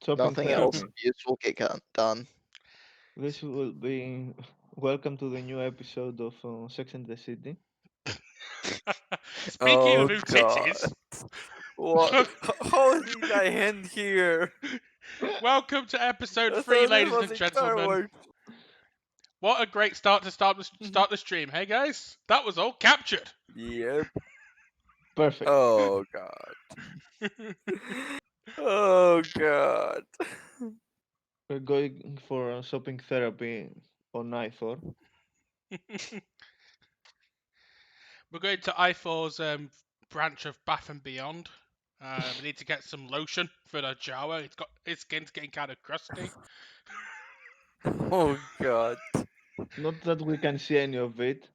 Shopping Nothing else therapy. useful get done. This will be welcome to the new episode of Sex and the City. Speaking of Oh new god. titties, What? How did I end here? welcome to episode I 3, thought this ladies was and in Star gentlemen. Wars. What a great start to start the stream, hey guys? That was all captured. Yep. Perfect. Oh god. Oh god. We're going for shopping therapy on iThor. We're going to I4's branch of Bath and Beyond. We need to get some lotion for the Jawa. His skin's getting kind of crusty. Oh god. Not that we can see any of it.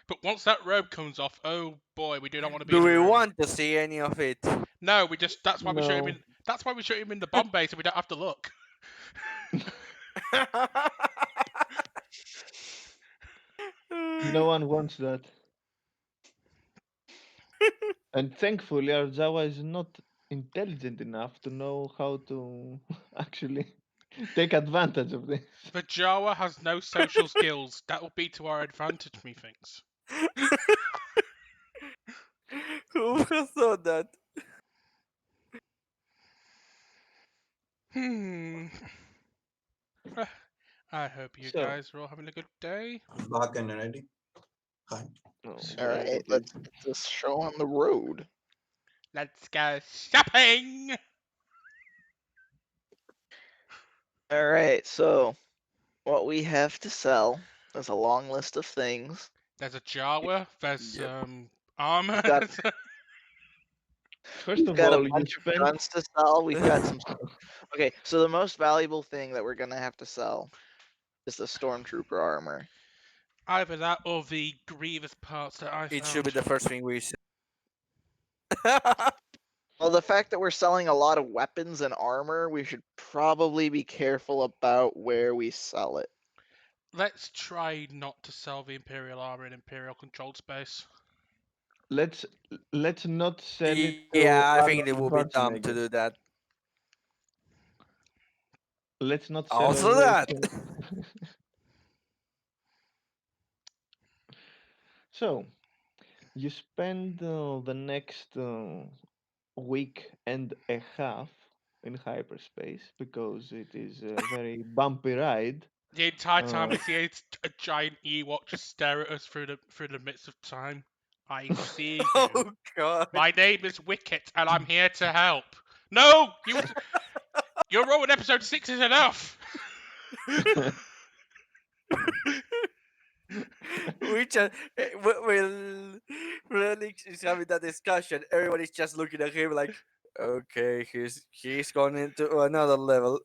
But once that robe comes off, oh boy, we do not want to be Do in the we room. want to see any of it? No, that's why we shoot him No. in. That's why we shoot him in the Bombay, so we don't have to look. No one wants that. And thankfully, our Jawa is not intelligent enough to know how to actually take advantage of this. The Jawa has no social skills. That will be to our advantage, methinks. Who would have thought that? Hmm. I hope you So- guys are all having a good day. Back and ready. Hi. No, All right, indeed. let's get this show on the road. Let's go shopping. All right, so what we have to sell is a long list of things. There's a Jawa. There's Yep. armor. Got- First We've of got all, a you bunch of spend guns to sell. We've got some. Okay, so the most valuable thing that we're gonna have to sell is the stormtrooper armor. Either that or the grievous parts that I It found. should be the first thing we say. Well, the fact that we're selling a lot of weapons and armor, we should probably be careful about where we sell it. Let's try not to sell the Imperial armor in Imperial controlled space. let's not sell it. To Yeah, I think Arnold it would be dumb to Schwarzenegger. do that. Let's not sell Also away that. some- So, you spend the next week and a half in hyperspace because it is a very bumpy ride. The entire time Oh. we see a giant Ewok just stare at us through the midst of time. I see you. Oh god. My name is Wicket, and I'm here to help. No, your role in episode 6 is enough. We just when Alex is having that discussion, everybody's just looking at him like, okay, he's gone into another level.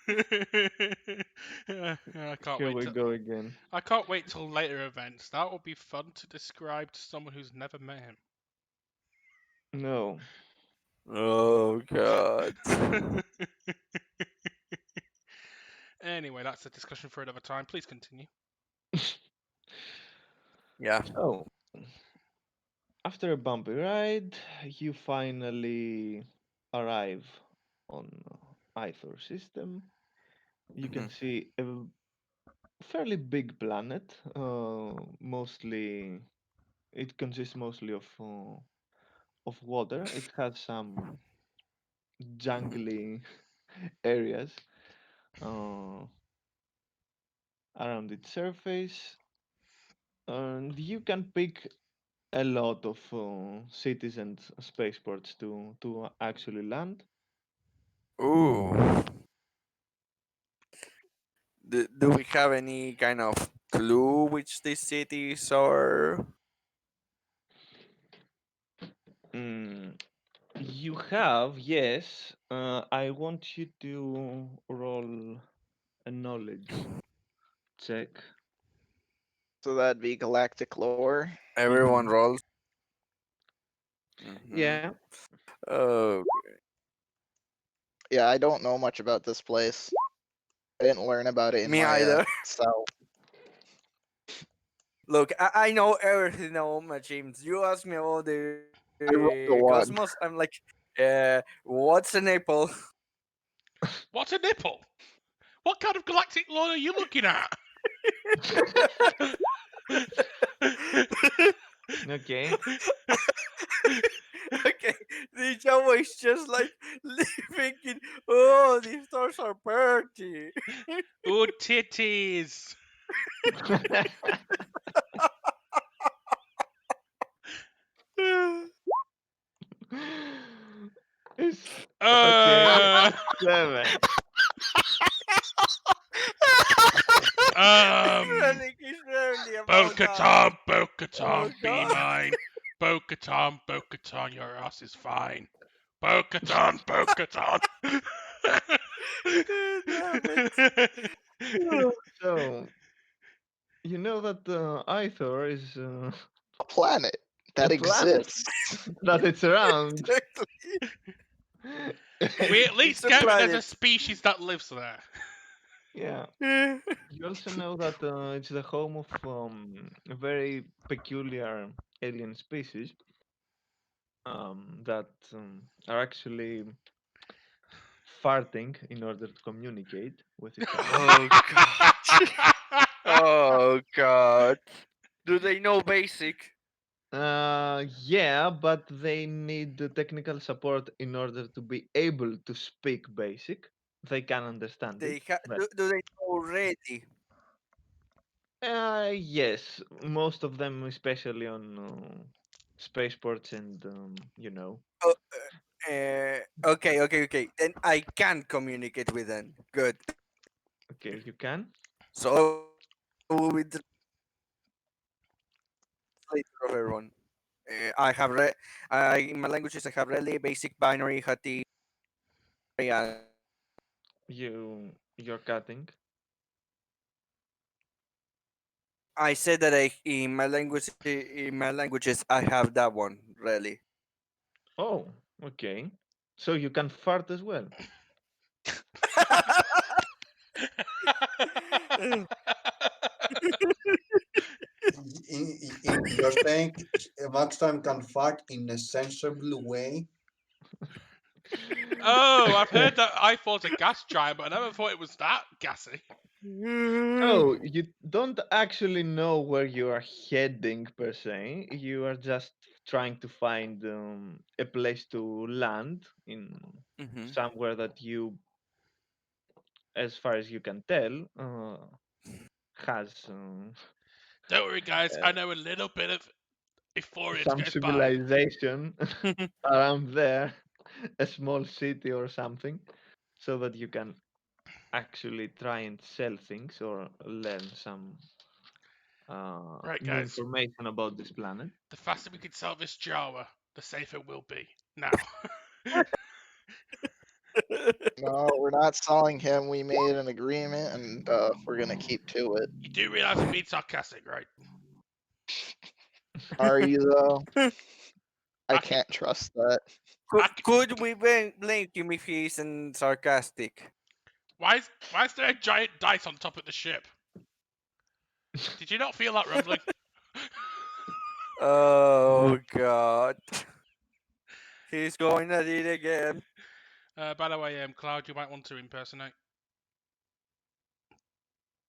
I can't Here wait. we go again. I can't wait till later events. That will be fun to describe to someone who's never met him. No. Oh god. Anyway, that's a discussion for another time. Please continue. Yeah. So, after a bumpy ride, you finally arrive on Ithor system. You can see a fairly big planet. Mostly, it consists mostly of water. It has some jungly areas uh, around its surface, and you can pick a lot of cities and spaceports to actually land. Ooh. Do we have any kind of clue which these cities are? Mm, you have, yes. I want you to roll a knowledge check. So that'd be galactic lore. Everyone rolls. Yeah. Oh, Yeah, I don't know much about this place. I didn't learn about it in me my either. cell. Look, I know everything about James. You ask me about rolled a the one. cosmos, I'm like, What's an apple? What's a nipple? What kind of galactic lore are you looking at? Okay. Okay, the Jawa is just like thinking, oh, these stars are pretty. Ooh, titties. It's okay. Uh, 7. um, Relic is really about that. Bo-Katan, Oh Bo-Katan, be god. mine. Bo-Katan, Bo-Katan, your ass is fine. Bo-Katan, Bo-Katan. Damn it. So, you know that Ithor is A planet a that planet exists. that it's around. We at It's least a get that there's a planet. species that lives there. Yeah. You also know that it's the home of a very peculiar alien species that are actually farting in order to communicate with each other. Oh god. Oh god. Do they know basic? Yeah, but they need the technical support in order to be able to speak basic. They can understand it, but Do they know ready? yes, most of them, especially on spaceports and Oh, okay. Then I can communicate with them. Good. Okay, you can. So I will be the translator of everyone. I have in my languages I have really basic binary, hati, and You're cutting. I said that in my languages I have that one really. Oh, okay. So you can fart as well. You're saying Max time can fart in a sensible way. Oh, I've heard that I thought a gas giant, but I never thought it was that gassy. So you don't actually know where you are heading per se. You are just trying to find a place to land in Mhm. somewhere that you, as far as you can tell, has Don't worry, guys. uh, I know a little bit of euphoria to some get us by. civilization around there, a small city or something, so that you can actually try and sell things or learn some Right, new guys. information about this planet. The faster we can sell this Jawa, the safer we'll be. Now. No, we're not selling him. We made an agreement, and we're gonna keep to it. You do realize I'm being sarcastic, right? Are you though? I I can, can't trust that. I can, Could we blame him if he isn't sarcastic? why is there a giant dice on top of the ship? Did you not feel that rumbling? Oh god. He's going at it again. By the way, Cloud, you might want to impersonate.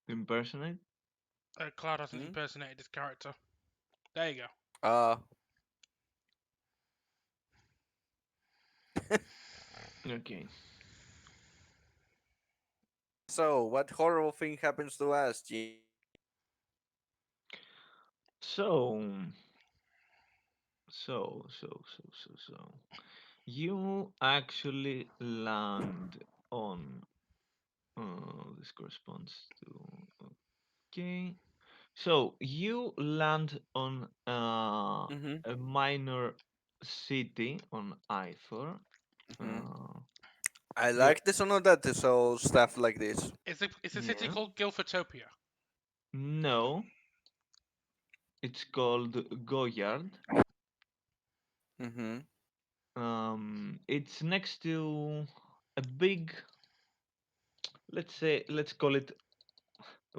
Impersonate? Cloud hasn't Hmm? impersonated his character. There you go. Uh Okay. so what horrible thing happens to us, So, so. You actually land on. This corresponds to. Okay. So you land on Mm-hmm. a minor city on Ithor. Mm-hmm. Uh, I you like the sound of that, so stuff like this. Is the city yeah. called Gilfatopia? No, it's called Goyard. Mm-hmm. It's next to a big, let's call it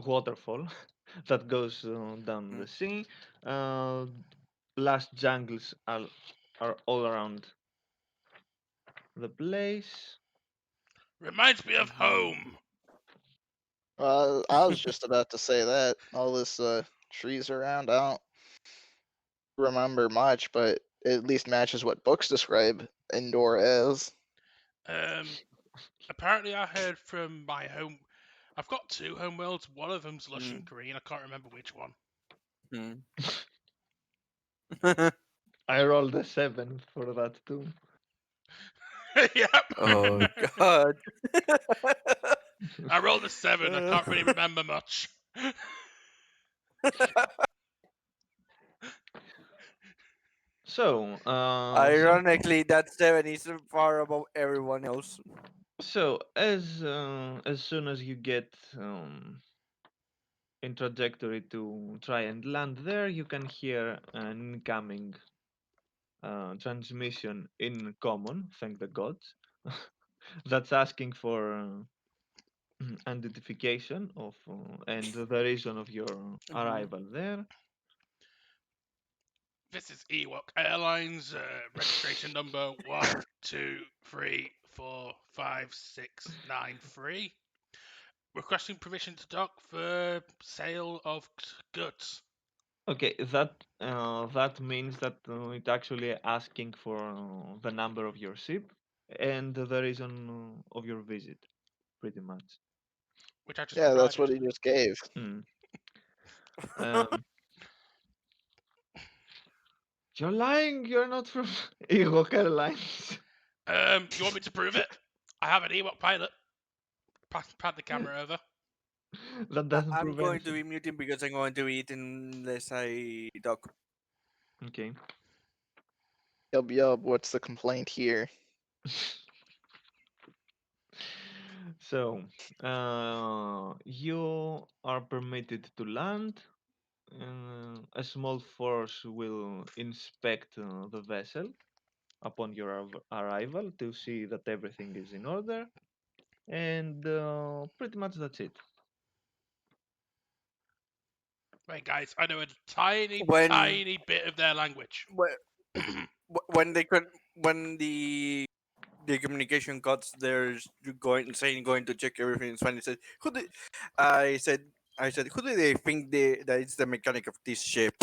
waterfall that goes down the sea. Uh, Last jungles are all around the place. Reminds me of Mm, home. I was just about to say that. All this trees around, I don't remember much, but it at least matches what books describe indoor as. Um, Apparently, I heard from my home. I've got two home worlds. One of them's lush and Mm, green. I can't remember which one. mm. I rolled a 7 for that too. Yep. Oh God. I rolled a 7. I can't really remember much. So, Ironically, that 7 is far above everyone else. as soon as you get in trajectory to try and land there, you can hear an incoming transmission in common, thank the gods, that's asking for identification of and the reason of your Mhm. arrival there. This is Ewok Airlines, registration number 123456693. Requesting permission to dock for sale of goods. Okay, that means that it's actually asking for the number of your ship and the reason of your visit, pretty much. Which I just Yeah, that's what provided. he just gave. Mm. Um, you're lying. You're not from Ewok Airlines. You want me to prove it? I have an Ewok pilot. Pat the camera over. That doesn't I'm prove going to anything. be muting because I'm going to eat unless I talk. Okay. Yub yub, what's the complaint here? So, you are permitted to land. A small force will inspect the vessel upon your arrival to see that everything is in order, and pretty much that's it. Right, guys, I know a tiny, When tiny bit of their language. wh- when they could when the communication cuts, there's you going to check everything. It's fine. He said, "Who did?" I said, "I said, who do they think that is the mechanic of this ship?"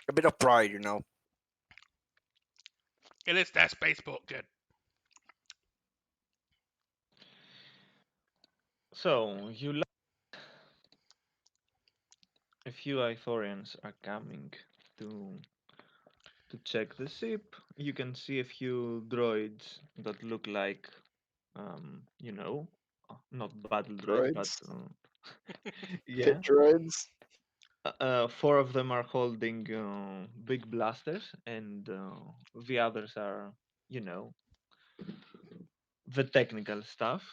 A bit of pride, you know. It is their spaceport, good. So a few Ithorians are coming to to check the ship. You can see a few droids that look like, you know, not battle droids, but Droids? yeah. Pit droids? Four of them are holding big blasters, and the others are, you know, the technical stuff.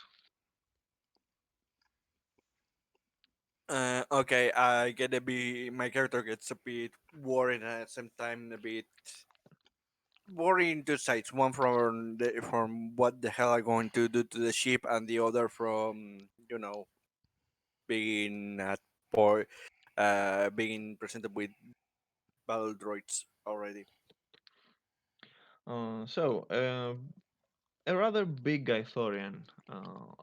Okay, I get a bit. My character gets a bit worried and at the same time a bit worrying two sides. One from what the hell are going to do to the ship, and the other from being at por being presented with battle droids already. So, a rather big Ithorian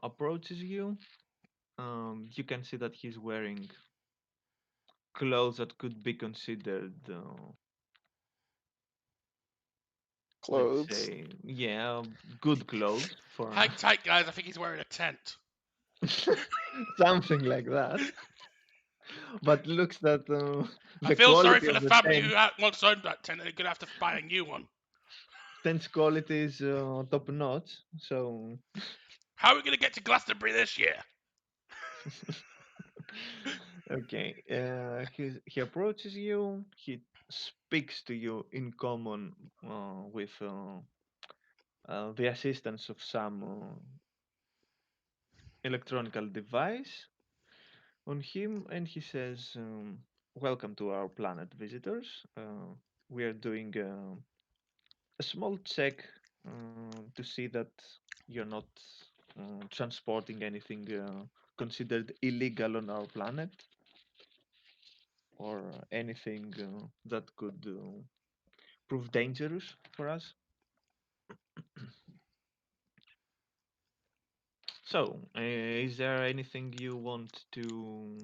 approaches you. You can see that he's wearing clothes that could be considered, let's Clothes? say, yeah, good clothes for Hang tight, guys. I think he's wearing a tent. something like that. But looks that I the feel sorry quality for the of the family tent, who once owned that tent. They're gonna have to buy a new one. tent's quality is top notch. So, How are we gonna get to Glastonbury this year? okay, he approaches you. He speaks to you in common with the assistance of some electronical device on him, and he says, "Welcome to our planet, visitors. We are doing a small check to see that you're not transporting anything considered illegal on our planet or anything that could prove dangerous for us." So, is there anything you want to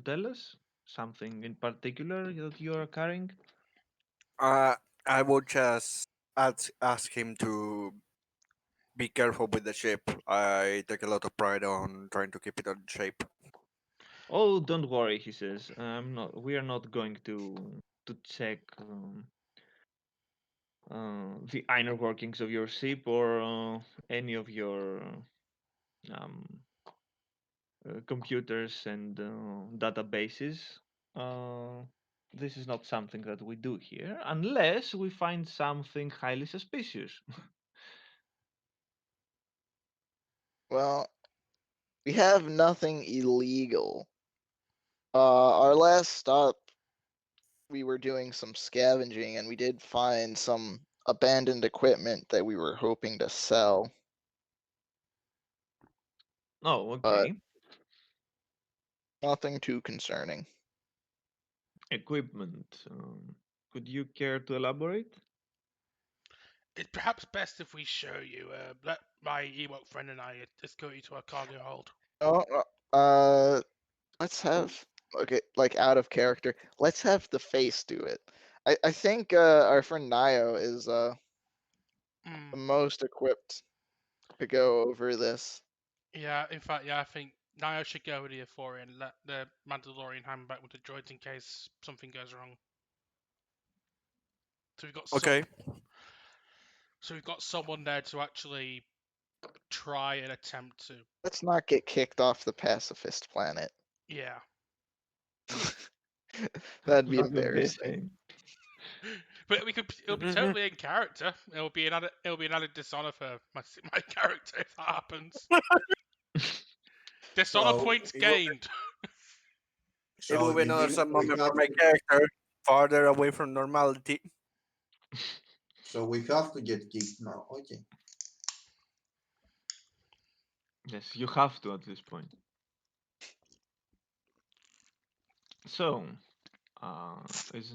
tell us? Something in particular that you are carrying? Uh, I would just ask him to be careful with the ship. I take a lot of pride on trying to keep it on shape. Oh, don't worry, he says. I'm not. We are not going to check the inner workings of your ship or any of your um, computers and databases. Uh, this is not something that we do here, unless we find something highly suspicious. Well, we have nothing illegal. Our last stop, we were doing some scavenging, and we did find some abandoned equipment that we were hoping to sell, Oh, but okay. nothing too concerning. Equipment. Could you care to elaborate? It's perhaps best if we show you. Let my Ewok friend and I escort you to our cargo hold. Oh, uh, let's have okay, like out of character. Let's have the face do it. I think our friend Nio is Hmm. the most equipped to go over this. Yeah, in fact, yeah, I think Nio should go with the Euphorian and let the Mandalorian hang back with the droids in case something goes wrong. So we've got Okay. someone there to actually try and attempt to. Let's not get kicked off the pacifist planet. Yeah. That'd be That would be a embarrassing. shame. But we could. It'll be totally in character. It'll be an added. It'll be an added dishonor for my character if that happens. Dishonor So, points gained. It will so be it another means sad we moment for have my to, character, farther away from normality. so we have to get kicked now. Okay. Yes, you have to at this point. So, is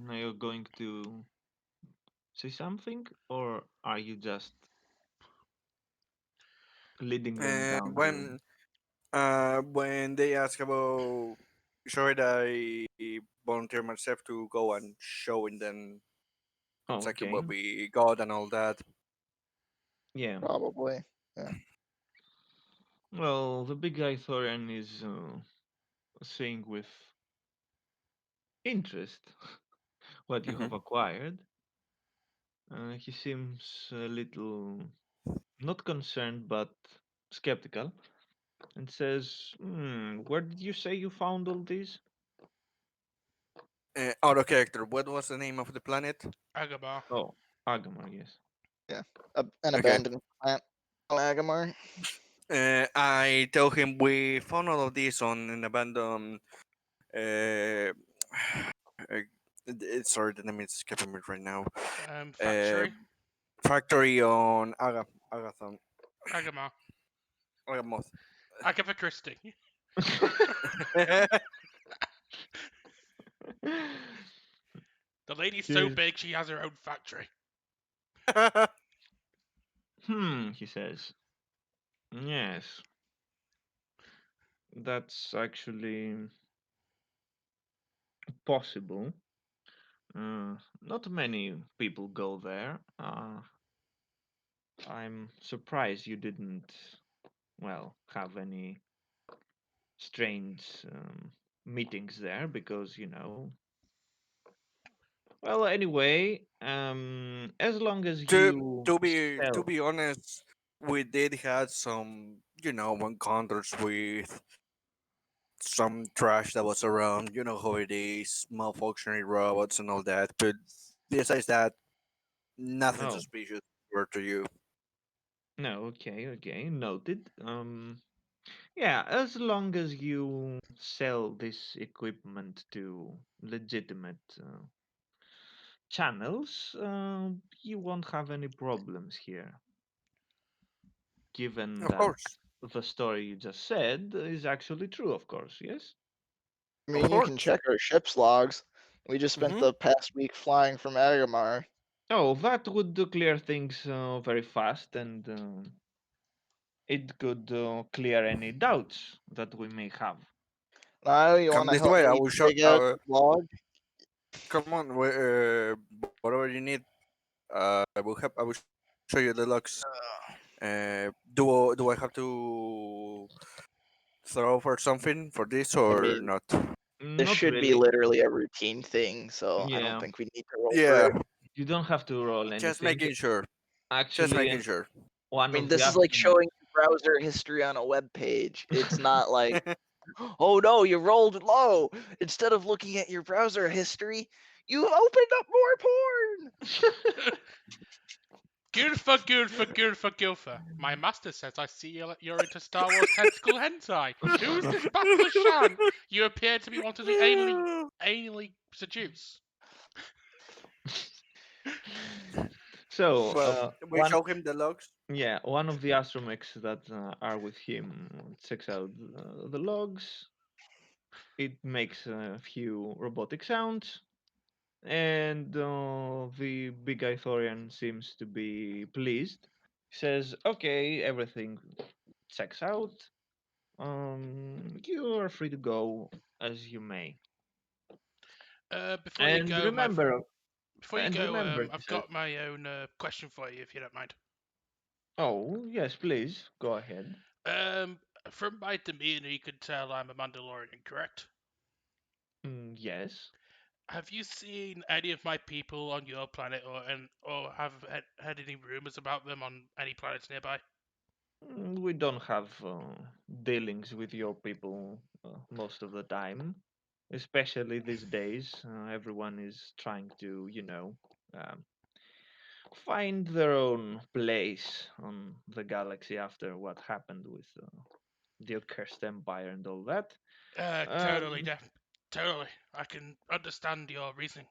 Nayo going to say something, or are you just leading them And down the? when they ask about should I volunteer myself to go and showing them Oh, exactly okay. what we got and all that. Yeah. Probably. Yeah. Well, the big guy Thorian is seeing with interest what you have Mhm. acquired. He seems a little not concerned but skeptical and says, "Where did you say you found all these?" Out of character. What was the name of the planet? Agaba. Oh, Agamar, yes. Yeah. An Okay. abandoned plant. Agamar. I tell him we found all of this on an abandoned. Uh, sorry, the name is escaping me right now. Uh, Factory. factory on Agathon. Agama. Agamoth. Agatha Christie. The lady's so Yes. big she has her own factory. He says. Yes, that's actually possible. Not many people go there. I'm surprised you didn't, well, have any strange meetings there because, well, anyway, as long as to you to sell. be honest, we did had some encounters with some trash that was around. You know how it is, malfunctioning robots and all that. But besides that, nothing Oh, suspicious were to you. no, okay, noted. Yeah, as long as you sell this equipment to legitimate channels, you won't have any problems here, given Of that course, the story you just said is actually true, of course, yes? I of mean, you can course. check our ship's logs. We just spent Hmm. the past week flying from Agamar. Oh, that would clear things very fast and it could clear any doubts that we may have. Now you Come want to this help way. I me will show. dig out the log? Come on. Whatever you need. I will help. I will show you the logs. Do I have to throw for something for this I or mean, not? this Not should be really. literally a routine thing, so I don't Yeah, think we need to roll for Yeah. it. you don't have to roll Just anything. making sure. Just Actually, making sure. one I mean, of the this is like astromechs. showing browser history on a web page. It's not like, oh no, you rolled low. Instead of looking at your browser history, you opened up more porn. Gilfa. My master says I see you're into Star Wars tentacle hentai. Who is this Butler Shan? You appear to be wanting to anally seduce. So, Well, we one show him the logs. yeah, one of the astromechs that are with him checks out the logs. It makes a few robotic sounds, and the big Ithorian seems to be pleased. He says, "Okay, everything checks out. You are free to go as you may." Before you And go, remember, he I've says, got my own question for you, if you don't mind. "Oh, yes, please, go ahead." Um, from my demeanor, you could tell I'm a Mandalorian, correct? Yes. Have you seen any of my people on your planet, or have heard any rumors about them on any planets nearby? We don't have dealings with your people most of the time, especially these days. Everyone is trying to, um, find their own place on the galaxy after what happened with the accursed empire and all that. Totally, Um, totally. I can understand your reasoning.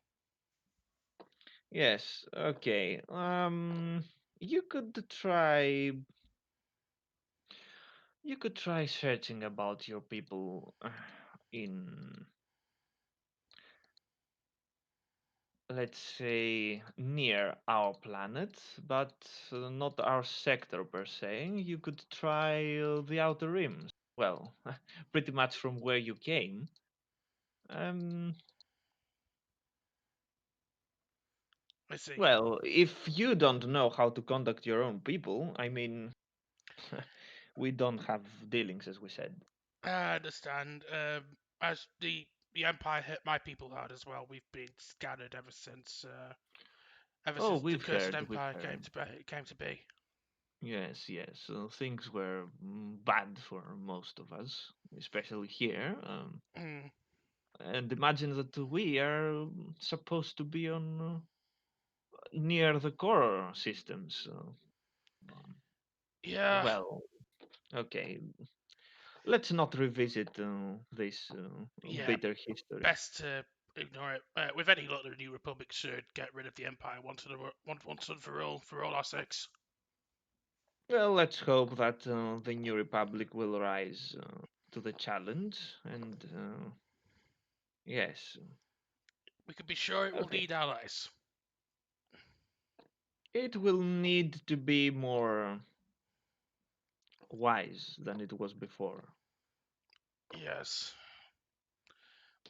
yes, okay. You could try. You could try searching about your people in, let's say, near our planet, but not our sector per se. You could try the outer rims. Well, pretty much from where you came. Um, I see. well, if you don't know how to conduct your own people, I mean, we don't have dealings, as we said. I understand. As the Empire hit my people hard as well. We've been scattered ever Oh, since the we've cursed heard, we've Empire heard. came to be. Yes, yes. Things were bad for most of us, especially here. Hmm. And imagine that we are supposed to be on near the core systems. Um, Yeah, well, okay. Let's not revisit this yeah. bitter history. Best to ignore it. With any luck, the New Republic should get rid of the Empire once and for all our sakes. Well, let's hope that the New Republic will rise to the challenge. And yes, We can be sure it will okay. need allies. It will need to be more wise than it was before. Yes.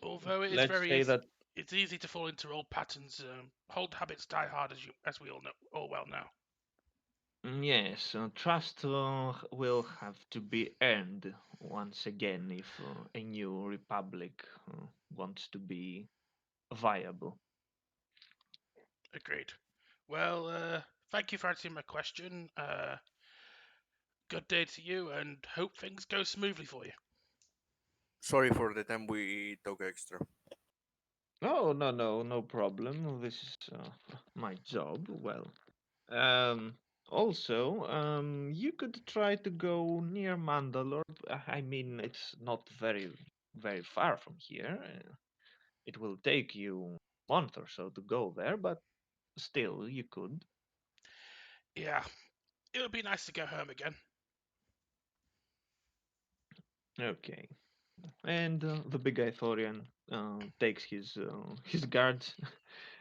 Although it is Let's very say easy, that. it's easy to fall into old patterns. Old habits die hard, as we all know, all well now. Yes, trust will have to be earned once again if a new republic wants to be viable. Agreed. Well, thank you for answering my question. Good day to you, and hope things go smoothly for you. Sorry for the time we took extra. Oh, no, no, no problem. This is my job. Well, um, also, you could try to go near Mandalore. I mean, it's not very, very far from here. It will take you a month or so to go there, but still, you could. Yeah, it would be nice to go home again. Okay. And the big Ithorian takes his his guards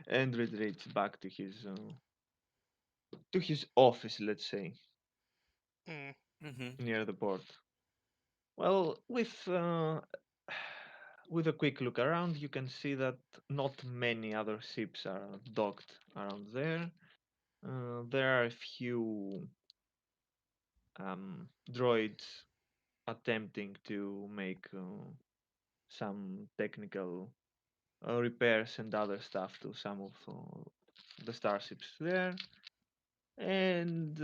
and retreats back to his office, let's say. Mm. Hmm. near the port. Well, with a quick look around, you can see that not many other ships are docked around there. There are a few droids attempting to make some technical repairs and other stuff to some of the starships there, and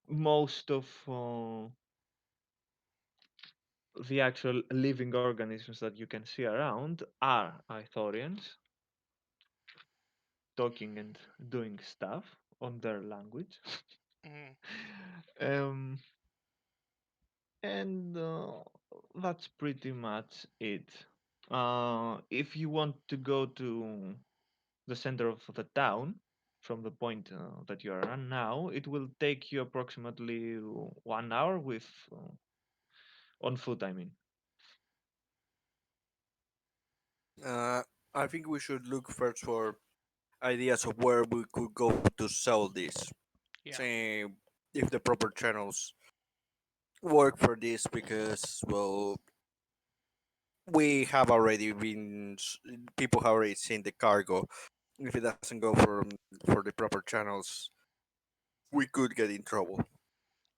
most of the actual living organisms that you can see around are Ithorians talking and doing stuff on their language. Mm. um, and that's pretty much it. If you want to go to the center of the town from the point that you are on now, it will take you approximately 1 hour with on foot. I mean, Uh, I think we should look first for ideas of where we could go to sell this. Yeah. Say if the proper channels work for this, because well, we have already been people have already seen the cargo. If it doesn't go for the proper channels, we could get in trouble.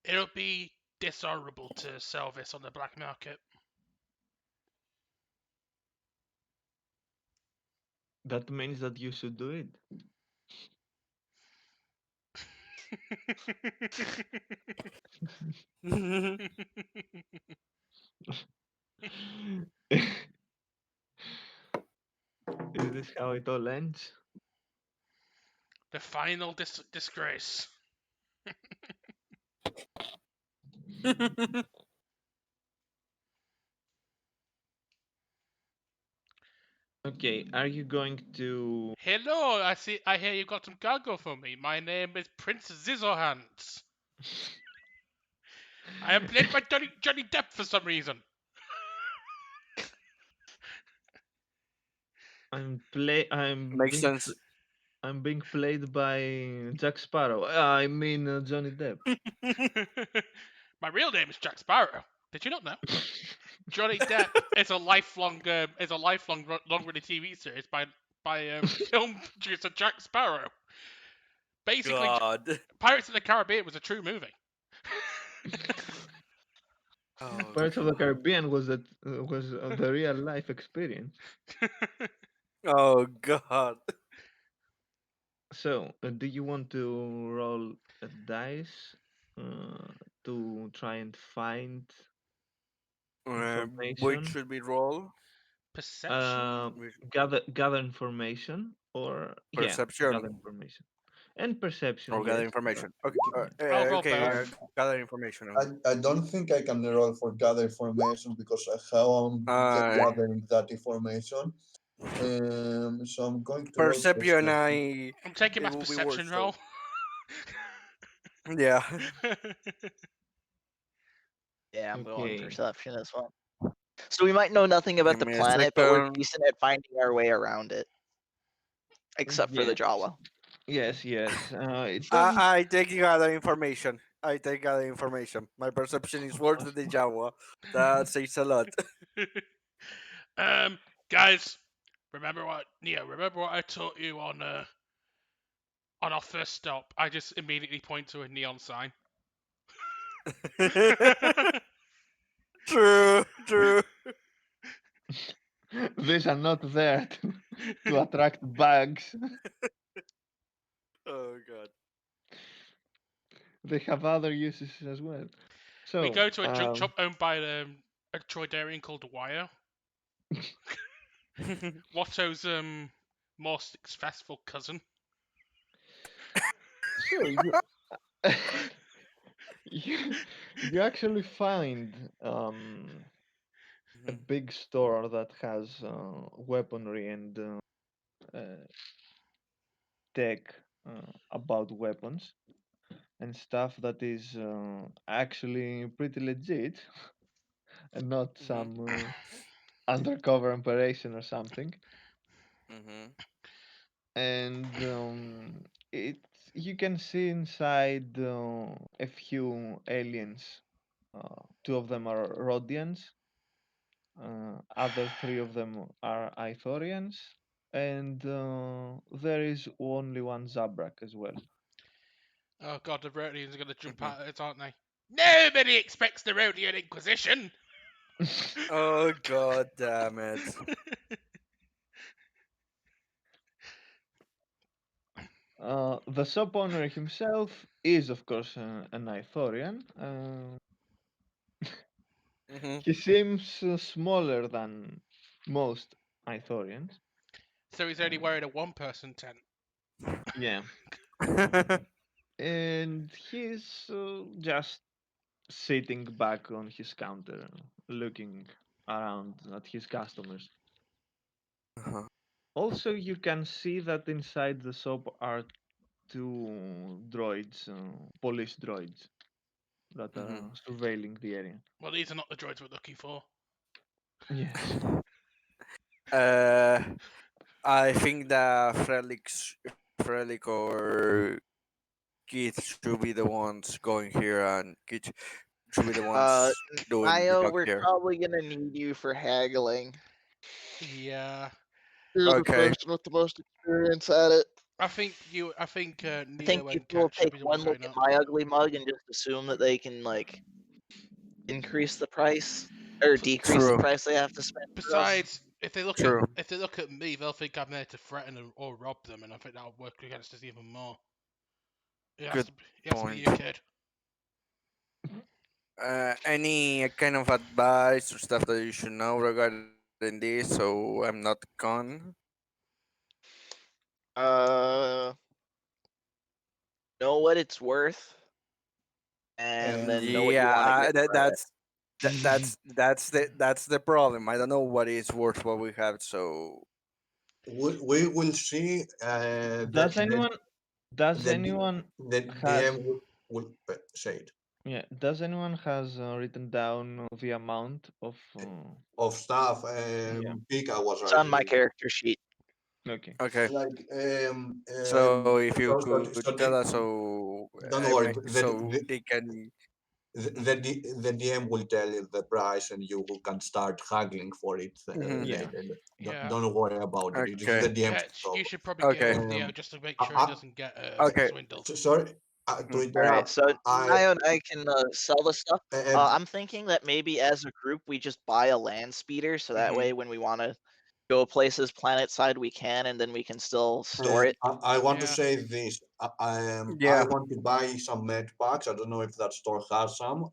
It'll be dishonorable to sell this on the black market. that means that you should do it. Is this how it all ends? The final disgrace. Okay, are you going to? Hello, I see. I hear you got some cargo for me. My name is Prince Zizzohands. I am played by Johnny Depp for some reason. Makes sense. I'm being played by Jack Sparrow. I mean Johnny Depp. My real name is Jack Sparrow. Did you not know? Johnny Depp is a lifelong long-running TV series by film producer Jack Sparrow. Basically, God. Pirates of the Caribbean was a true movie. Oh Pirates of the God. Caribbean was the real life experience. Oh God. So, do you want to roll a dice uh, to try and find Which information? should we roll? Perception? Uh, Which- gather information, or yeah, gather Perception information and perception. or gather Yes. information. Okay. Yeah. I'll roll Okay. I, both. Gather information. I don't think I can roll for gather information because how I'm Uh, gathering that information. So I'm going to roll Perception. perception. I'm taking It my will be perception worse. So roll. yeah. Yeah, I'm going Okay. perception as well. So we might know nothing Give about the me a planet, but we're second. decent at finding our way around it, except for the Yes. Jawa. Yes. Yes. It I doesn't. I take gather information. I take gather information. My perception is worse than the Jawa. That says a lot. um, guys, remember what I taught you on our first stop? I just immediately point to a neon sign. True. True. These are not there to attract bugs. Oh God. They have other uses as well. We So, go to a junk shop owned by a Troydarian called Wire. Watto's more successful cousin. so you you actually find a Mhm, big store that has weaponry and uh, tech about weapons and stuff that is actually pretty legit and not mhm, some undercover operation or something. mhm, And it you can see inside a few aliens. Two of them are Rhodians. Other three of them are Ithorians, and there is only one Zabrak as well. Oh god, the Rhodians are going to jump Mhm. out at us, aren't they? Nobody expects the Rhodian Inquisition! Oh god damn it. The shop owner himself is, of course, an Ithorian. Hmm. He seems smaller than most Ithorians. So he's only wearing a one-person tent. Yeah, and he's just sitting back on his counter, looking around at his customers. Uh-huh. Also, you can see that inside the shop are two droids, police droids, that are Mhm. surveilling the area. Well, these are not the droids we're looking for. Yes. Uh, I think that Frelic or Keith should be the ones going here, and Keith should be the ones doing the Mayo, talk we're here. probably gonna need you for haggling. Yeah. You're the Okay. person with the most experience at it. I think I think Neo and people will Cat should take be the one one look going at up. my ugly mug and just assume that they can like increase the price or decrease the True. price they have to spend for us. Besides, True. if they look at me, they'll think I'm there to threaten or rob them, and I think that'll work against us even more. Good It has to be point. you, kid. Any kind of advice or stuff that you should know regarding this, so I'm not gone? Uh, know what it's worth, and then know what you Yeah, want to get that, for it. that's that's the problem. I don't know what is worth what we have. So We will see Does anyone does the D- anyone the DM has will say it. yeah, does anyone has written down the amount of Of stuff, yeah, Pika was It's on my writing. character sheet. okay. okay. Like So if you so could tell us, don't worry, so they can. Mhm. the DM will tell you the price and you can start haggling for it Mhm. Yeah. later. Yeah. Don't worry about it. It is Okay. the DM's Ket, you problem. should probably get Okay. with Neo Um, just to make I, sure he doesn't get Okay. swindled. sorry, to Mhm. All right, interrupt. so Mayo and I can sell the stuff. And I'm thinking that maybe as a group we just buy a land speeder, so that way when we want to go places planet side we can, and then we can still store it. I want to Yeah. say this. I Yeah. want to buy some med packs. I don't know if that store has some.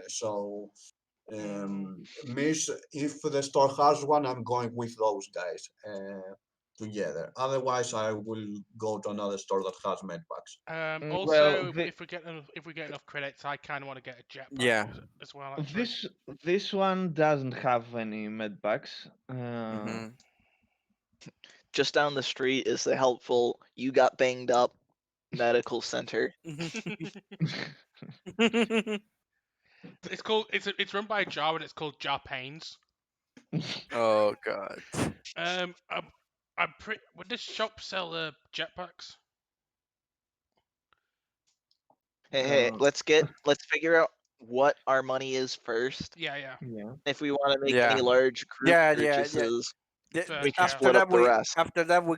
So, Mm. Miss, if the store has one, I'm going with those guys together. Otherwise, I will go to another store that has med packs. Well, Also, if we get enough credits, I kind of want to get a jetpack Yeah. as well. Actually. this this one doesn't have any med packs. Mhm. Just down the street is the helpful "you got banged up" medical center. It's called. It's run by a jar and it's called Jar Pains. Oh god. I'm pretty. Would this shop sell jetpacks? Hey, uh, let's figure out what our money is first. Yeah, yeah. yeah. If we want to make any Yeah. large group Yeah. purchases, we First, can yeah, After split that up the we rest.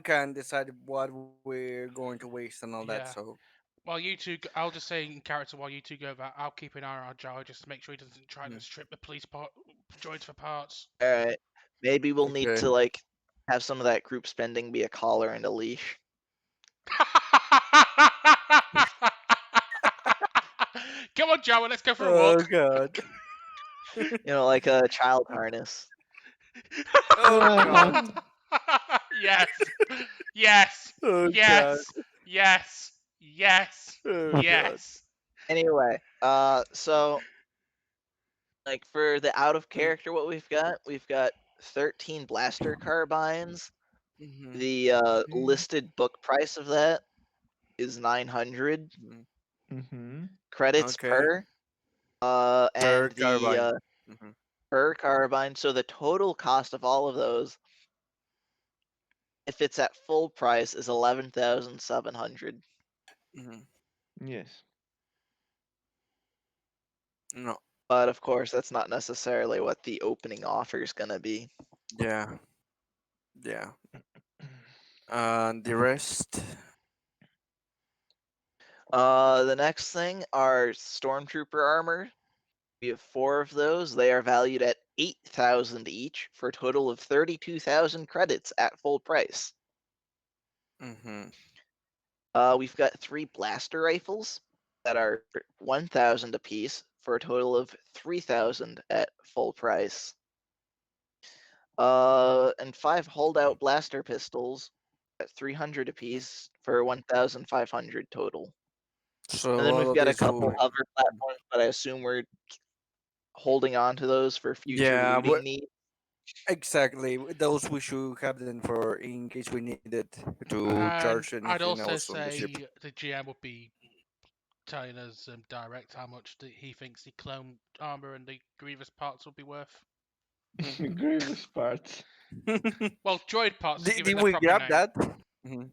can decide what we're going to waste and all that. yeah. So While you two, I'll just say in character while you two go that I'll keep an eye on our jar just to make sure he doesn't try to Mhm. strip the police droids for parts. All right, maybe we'll need Okay. to like have some of that group spending be a collar and a leash. Come on, Joey, let's go for a Oh walk. god. Like a child harness. Oh god. Yes. Yes. Oh god. Yes. Yes. Yes. Oh god. Yes. Anyway, so like for the out of Mm, character, what we've got 13 blaster carbines. mhm, The Okay. listed book price of that is 900 mhm. Mm-hmm. credits Okay. per. Per And the carbine. Mhm. per carbine. So the total cost of all of those, if it's at full price, is 11,700. Mhm. Yes. No. But of course, that's not necessarily what the opening offer is gonna be. Yeah. Yeah. And the rest. The next thing are Stormtrooper armor. We have 4 of those. They are valued at 8,000 each for a total of 32,000 credits at full price. Mm-hmm. We've got 3 blaster rifles that are 1,000 apiece for a total of 3,000 at full price. And 5 holdout blaster pistols at 300 apiece for 1,500 total. So And then we've all of got a this couple will. hover platforms, but I assume we're holding on to those for future Yeah, looting needs. exactly. Those we should have them for in case we need it to And charge I'd anything also else on the ship. say the GM would be telling us direct how much he thinks the clone armor and the Grievous parts will be worth. Grievous parts. Well, droid parts, to give it Did their we proper grab name. that? Mhm.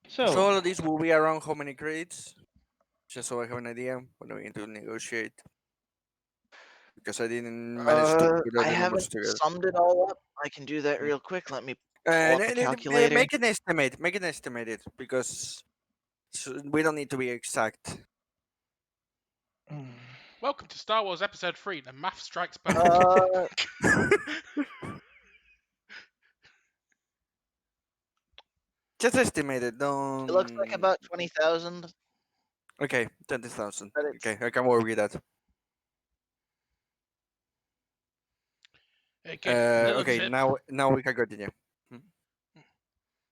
So So, all of these will be around how many credits? Just so I have an idea when we need to negotiate. Because I didn't manage to put all I the numbers haven't together. summed it all up. I can do that Mm. real quick. Let me pull up the calculator. Make an estimate. Make an estimated because we don't need to be exact. Welcome to Star Wars Episode 3, The Math Strikes Back. Uh, Just estimated. it looks like Don't. about 20,000 Okay, 20,000. credits. Okay, I can work with that. Okay, little Okay, tip. now we can continue.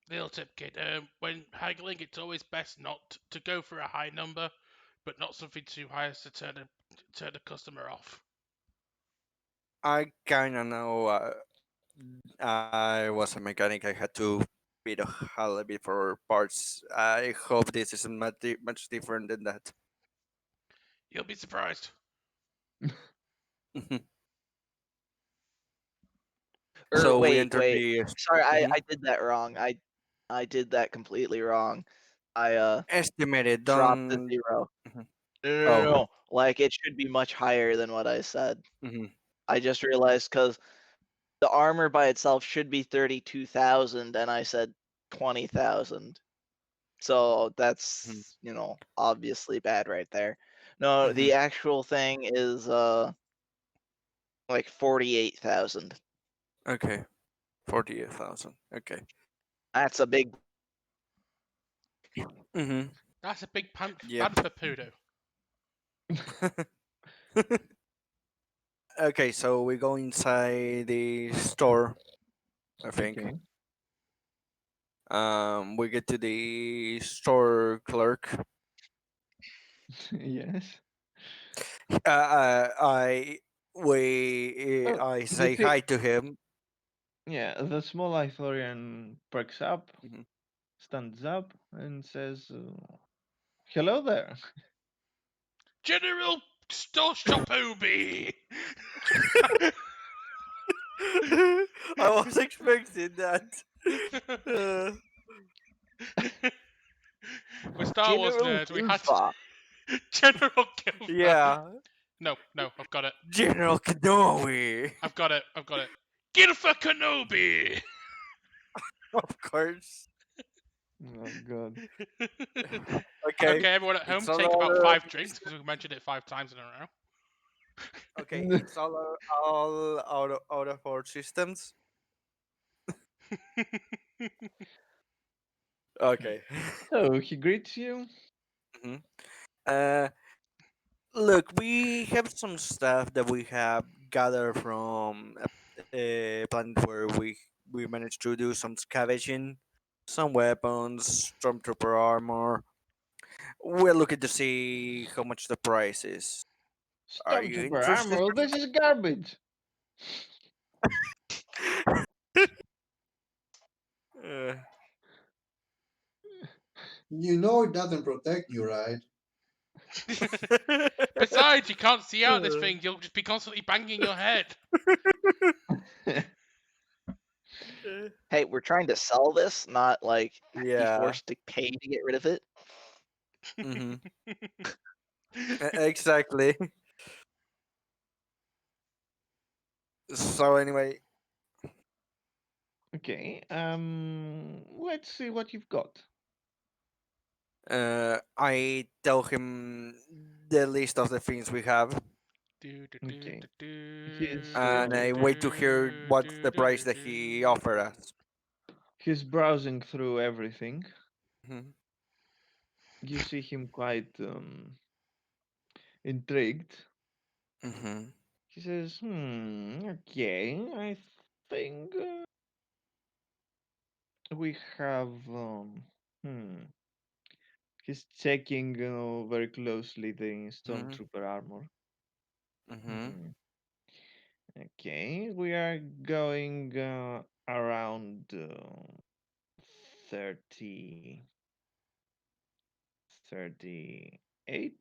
Little tip, kid. When haggling, it's always best not to go for a high number, but not something too high as to turn the customer off. I kind of know. I was a mechanic. I had to bid a little bit for parts. I hope this isn't much different than that. You'll be surprised. So we Wait, entered the Sorry, Mhm. I did that wrong. I did that completely wrong. I estimated. dropped the Don't. 0. Mhm. No. Oh. Like it should be much higher than what I said. hmm I just realized because the armor by itself should be 32,000, and I said 20,000. So that's obviously bad right there. No, the actual thing is like 48,000. Okay. 48,000. Okay. That's a big. Mm-hmm. That's a big Yep. panther poodoo. Okay, so we go inside the store, I think. okay. We get to the store clerk. Yes. Oh, I you say see, hi to him. yeah, the small Ithorian perks up, Mhm. stands up, and says, "Hello there." General Store Shop Obi! I was expecting that. We're Star Wars General nerds. We had Gilfa. General Gilfa. Yeah, No, I've got it. General Kenobi. I've got it. Gilfa Kenobi! Of course. Oh God. Okay. Okay, everyone at home, It's all take about out 5 of, drinks because we've mentioned it 5 times in a row. okay, it's all out of our systems. Okay. So he greets you. Mhm. Uh, Look, we have some stuff that we have gathered from a planet where we managed to do some scavenging, some weapons, stormtrooper armor. We're looking to see how much the price is. Are you Stormtrooper interested? armor. This is garbage. Uh, You know it doesn't protect you, right? Besides, you can't see out this thing. You'll just be constantly banging your head. Hey, we're trying to sell this, not like be Yeah. forced to pay to get rid of it. Mm-hmm. Exactly. So anyway, Okay. Let's see what you've got. I tell him the list of the things we have, Do, do, do, Okay. do, do, He's do, and do, I wait to hear do, what's do, the do, price do, that he offered do. us. he's browsing through everything. Mm-hmm. You see him quite intrigued. Mm-hmm. He says, okay, I think we have, hmm, he's checking very closely the Mm-hmm. stormtrooper armor. Mm-hmm. Hmm. Okay, we are going around 30, 38,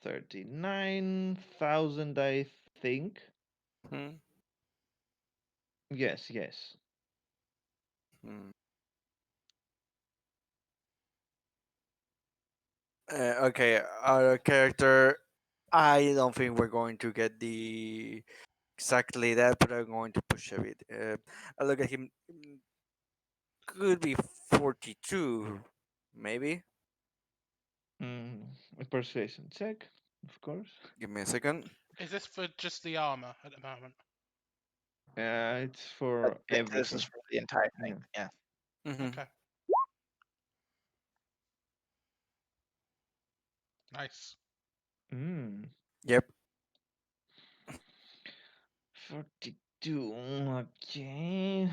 39,000, I think. Mm-hmm. Yes, yes. Okay, our character. I don't think we're going to get the exactly that, but I'm going to push a bit. I look at him. Could be 42, maybe. A persuasion check, of course. Give me a second. Is this for just the armor at the moment? It's for This is everything. for the entire thing. Yeah. Yeah. Mm-hmm. Okay, nice. Mm. Yep. 42. Okay.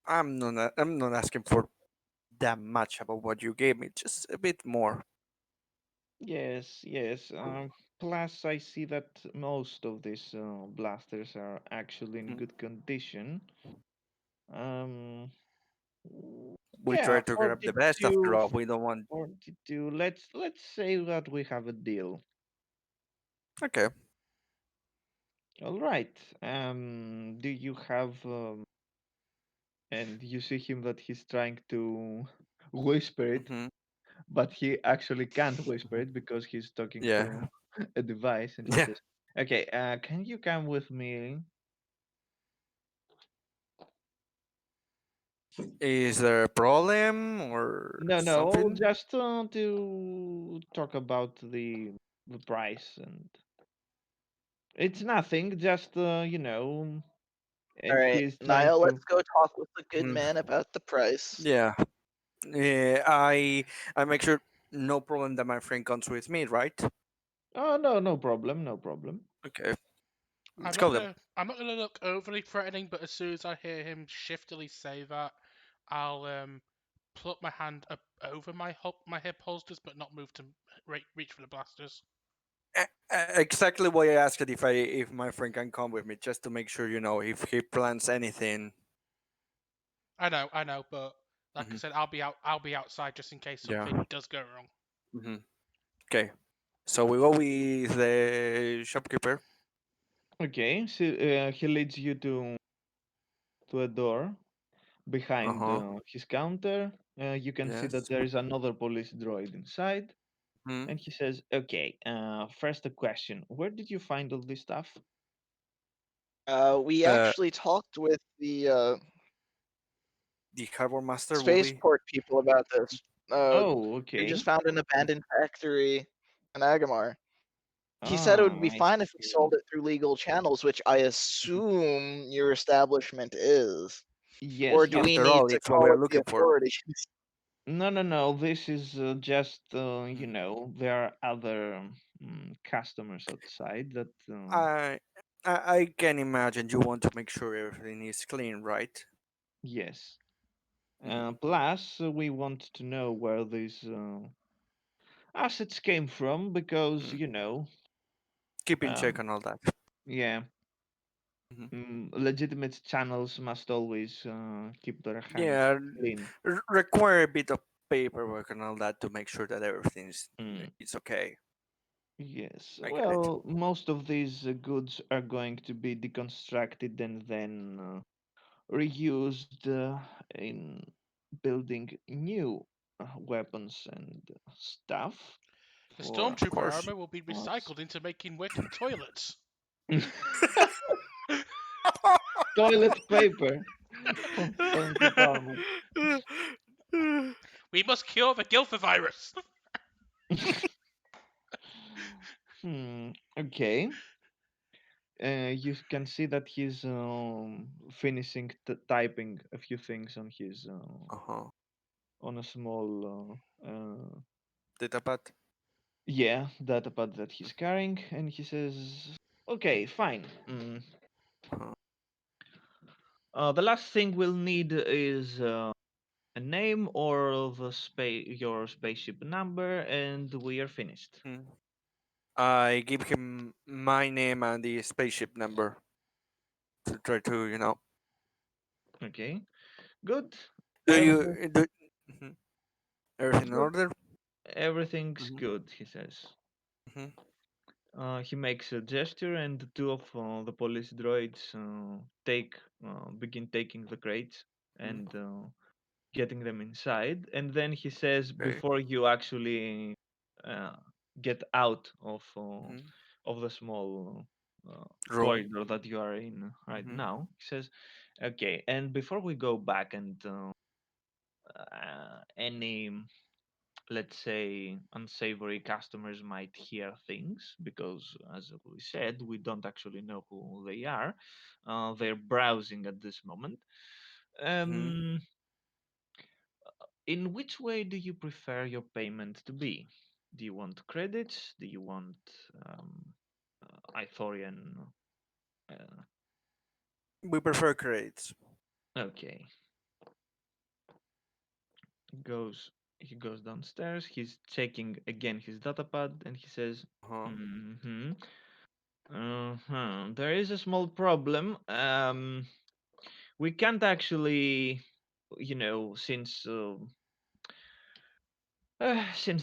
I'm not asking for that much about what you gave me. Just a bit more. Yes, yes. Plus, I see that most of these blasters are actually in Mhm. good condition. Um, We yeah, try to grab the best after 42, all. We don't want. 42. Let's say that we have a deal. Okay. All right. Do you have and you see him that he's trying to whisper it, Hmm. but he actually can't whisper it because he's talking Yeah. through a device, and he Yeah. says, "Okay, can you come with me?" Is there a problem or No, no, something? just to talk about the price, and it's nothing. Just All and right, he's trying Niall, to. let's go talk with the good Mhm. man about the price. Yeah. Yeah. I make sure no problem that my friend comes with me, right? Oh no, no problem, no problem. Okay. I'm Let's not go then. gonna I'm not gonna look overly threatening, but as soon as I hear him shiftily say that, I'll put my hand up over my hip holsters, but not move to reach for the blasters. Exactly why I asked if my friend can come with me, just to make sure if he plans anything. I know, but like I Hmm. said, I'll be outside just in case Yeah. something does go wrong. Hmm. Okay. So we go with the shopkeeper. Okay, so he leads you to a door Uh behind huh. his counter. You can see that Yes. there is another police droid inside, Hmm. and he says, "Okay, first a question: Where did you find all this stuff?" We Uh, actually talked with the the harbor master will be. spaceport people about this. Oh, We just okay. found an abandoned factory in Agamar. He said it would Ah, be I fine if we see. sold it through legal channels, which I assume your establishment is. Or Yes, do yes. we After need all, to it's what call we're up the looking for. authorities? No, no, no. This is just, Mhm. there are other customers outside that, I, I can imagine you want to make sure everything is clean, right? yes. Hmm. Plus, we want to know where these assets came from because, Hmm. Keep in check um, on all that. yeah, Hmm. legitimate channels must always keep their hands Yeah, clean. require a bit of paperwork and all that to make sure that everything's Mm. it's okay. Yes. I get it. Well, most of these goods are going to be deconstructed and then reused in building new weapons and stuff The for Of stormtrooper course. armor will be us. recycled into making working toilets. Toilet paper for stormtrooper armor. We must cure the Gilfa virus. Okay. You can see that he's finishing typing a few things on his Uh-huh. on a small Datapad. yeah datapad that he's carrying, and he says, "Okay, fine. Uh-huh. The last thing we'll need is a name or the your spaceship number, and we are finished." Mm. I give him my name and the spaceship number to try to, Okay, good. Do Every, you do Mhm. Everything in good. order? Everything's Mm-hmm. good, he says. Mm-hmm. He makes a gesture, and two of the police droids begin taking the crates and getting them inside. And then he says, Okay. before you actually uh, get out Mm-hmm. of the small Room. corridor that you are in right Mm-hmm. now, he says, "Okay, and before we go back and any, let's say, unsavory customers might hear things, because as we said, we don't actually know who they are. They're browsing at this moment. Mm-hmm. um, in which way do you prefer your payment to be? Do you want credits? Do you want um, Ithorian? uh, We prefer credits. okay. goes he goes downstairs. He's checking again his datapad, and he says, Uh-huh. "Hmm, there is a small problem. We can't actually, since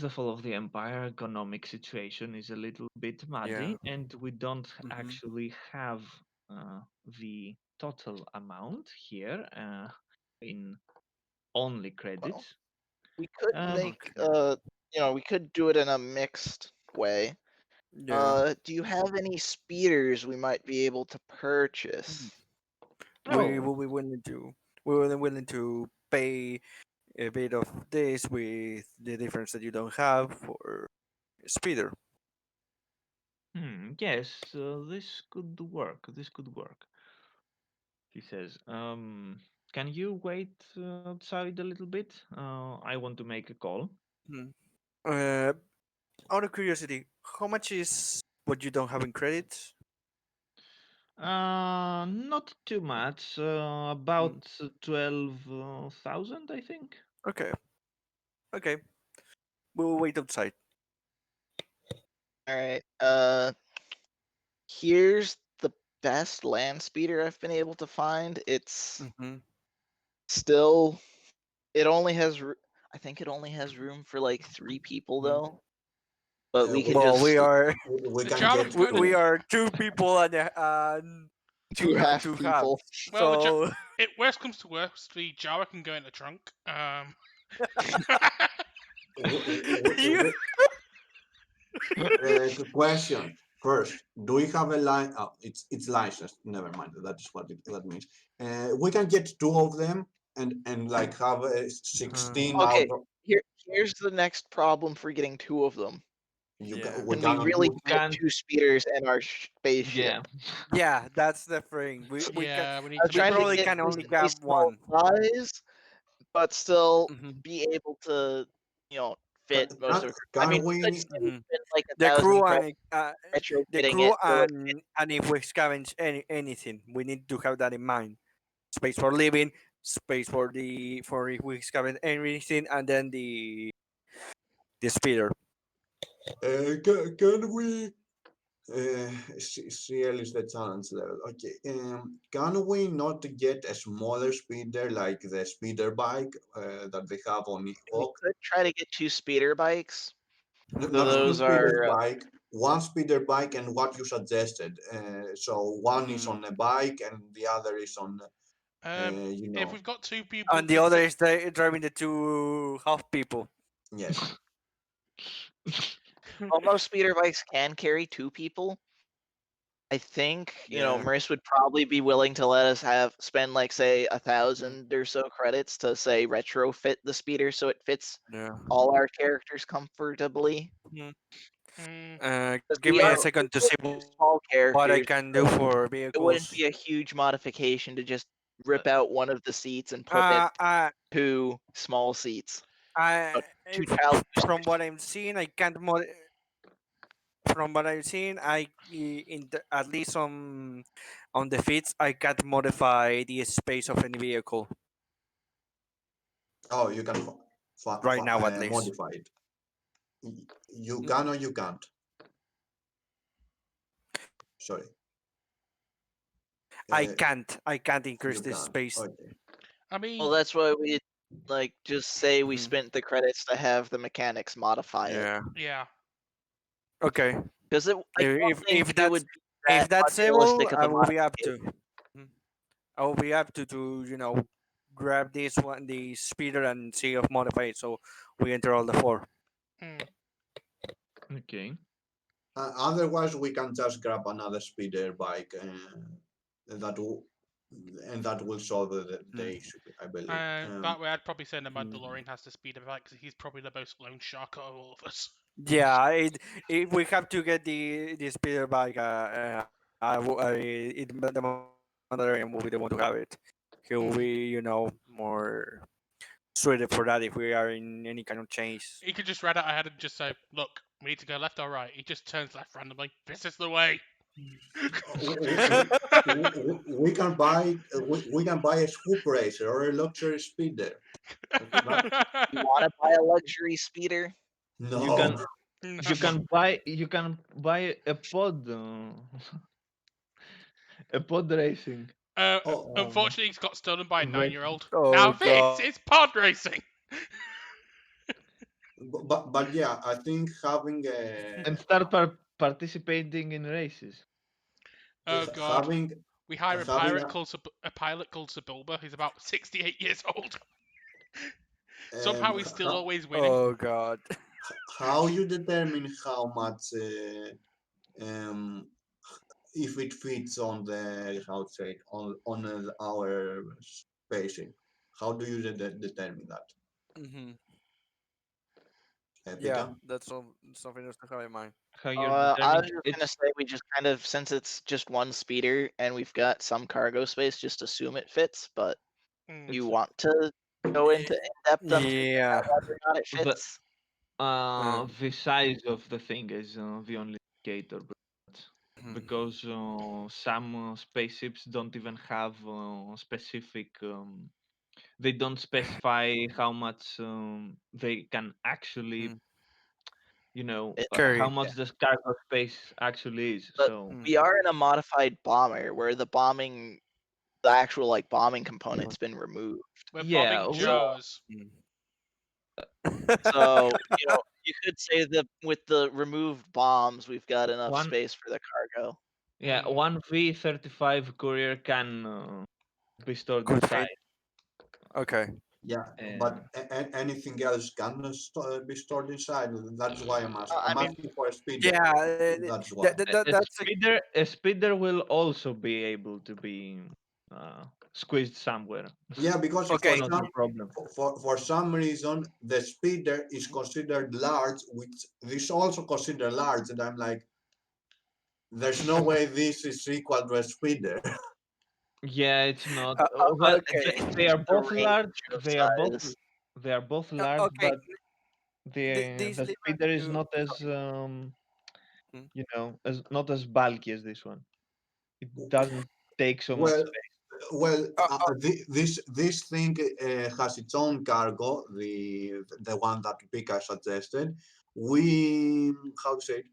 the fall of the empire, economic situation is a little bit Yeah. muddy, and we don't Mm-hmm. actually have the total amount here in only Well, credits. we could Um, make Okay. we could do it in a mixed way. Yeah. Do you have any speeders we might be able to Mm. purchase? We oh, will be willing to pay a bit of this with the difference that you don't have for speeder. yes, this could work. This could work. He says, "Can you wait outside a little bit? I want to make a call." Hmm. Uh, Out of curiosity, how much is what you don't have in credits? Not too much. Mm. About 12,000, I think. Okay. Okay. We'll wait outside. All right. Here's the best land speeder I've been able to find. It's Mm-hmm. still. It only has. I think it only has room for like 3 people Mm-hmm. though. But we We, can Well, we just are we The can Java get can we, go in the. we two. are two people and two half two people. halves. Well, So worst comes to worst, the Java can go in the trunk. you Question first: do we have a line? Oh, it's licensed. Never mind. That is what that means. We can get two of them and like have a uh, 16 out Okay. of Here's the next problem for getting 2 of them. you. yeah. We Can we cannot really put. We fit can't. 2 speeders in our spaceship? Yeah. Yeah, that's the thing. We can Yeah, we need I to was we make trying to probably get can only decently grab small one. size, but still Hmm. be able to, you know, Can, fit most can, of it. I can mean, we could we? still Hmm. spend like a The thousand crew credits and the retrofitting crew it so it and if we scavenge anything, we need to have that in mind. Space for living, space for if we scavenge anything, and then the speeder. Can we? CL is the challenge level. Okay. Can we not get a smaller speeder like the speeder bike that they have on we Ewok? could try to get 2 speeder bikes. So Not Uh, two those speeders are bike. one speeder bike and what you suggested. So one is Mm. on a bike and the other is on, Um, you if know, we've got two people, And the other is driving the two half people. yes. Almost speeder bikes can carry 2 people. I think, Yeah. Maris would probably be willing to let us spend like say Mm. 1,000 or so credits to say retrofit the speeder so it fits Yeah. all our characters comfortably. Mm. mm, Because Give me a second to see we're small what I can characters, do so for it wouldn't vehicles. be a huge modification to just rip out one of the seats and put it Uh, I, 2 small seats. I, 2 from what I'm seeing, I can't from what I've seen, at least on the fits, I can't modify the space of any vehicle Oh, you can right now, at least. modify it. You Mm, can or you can't. Sorry, uh, I can't increase you this can. space. Okay. I Well, mean, that's why we just say we Mhm. spent the credits to have the mechanics modify it. Yeah. yeah. Okay. Because I don't think If it would be if that that's able, unrealistic of I a will be up modification. to. Mhm. I will be up to grab this one, the speeder, and see if modify it. So we enter all the four. Mm. Okay. Otherwise, we can just grab another speeder bike, that will, and that will solve the Mm. issue, I believe. That way, I'd probably say the Mm. Mandalorian has the speed of that because he's probably the most loan shark of all of us. Yeah, it we have to get the speeder bike. The Mandalorian will be the one to have it. He will be, Mm. more suited for that if we are in any kind of chase. He could just read out ahead and just say, "Look, we need to go left or right." He just turns left randomly. This is the way. We can buy we can buy a scoop racer or a luxury speeder. That, You want to buy a luxury speeder? You can no, you can buy a pod a pod racing. Uh, oh, unfortunately, he's got stolen by a But 9-year-old. Oh Now this god. is pod racing. but yeah, I think having and start participating in races. Oh god. having We hire having a pilot called Sebulba. He's about 68 years old. um, Somehow he's still how, always winning. Oh god. how you determine how much um if it fits on the how to say it, on our spacing. How do you determine that? Hmm. Yeah, Epica? that's something else to have in mind. How you're I was determining just gonna it's say we just kind of, since it's just one speeder and we've got some cargo space, just assume it fits. But Mm. you it's want to go into in depth on figuring Yeah. out whether or not it the fits? the size of the thing is the only indicator, but Mhm. because some spaceships don't even have specific they don't specify how much they can actually, Mm. It, how Curry. much the cargo space actually is. but So Mm. we are in a modified bomber where the actual bombing component's been removed. We're yeah, bombing So Jawas. Mm. so you could say that with the removed bombs, we've got enough one space for the cargo. yeah, Mm. one V-35 courier can be stored Could fit. inside. Okay. Yeah, Uh, but anything else can be stored inside. That's why I'm asking. I I'm mean, asking for a speeder. Yeah, That's why. that's a speeder will also be able to be squeezed somewhere. Yeah, because It's for okay. not a some problem. for some reason the speeder is Mhm. considered large, which this also considered large, and I'm like, there's no way this is equal to a speeder. Yeah, it's not. Well, Okay. they are the both range large. of They are both size. they are both large, Okay. but This the leads us speeder is to. not as Mm. as not as bulky as this one. It doesn't take so much Well, space. well, Uh, uh, this thing has its own cargo. The one that Pika suggested. We how to say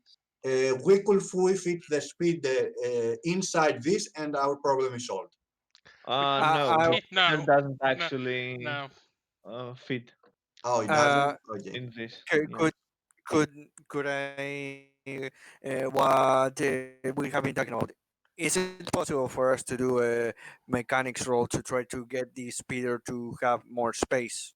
it? We could fully fit the speeder inside this, and our problem is solved. We, No, the I, speeder no, doesn't no, actually no. fit Oh, it uh, doesn't. Okay. in this. could Yeah. could could I what we have been talking about? Is it possible for us to do a mechanics roll to try to get the speeder to have more space?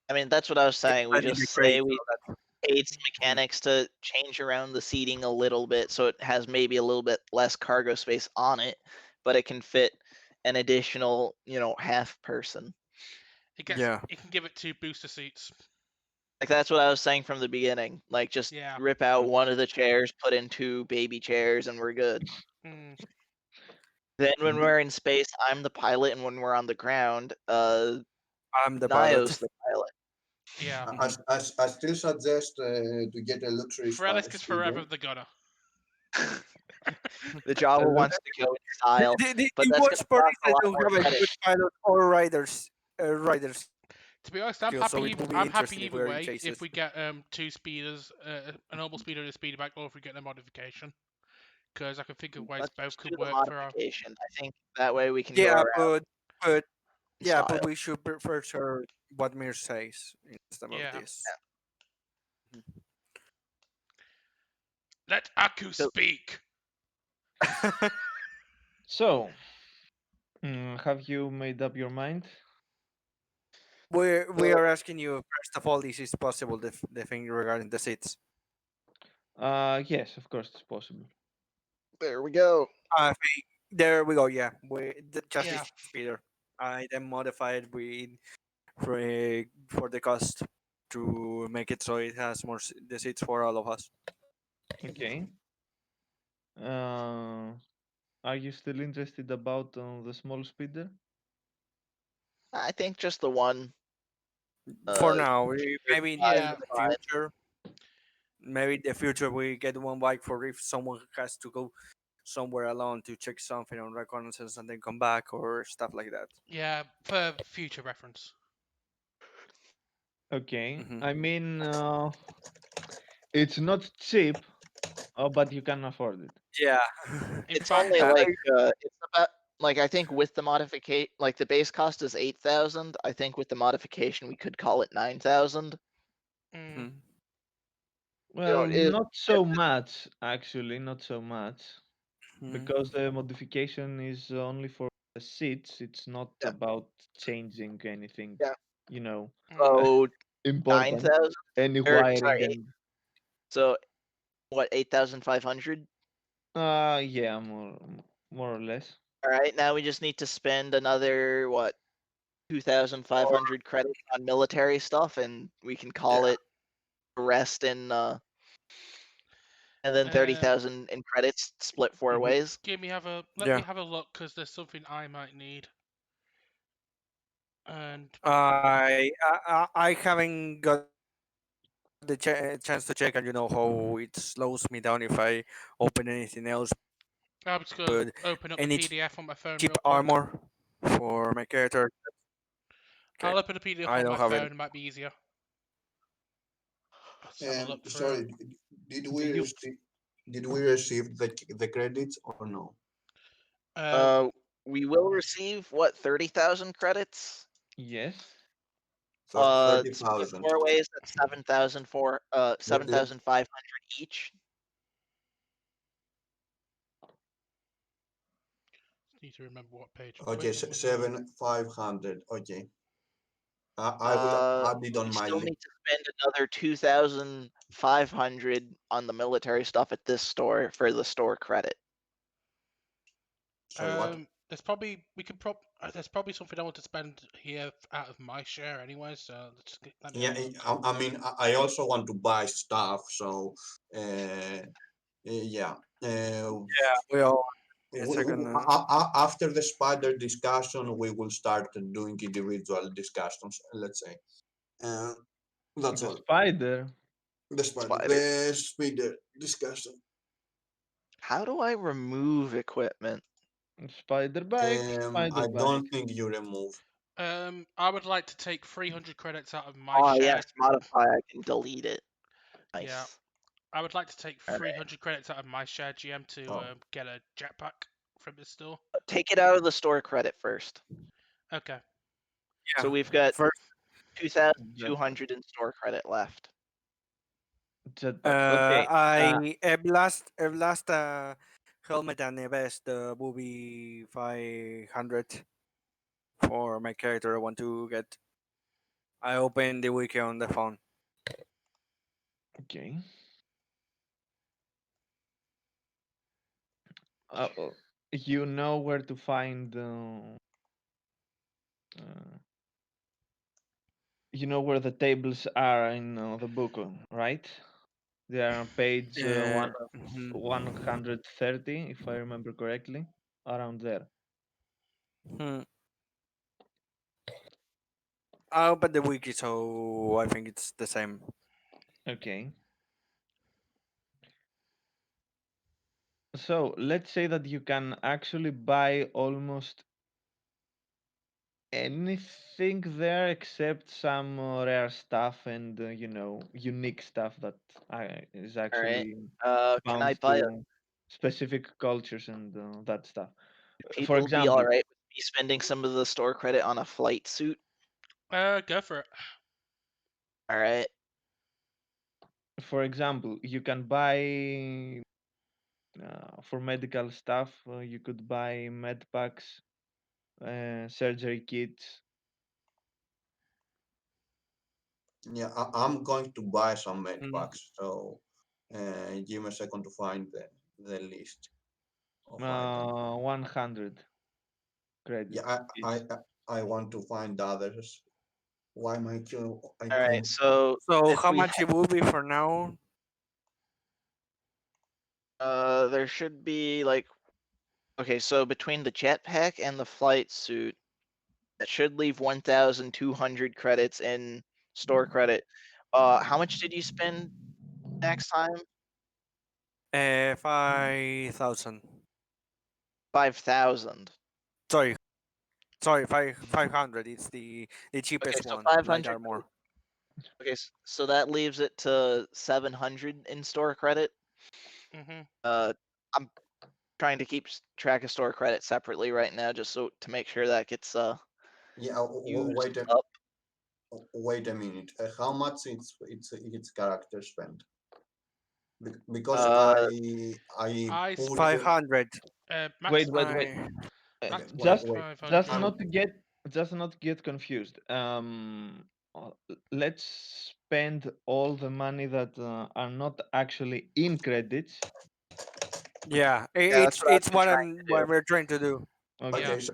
I mean, that's what I was saying. We Expanding the just say crates, we all that. paid some Hmm. mechanics to change around the seating a little bit so it has maybe a little bit less cargo space on it, but it can fit an additional, half person. Yeah. It can give it 2 booster seats. Like that's what I was saying from the beginning. Like just Yeah. rip out Mhm. one of the chairs, put in 2 baby chairs, and we're good. Mm. Then when Mhm. we're in space, I'm the pilot, and when we're on the ground, I'm the Nio's pilot. the pilot. Yeah. I still suggest to get a luxury Frelisk is speeder. forever the gunner. The Java Look, wants to go in style, but The that's going to worst part cost is a that lot don't more have a credit. good pilot or rider To be honest, skill, so it will be I'm happy interesting if either we're in way if chases. we get 2 speeders, a normal speeder and a speeder back, or if we get a modification. Because I can think of ways Let's both just do could the work for our. modification. I think that way we can go Yeah, around but in yeah, but style. we should prefer sure what Mir says instead of Yeah. this. Let Aku So speak! so, have you made up your mind? We are asking you first of all, this is possible the thing regarding the seats. Yes, of course it's possible. there we go. I think there we go. Yeah, just Yeah. this speeder. I then modified with for the cost to make it so it has more the seats for all of us. Okay. Uh, are you still interested about the small speeder? I think just the one. For Uh, now, should maybe be Yeah. in the fine. future, maybe in the future we get one bike for if someone has to go somewhere alone to check something on reconnaissance and then come back or stuff like that. Yeah, for future reference. Okay. Hmm. I mean, it's not cheap, but you can afford it. Yeah. In It's only fact, like it's about like I think with the modification, like the base cost is 8,000. I think with the modification we could call it 9,000. mm, Mhm. Well, It not so much, actually, not so much, Mhm. because the modification is only for the seats. It's not yeah about changing anything, yeah. you know, mm. So nine important, thousand any or wiring sorry, and so what 8,500? yeah, more or less. All right, now we just need to spend another what Or 2,500 credits on military stuff, and we can yeah. call it the rest in, and then Um, 30,000 in credits split 4 Mhm. ways. let me Yeah. have a look because there's something I might need. And I haven't got the chance to check, and you know how it slows me down if I open anything else. But I'm just any gonna open up cheap the PDF on my phone armor real quick. for my character, okay, I'll open a PDF I on don't my have it. phone. It might be easier. Let's have a look for it. Sorry, did Do we you? receive the credits or no? Uh, Uh, we will receive what 30,000 credits. Yes. So Split 30,000. 4 ways. That's 7,500 each. need to remember what page Okay, equipment was on. 7,500. Okay, I will add it We on my still list. need to spend another 2,500 on the military stuff at this store for the store credit. Sorry, what? There's probably there's probably something I want to spend here out of my share anyway. So let me have Yeah, a look. I mean, I also want to buy stuff, so yeah. Yeah, we all a second. After the spider discussion, we will start doing individual discussions. Let's say, uh, that's The all. spider, Spider. The spider discussion. How do I remove equipment? spider I bike. don't think you remove. I would like to take 300 credits out of my Oh share. yes, modify. I can delete it. Yeah, Nice. I would like to take All right. 300 credits out of my share GM to Oh, get a jetpack from the store. Take it out of the store credit first. Okay. So Yeah, we've got first. Jetpack. 2,200 in store credit left. Jetpacks. Okay. I've lost helmet and a vest. The movie 500 for my character. I want to get. I opened the wiki on the phone. Okay. You know where to find. Uh, you know where the tables are in the book, right? They are on page Mhm. 130, if I remember correctly, around there. Hmm. I opened the wiki, so I think it's the same. Okay. So let's say that you can actually buy almost anything there except some rare stuff and unique stuff that is All right. actually Can I bound buy a to specific cultures and that stuff. For people be all example, right with me spending some of the store credit on a flight suit? Go for it. All right. you can buy for medical stuff. You could buy med packs, surgery kits. Yeah, I'm going to buy some med Mm. packs. So give me a second to find the list of items. 100 Yeah, credits each. I want to find others. Why might you? I All right. can't. So So if how we much it will be for now? there should be like okay, so between the jetpack and the flight suit, that should leave 1,200 credits in store credit. How much did you spend next time? 5,000. 5,000. Sorry, sorry, 500. It's the Okay, cheapest so one, light 500. armor. Okay, so that leaves it to 700 in store credit. Hmm. I'm trying to keep track of store credit separately right now, just so to make sure that gets Yeah, used up. wait a minute. How much its character spent? Because Uh, I I put. spent 500. Wait, max wait, wait. I Uh, max Wait, max just wait. just 500. I'm not to get confused. Let's spend all the money that are not actually in credits. Yeah, yeah, that's what I've it's been trying to do. what we're trying to do. Okay. Yeah. okay.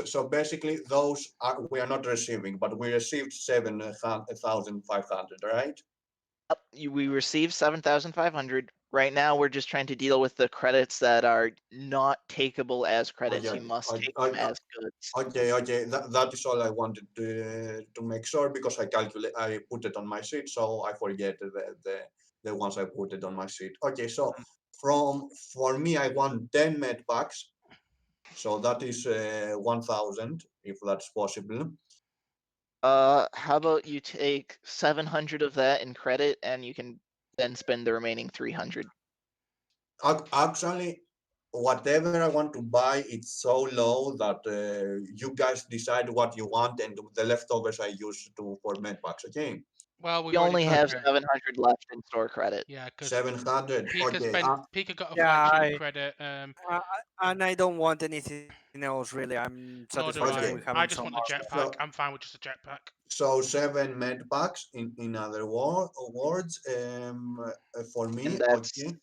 So basically, those are we are not receiving, but we received 7,500, right? Yep, we received 7,500. Right now, we're just trying to deal with the credits that are not takeable as Oh credits. yeah. You must I, take I, them as goods. okay. That is all I wanted to make sure because I put it on my sheet, so I forget the ones I put it on my sheet. Okay, so for me, I want 10 med packs, so that is 1,000 if that's possible. How about you take 700 of that in credit, and you can then spend the remaining 300. Actually, whatever I want to buy, it's so low that you guys decide what you want, and the leftovers I use to for med packs. Okay, Well, We we've already only have Okay. 700 left in store credit. yeah, because 700. Okay, Pika got a flight Yeah, suit credit. and I don't want anything else really. I'm Nor satisfied do with I. okay. having I so just want much. the jetpack. So I'm fine with just a jetpack. so 7 med packs in other words. For And me, that's okay,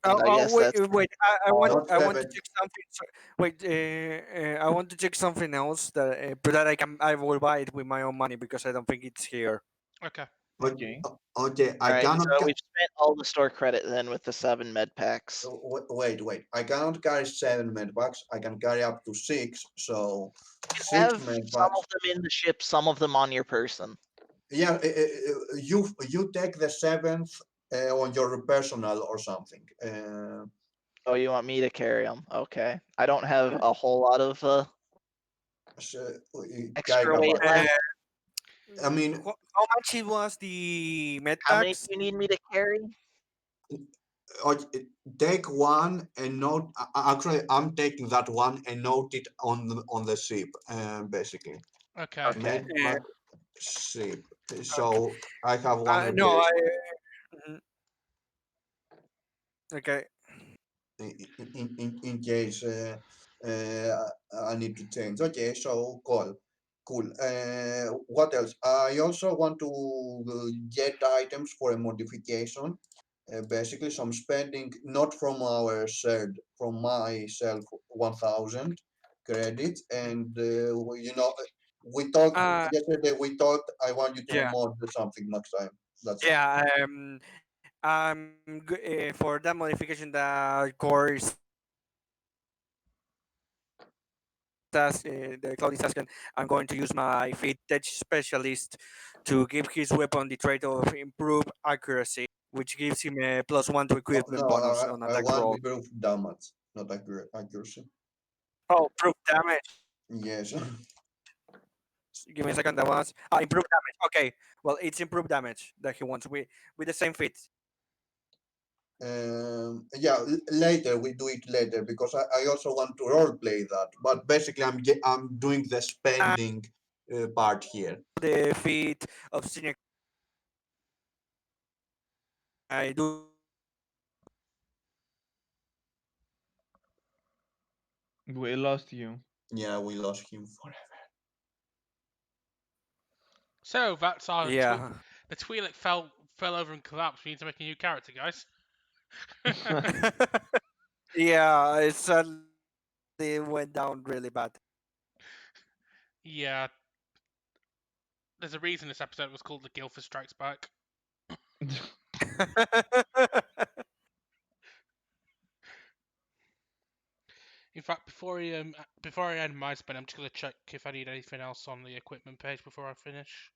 and I guess Wait, that's wait. all. not I want to 7. check something. Wait, I want to check something else that but that I will buy it with my own money because I don't think it's here. Okay. Okay. Okay, I All right, cannot. so we've spent all the store credit then with the 7 med packs. Wait. I cannot carry 7 med packs. I can carry up to 6. So You 6 have some med of them in the ship, some of them on your person. Yeah, you take the seventh on your personal or something. Oh, you want me to carry them? Okay. I don't have a whole lot of So, extra weight Gaigabat. Uh, left. I mean, how much it was the med How many do packs? you need me to carry? take one and note. Actually, I'm taking that one and note it on the ship. Basically, Okay. Okay. med Uh, pack ship. okay. So I have one on No, the. I Okay. in case I need to change. Okay, so cool. What else? I also want to get items for a modification. Basically, some spending not from our shared, from myself, 1,000 credits, and we talked Uh, yesterday. We talked. I want you to yeah, mod something next time. That's all. yeah. For that modification, the core the cloud assassin, I'm going to use my feat tech specialist to give his weapon the trait of improved accuracy, which gives him a +1 to No, equipment no, bonus on I attack want roll. improved damage, not accuracy. Oh, proof damage. Yes. Give me a second. That was improved damage. Okay, well, it's improved damage that he wants with the same feat. Yeah, later we do it later because I also want to role play that. But basically, I'm doing the And spending part here. the feat of senior, I do have to roll that. We lost you. Yeah, we lost him forever. So that's our Yeah. the Twi'lek fell over and collapsed. We need to make a new character, guys. Yeah, it suddenly went down really bad. Yeah, there's a reason this episode was called "The Gilfa Strikes Back." In fact, before I end my spin, I'm just gonna check if I need anything else on the equipment page before I finish.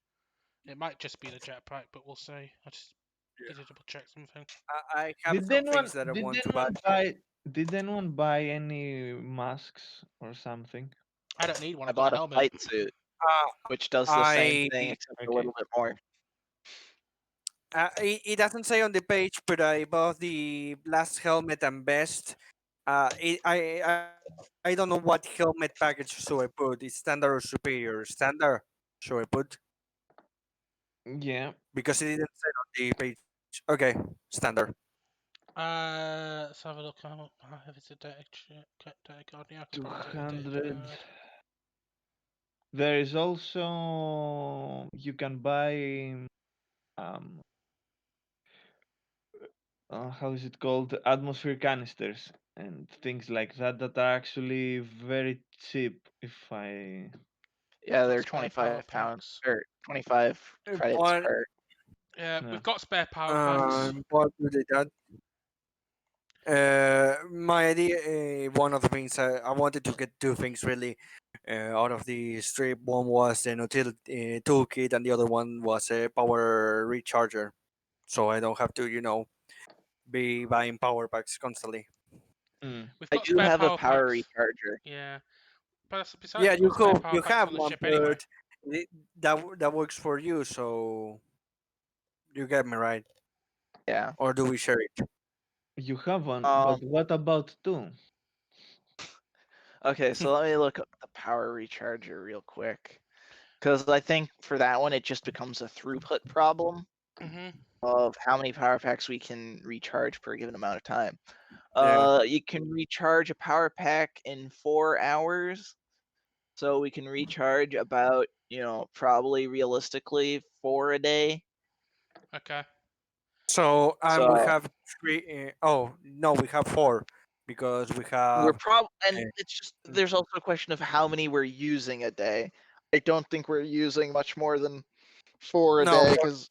It might just be the jetpack, but we'll see. I just need to double check something. I have Did some anyone things that I did want to buy. anyone buy did anyone buy any masks or something? I don't need one. I I've got a bought a helmet. flight suit, Uh, which does the same I thing except a Okay. little bit more. it doesn't say on the page, but I bought the last helmet and vest. I don't know what helmet package should I put. It's standard or superior. Standard. Should I put Yeah. because it didn't say on the page. Okay, standard. Let's have a look. If it's a data card, yeah, I can probably take a data 200. card. There is also you can buy um how is it called, atmosphere canisters and things like that that are actually very cheap if I Yeah, Got they're spare power 25 pounds packs. or 25 credits One. per. Yeah, yeah. we've got spare power packs. What do they done? My idea, one of the things I wanted to get two things really out of the strip. One was an utility toolkit, and the other one was a power recharger. So I don't have to, be buying power packs constantly. Mm. We've I got do spare have a power power packs. recharger. Yeah, but besides, Yeah, we've got spare power you packs have on the one, ship anyway. but that works for you. So you get me right, Yeah. or do we share it? You have one, Um. but what about two? Okay, so let me look up the power recharger real quick, because I think for that one it just becomes a throughput problem Mhm. of how many power packs we can recharge per given amount of time. Yeah. You can recharge a power pack in 4 hours, so we can recharge about probably realistically 4 a day. Okay. So we So have three. Oh no, we have four because we we're have. and Uh, it's just there's also a question of how many we're using a day. I don't think we're using much more than 4 a day no, because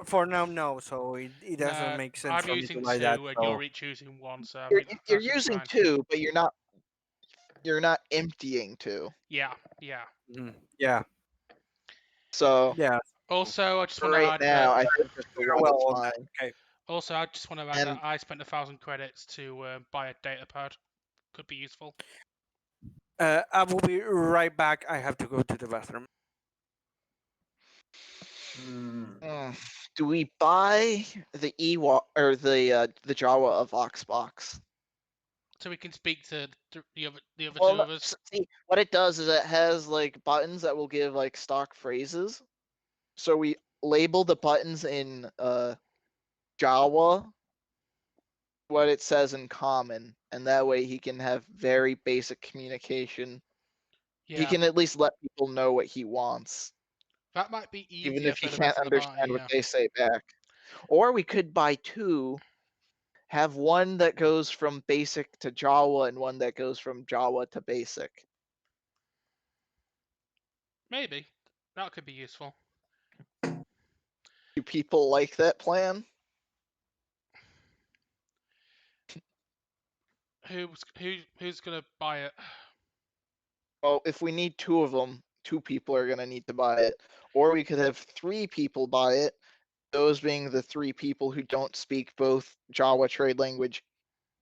for now no. So it doesn't No, make sense I'm for me to using buy that. two, and So you're each using one, so I you're think that you're that should be using fine. two, but you're not emptying two. Yeah, yeah. yeah, So yeah. Also, I just for want to right add that. now, I think just the You're one well is on that. fine. Okay. Also, I just want to add that And I spent 1,000 credits to buy a data pad. Could be useful. I will be right back. I have to go to the bathroom. Hmm. do we buy the Ewa or the Jawa of Voxbox? So we can speak to the other Well, two no, of us. see, what it does is it has like buttons that will give like stock phrases. So we label the buttons in Jawa what it says in common, and that way he can have very basic communication. He Yeah, can at least let people know what he wants, that might be even easier if he for the can't rest of the understand party. what Yeah. they say back. Or we could buy two, have one that goes from basic to Jawa and one that goes from Jawa to basic. Maybe that could be useful. Do people like that plan? Who's gonna buy it? Well, if we need two of them, two people are going to need to buy it. Or we could have three people buy it, those being the three people who don't speak both Jawa trade language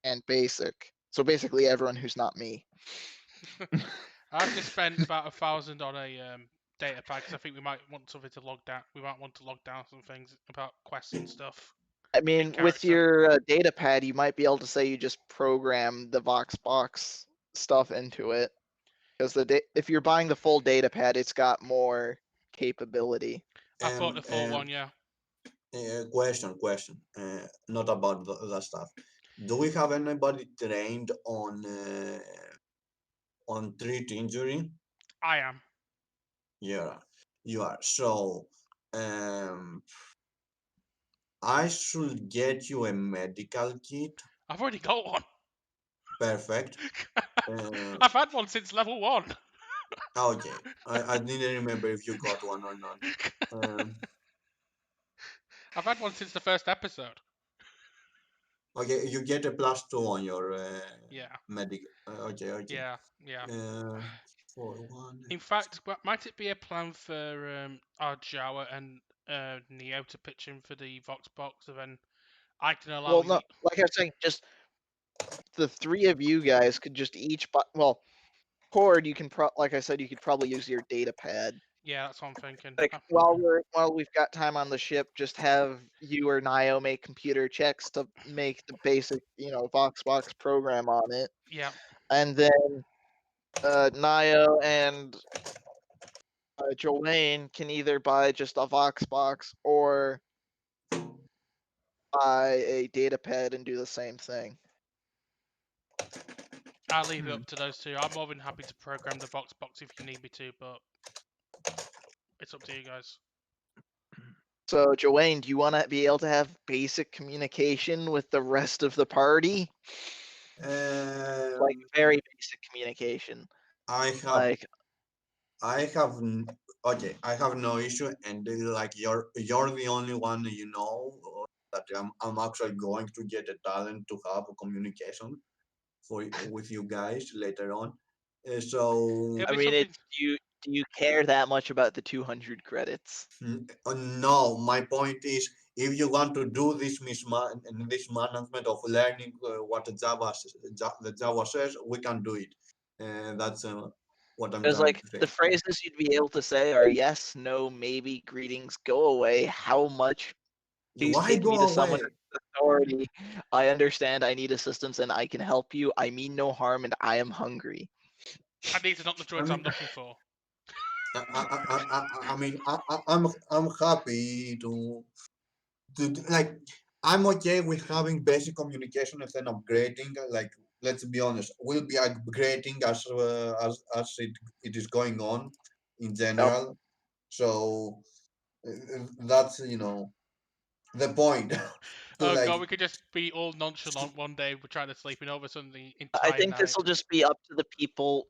and basic. So basically everyone who's not me. I have to spend about 1,000 on a data pad because I think we might want something to log down. We might want to log down some things about quests and stuff. I mean, with character. your data pad, you might be able to say you just program the Voxbox stuff into it. Because if you're buying the full data pad, it's got more capability. I bought the full one, yeah. Question. Not about that stuff. Do we have anybody trained on treat injury? I am. Yeah, you are. So, I should get you a medical kit. I've already got one. Perfect. Uh, I've had one since level 1. okay, I didn't remember if you got one or not. I've had one since the first episode. Okay, you get a +2 on your Yeah. medic. Okay. Yeah. For one. In fact, might it be a plan for our Jawa and Neo to pitch in for the Vox box, and then I can allow Well, no, you. like I was saying, just the three of you guys could just each buy. Well, Cord, you can like I said, you could probably use your data pad. Yeah, that's what I'm thinking. Like while we've got time on the ship, just have you or Nio make computer checks to make the basic, Voxbox program on it, Yeah. and then Nio and Jolene can either buy just a Voxbox or buy a data pad and do the same thing. I'll leave it up to those two. I'm more than happy to program the Vox box if you need me to, but it's up to you guys. So, Joanne, do you want to be able to have basic communication with the rest of the party? Like very basic communication. I have okay. I have no issue, and like you're the only one that I'm actually going to get a talent to have a communication with you guys later on. So It'll I be mean, something. do you care that much about the 200 credits? no, my point is, if you want to do this this management of learning what the Java says, we can do it. That's what I'm Because trying like to say. the phrases you'd be able to say are yes, no, maybe, greetings, go away, how much. Please Why take go me to someone away? with authority. I understand I need assistance and I can help you. I mean no harm and I am hungry. And these are not the I droids mean, I'm looking for. I mean, I'm happy like, I'm okay with having basic communication and then upgrading. Like, let's be honest, we'll be upgrading as it is going on in Yep. general. So that's the point. to Oh like god, we could just be all nonchalant one day. We're trying to sleeping over something I entire think this night. will just be up to the people,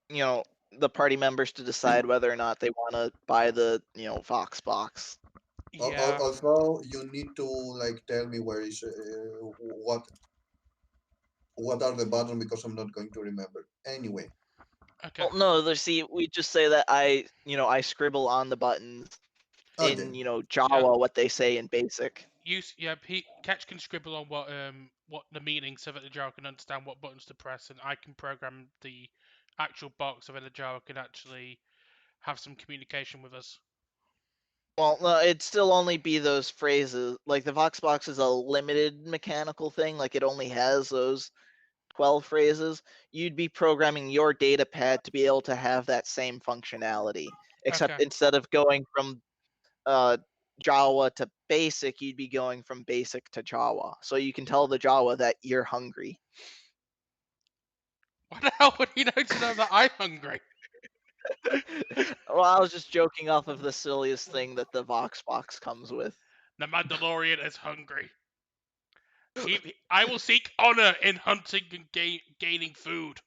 the party members to decide whether or not they want to buy the, Vox box. Yeah. also you need to like tell me where is what are the buttons because I'm not going to remember anyway. Okay. Well, no, see, we just say that I scribble on the buttons Okay. in, Jawa what they say in basic. Catch can scribble on what the meaning so that the Java can understand what buttons to press, and I can program the actual box so that the Java can actually have some communication with us. Well, no, it'd still only be those phrases. Like the Voxbox is a limited mechanical thing. Like it only has those 12 phrases. You'd be programming your data pad to be able to have that same functionality, except Okay. instead of going from Jawa to basic, you'd be going from basic to Jawa. So you can tell the Jawa that you're hungry. What the hell would he know to know that I'm hungry? Well, I was just joking off of the silliest thing that the Vox box comes with. The Mandalorian is hungry. I will seek honor in hunting and gaining food.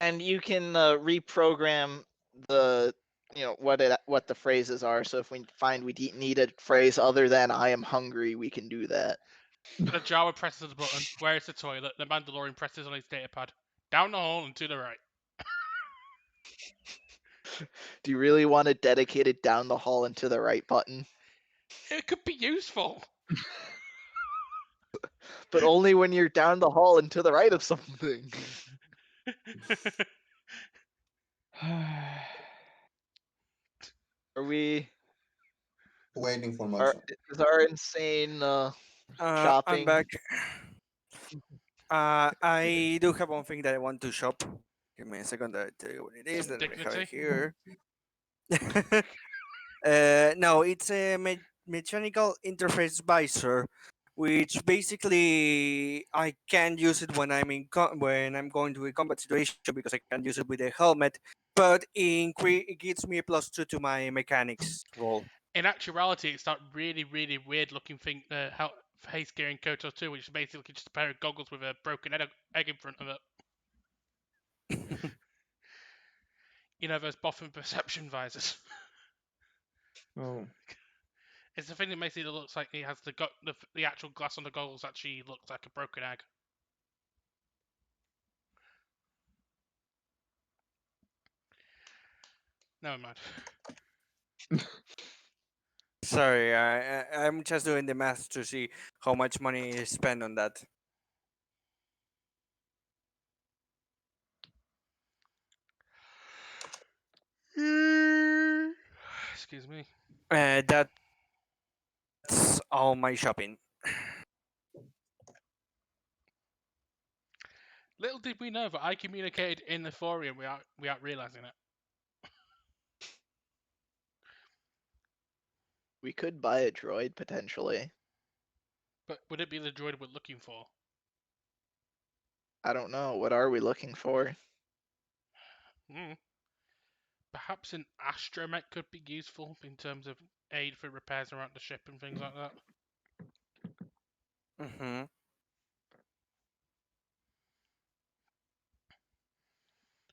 And you can reprogram the what the phrases are. So if we find we need a phrase other than "I am hungry," we can do that. The Jawa presses the button. Where is the toilet? The Mandalorian presses on his datapad. Down the hall and to the right. Do you really want to dedicate it down the hall and to the right button? It could be useful. But only when you're down the hall and to the right of something. Are we? Waiting for Are, motion. is our insane I'm shopping? back. I do have one thing that I want to shop. Give me a second. I tell you what it is. Let me have it Dignity? here. No, it's a mechanical interface visor, which basically I can use it when I'm when I'm going to a combat situation because I can use it with a helmet. But it gives me a +2 to my mechanics roll. In actuality, it's that really, really weird looking thing, face gear in Kotor 2, which is basically just a pair of goggles with a broken egg in front of it. You know, those Boffin perception visors. Oh, It's the thing that makes it look like he has the actual glass on the goggles actually looks like a broken egg. Never mind. Sorry, I'm just doing the math to see how much money is spent on that. Excuse me. That's all my shopping. Little did we know that I communicated in the forum without realizing it. We could buy a droid potentially. But would it be the droid we're looking for? I don't know. What are we looking for? Perhaps an astromech could be useful in terms of aid for repairs around the ship and things like that. Mm-hmm.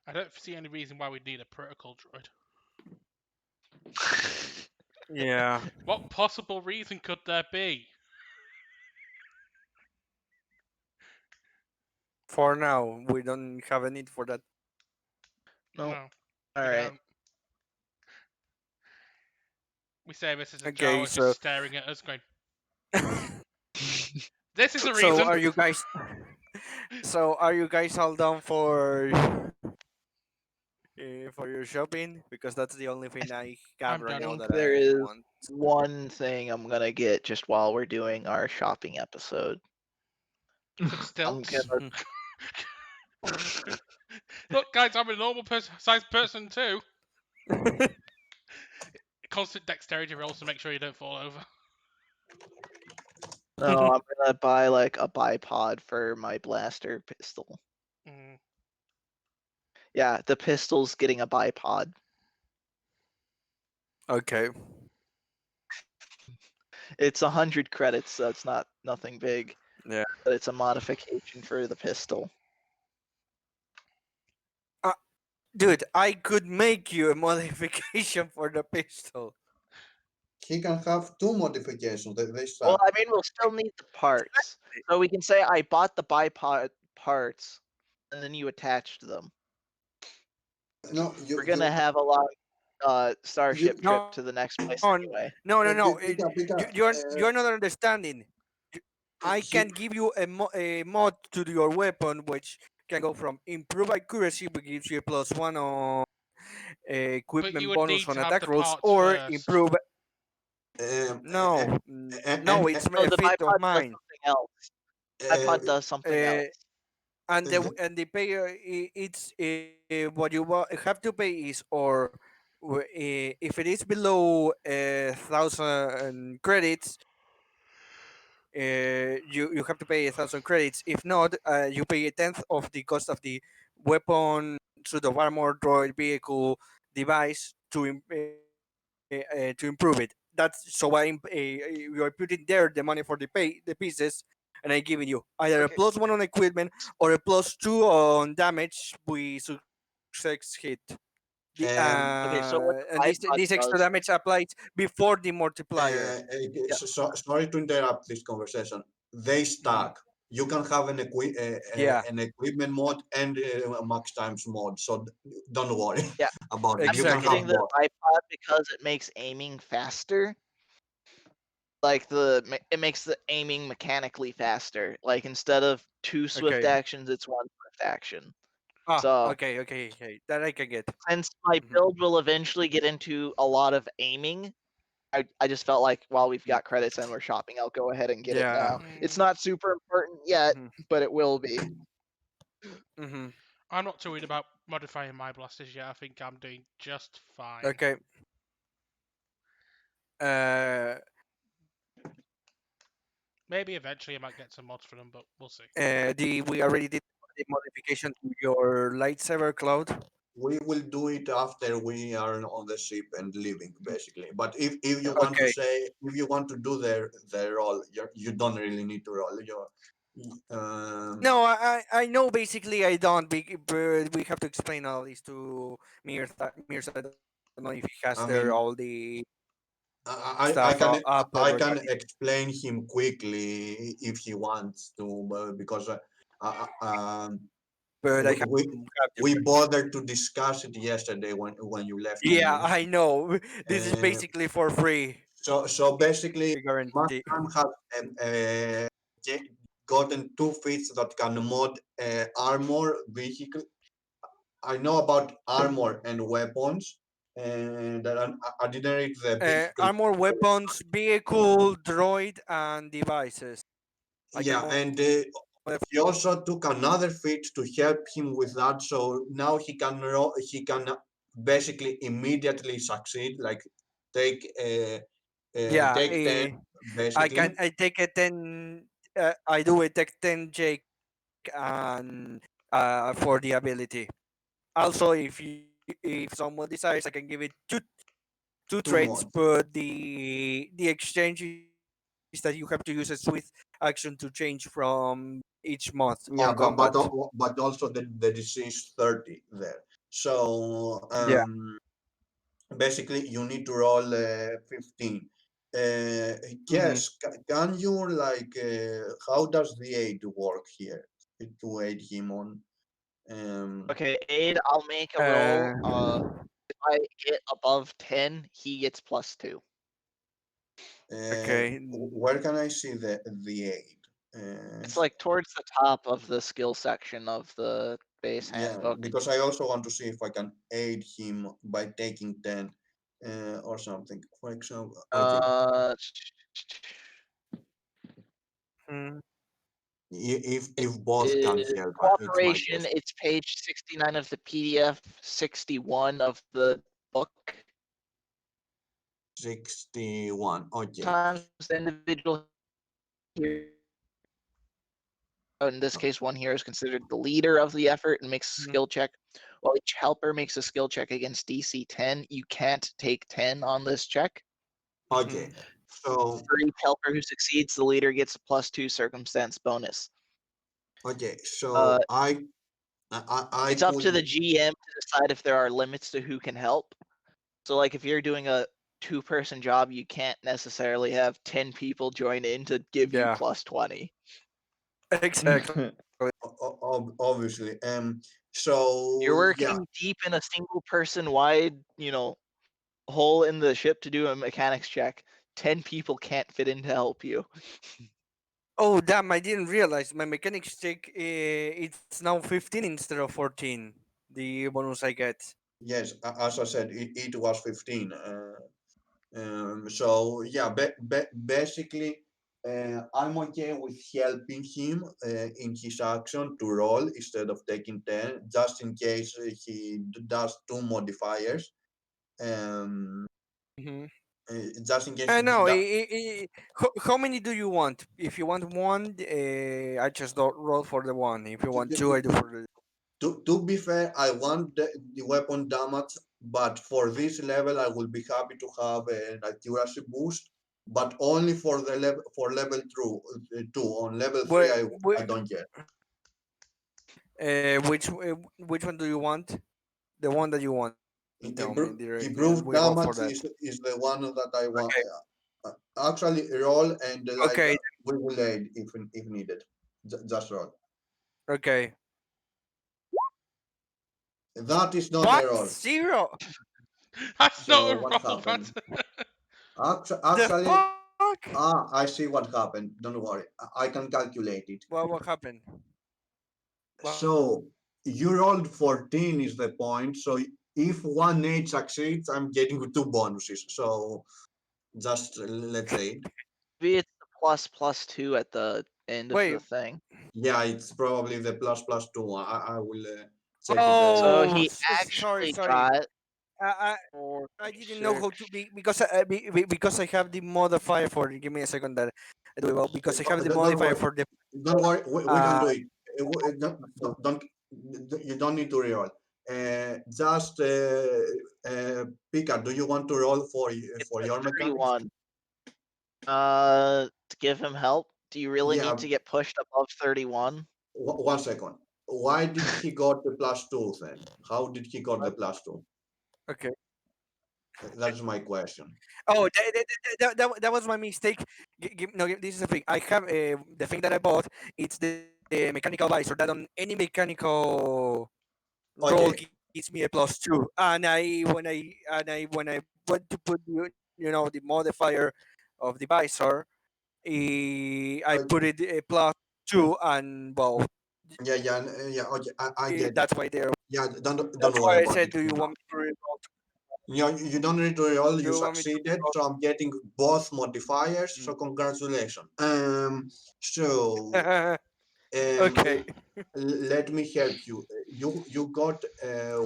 I don't see any reason why we'd need a protocol droid. Yeah. What possible reason could there be? For now, we don't have a need for that. No. No. All we right. don't. We say this is a Okay, Jawa so just staring at us going, this is a so reason! are you guys? So are you guys all done for your shopping? Because that's the only thing I have I'm right done. now think that there I is want. one thing I'm gonna get just while we're doing our shopping episode. Some stilts. gonna- Look, guys, I'm a normal sized person too. Constant dexterity rolls to make sure you don't fall over. No, I'm gonna buy like a bipod for my blaster pistol. Mm. Yeah, the pistol's getting a bipod. Okay. It's 100 credits, so it's nothing big. Yeah. But it's a modification for the pistol. Dude, I could make you a modification for the pistol. He can have two modifications. They Well, start. I mean, we'll still need the parts. So we can say I bought the bipod parts, and then you attached them. No, We're gonna have a lot starship No, trip to the next place no, anyway. no, no, no. Pika, You're not understanding. I he, can give you a mod to your weapon, which can go from improve accuracy, which gives you a +1 on But you equipment would bonus need on to have attack the rolls, parts or first. improve. um, No, no, it's Oh, a the fit of bipod does mine. something else. Bipod does something Uh, else. and the pay it's what you have to pay is or if it is below 1,000 credits, you have to pay 1,000 credits. If not, you pay a tenth of the cost of the weapon, suit of armor, droid, vehicle, device to improve it. That's so you are putting there the money for the pieces, and I giving you either a Okay. +1 on equipment or a +2 on damage with success hit. Um, Okay. So what the And this bipod extra does? damage applies before the multiplier. Yeah. Sorry to interrupt this conversation. They Mhm. stack. You can have Yeah, an equipment mode and a max times mode, so don't worry Yeah. about it. I'm You just can have exactly. getting the both. bipod because it makes aiming faster. Like it makes the aiming mechanically faster. Like instead of two swift Okay. actions, it's one swift action. Ah, So okay. That I can get. since my Mhm. build will eventually get into a lot of aiming, I just felt like while we've got credits and we're shopping, I'll go ahead and get it Yeah. now. It's Mm, not super important yet, Mhm. but it will be. Mhm. I'm not too worried about modifying my blasters yet. I think I'm doing just fine. Okay. Uh, Maybe eventually I might get some mods for them, but we'll see. the we already did the modification to your lightsaber, Cloud. We will do it after we are on the ship and leaving, basically. But if you Yep. want to Okay. say, if you want to do the roll, you don't really need to roll. No, I know. Basically, I don't. But we have to explain all this to Mirza. I don't know if he has there all I mean, the I, stuff I can up I or can ready. explain him quickly if he wants to, because uh, uh, um, But I we, have we the we first. bothered to discuss it yesterday when you left Yeah, me. I know. This is Uh, basically for free. so basically, I guarantee. Markman has gotten two feats that can mod armor, vehicle. I know about armor and weapons, and that I didn't read the vehicle. Armor, weapons, vehicle, droid, and devices. I can Yeah, mod and he for. also took another feat to help him with that. So now he can basically immediately succeed, like take Yeah, take 10 basically. I take a 10. I do a tech 10 Jake and for the ability. Also, if someone desires, I can give it two Two traits, mods. but the exchange is that you have to use a swift action to change from each month on Yeah, combat. but also the disease 30 there. So Yeah. basically you need to roll 15. Hmm. Yes, can you like how does the aid work here to aid him on? Um, Okay, aid. I'll make a roll. Uh, If I get above 10, he gets +2. okay. where can I see the aid? Uh, It's like towards the top of the skill section of the base yeah, handbook. because I also want to see if I can aid him by taking 10 or something. For example, okay, Uh, Mm, if both can help, it's my cooperation. question. It's page 69 of the PDF, 61 of the book. 61. Okay. Sometimes the individual here, in this case, one here is considered the leader of the effort and makes a mm, skill check. While each helper makes a skill check against DC 10, you can't take 10 on this check. Okay. mhm. So For each helper who succeeds, the leader gets a +2 circumstance bonus. okay. Uh, So I it's up could to the GM to decide if there are limits to who can help. So, like, if you're doing a two-person job, you can't necessarily have 10 people join in to give you Yeah. +20. Exactly. obviously. You're So yeah. working deep in a single person wide, hole in the ship to do a mechanics check. 10 people can't fit in to help you. Oh damn! I didn't realize my mechanics check. It's now 15 instead of 14. The bonus I get. Yes. As I said, it was 15. So yeah. Basically, I'm okay with helping him in his action to roll instead of taking 10, just in case he does two modifiers. Um, Hmm. just in case No, how many do you want? If you want one, I just roll for the one. If you want two, I do for the. to be fair, I want the weapon damage, but for this level, I will be happy to have an accuracy boost, but only for the level two. On level three, Where, I don't care. which one do you want? The one that you want. Tell me directly, and we roll for Improved that. damage is the one that I want. Okay. Actually, roll and like Okay. we will aid if needed. Just roll. Okay. That is not a What? roll. Zero? That's not So a what roll. That's happened? The Actually, fuck? I see what happened. Don't worry. I can calculate it. What happened? What happened? So you rolled 14 is the point. So if one eight succeeds, I'm getting two bonuses. So just let's say, Maybe it's the plus 2 at the end of the Wait. thing. yeah, it's probably the plus two. I will check it. So Oh, he sorry, actually sorry. got I, I didn't know how to 46. because I have the modifier for. Give me a second that I do it well because I have the Don't modifier worry. for the. Don't worry. We can Uh, do it. Don't you don't need to reroll. Just Pika, do you want to roll It's for a your mechanics? 31. To give him help, do you really Yeah, need to get pushed above 31? one second. Why did he got the plus two then? How did he got the plus two? okay. That's my question. Oh, that was my mistake. No, this is the thing. I have the thing that I bought. It's the mechanical visor that on any mechanical roll Okay, gives me a +2. And I when I went to put the modifier of the visor, I uh, put it a +2, and well, yeah. Okay, I get it. that's why there. Yeah, don't That's worry why I about said, it do for you now. want me to reroll? You don't need to roll. Do You you want me to succeeded, reroll? so I'm getting both modifiers. So Mm. congratulations. So Okay. let me help you. You got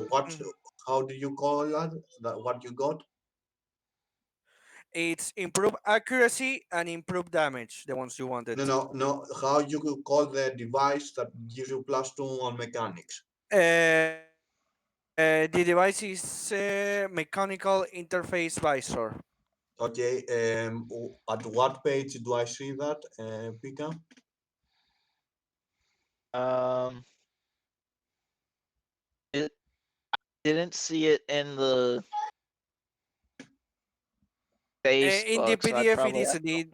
what? Mhm. How do you call that? What you got? It's improve accuracy and improve damage, the ones you wanted. No. How you could call the device that gives you plus two on mechanics? The device is mechanical interface visor. Okay. At what page do I see that, Pika? Um, it didn't see it in the In the Facebook, so I'd PDF, it probably is have to. indeed.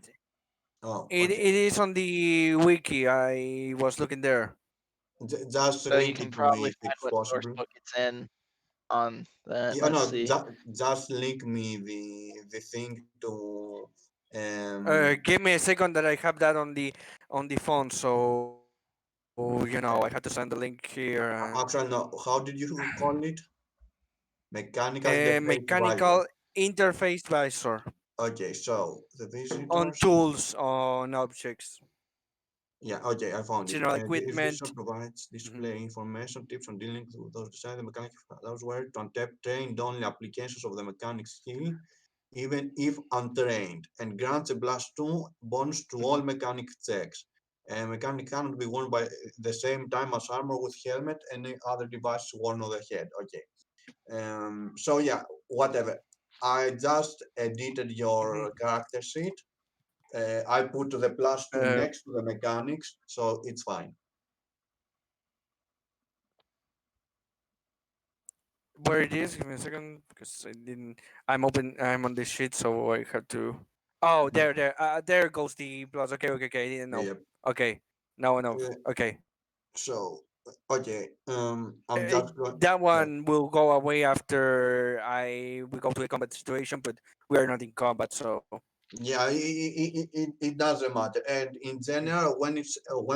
Oh, It okay. is on the wiki. I was looking there. Just So you link can it to me probably if find it's what source possible. book it's in on that. Yeah, Let's no, see. just link me the thing to Give me a second that I have that on the phone. So I had to send the link here. And actually no. How did you call it? Mechanical interface mechanical visor. interface visor Okay, so the on visitors. tools on objects. Yeah, okay, I found it. General This visor equipment. provides Mhm. display information, tips on dealing with those design the mechanic allows where to untap trained only applications of the mechanic skill, even if untrained, and grants a +2 bonus to all Mhm. mechanic checks. A mechanic cannot be worn by the same time as armor with helmet and any other device worn on the head. Okay. So yeah, whatever. I just edited your Mhm. character sheet. I put the +2 Uh, next to the mechanics, so it's fine. where it is? Give me a second because I didn't. I'm on this sheet, so I have to. Oh, Yeah, there goes the plus. Okay, okay, okay. I didn't yeah, know. yeah. Okay, now I know. Uh, Okay, so okay, I'm just going. that Yeah, one will go away after we go to a combat situation, but we are not in combat, so. yeah, it doesn't matter. And in general, when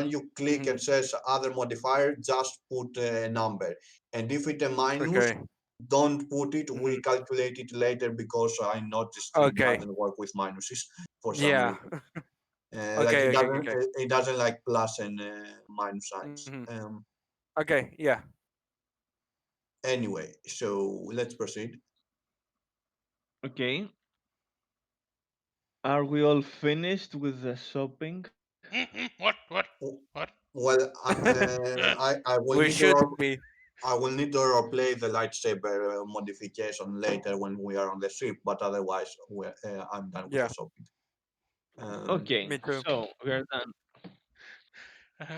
you click Mhm. and says other modifier, just put a number. And if it's a minus, Okay. don't put it. Mhm. We calculate it later because I noticed it Okay. doesn't work with minuses for some Yeah. reason. Like Okay. Okay. Okay. it doesn't like plus and minus Mhm. signs. Okay. Yeah. Anyway, so let's proceed. Okay. Are we all finished with the shopping? What? What? W- What? Well, Uh, I will We need to should be. I will need to replay the lightsaber modification later when we are on the ship, but otherwise I'm done with the Yeah, shopping. Um, Okay, me too. so we're done.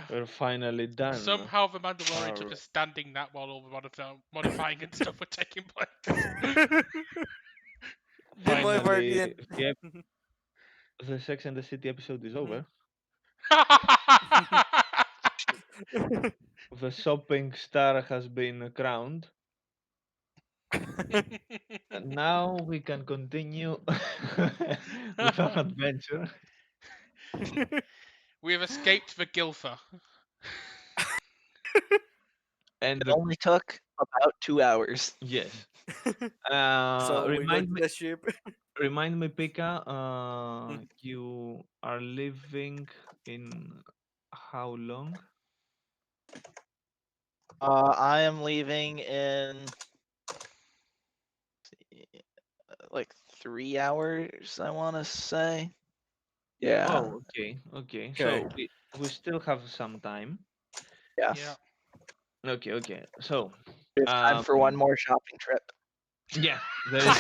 We're finally done. somehow the Mandalorian took Our a standing nap while all the modifying and stuff were taking place. The modifier finally didn't. the Sex and the City episode is Mhm. over. The shopping star has been crowned. And now we can continue with our adventure. We have escaped the Gilfa. And It only took about 2 hours. yes, So we go remind to me, the ship. remind me, Pika. Mhm. You are living in how long? I am leaving in like 3 hours, I want to say. Yeah. Oh, okay, okay. Okay. So we still have some time. Yeah. Yes. Okay, okay. So We have time um, for one more shopping trip. yeah, there is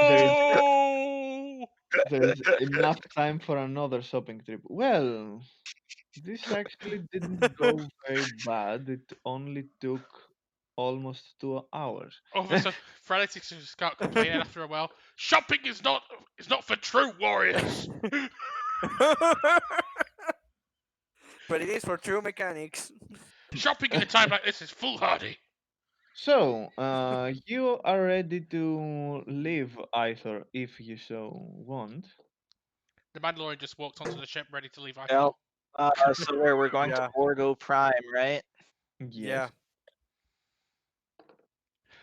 there is No. there is enough time for another shopping trip. Well, this actually didn't go very bad. It only took almost 2 hours. All of a sudden, Friday Sixers start complaining after a while. Shopping is not for true warriors. But it is for true mechanics. Shopping at a time like this is foolhardy. So, you are ready to leave Aethor if you so want. The Mandalorian just walked onto the ship, ready to leave Iceland. Well, so we're going to Yeah, Borgo Prime, right? yeah. Yes.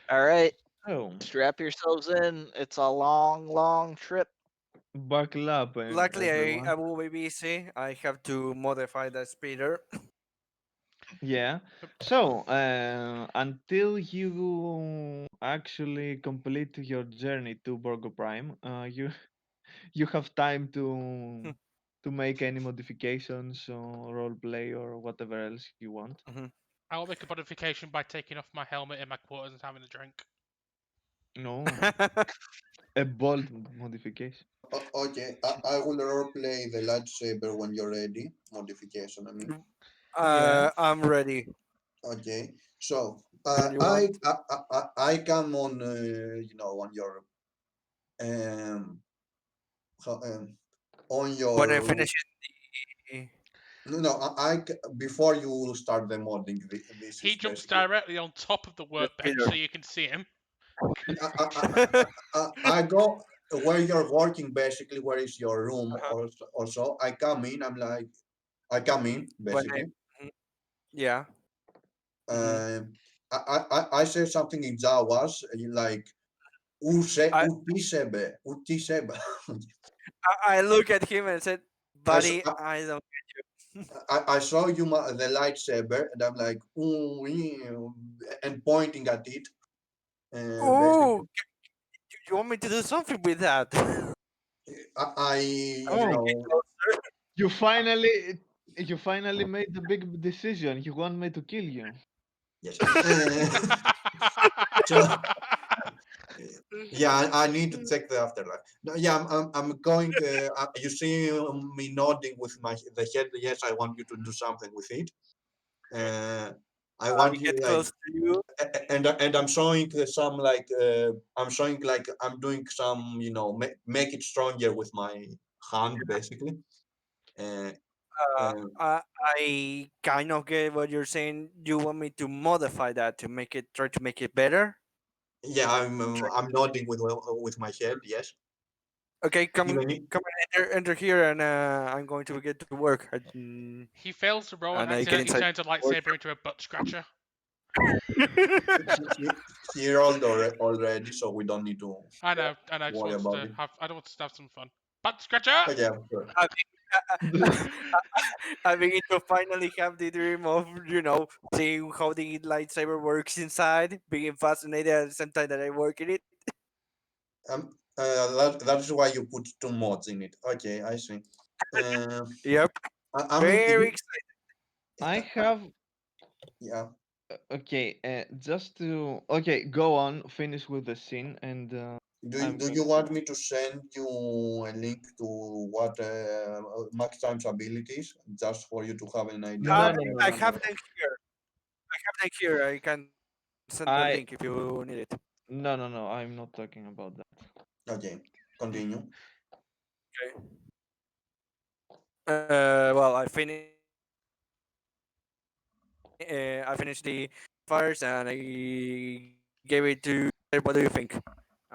All right. So, Strap yourselves in. It's a long, long trip. buckle up, Luckily, I everyone. will be busy. I have to modify the speeder. Yeah. So, until you actually complete your journey to Borgo Prime, you have time to make any modifications or role play or whatever else you want. Mhm. I will make a modification by taking off my helmet in my quarters and having a drink. No, a bold modification. okay, I will roleplay the lightsaber when you're ready. Modification, I mean. Yeah. I'm ready Okay, so when you want. I come on on your um, on When I your finish it, no, before you start the modding, this He is jumps basically. directly on top of the the workbench speeder. so you can see him. I, I, I go where you're working, basically, where is your room, Uh-huh. or so. I come in, I come in, When I, basically. mhm, yeah. Hmm. Um, I say something in Jawas, like, Use, I, utisebe, utisebe. I look at him and said, I, s- "Buddy, I don't." I saw you the lightsaber, and I'm like, ooh, and pointing at it, Oh, basically. you want me to do something with that? I I'm you Oh, thinking know, closer. you finally you finally made the big decision. You want me to kill you. yes. So yeah, I need to check the afterlife. No, yeah, I'm going. You see me nodding with the head. Yes, I want you to do something with it. Uh, I I want you get like, close to you. and I'm showing some like I'm showing like I'm doing some make it stronger with my hand basically. Uh, uh, I kind of get what you're saying. You want me to modify that to make it try to make it better? yeah, Try- I'm nodding with my head. Yes, Okay, even if, come and enter here, and I'm going to get to work. He fails to roll and And I get accidentally inside turns a the work. lightsaber into a butt scratcher. he rolled already, so we don't need to I know, I just worry wanted about to it. have. I don't want to have some fun. Butt scratcher. But yeah, sure. I, I begin to finally have the dream of, seeing how the lightsaber works inside, being fascinated at the same time that I work in it. That's why you put two mods in it. Okay, I see. Uh, Yep. I mean, Very excited. I have yeah. okay. Just to okay, go on. Finish with the scene, and I'm Do going you to. want me to send you a link to what Max Time's abilities, just for you to have an idea No, of no, what no, I no, he's no, have no. doing? them here. I have them here. I can send the link if I you need it. no, no, no. I'm not talking about that. Okay, continue. Okay. Well, I finished the first, and I gave it to. What do you think?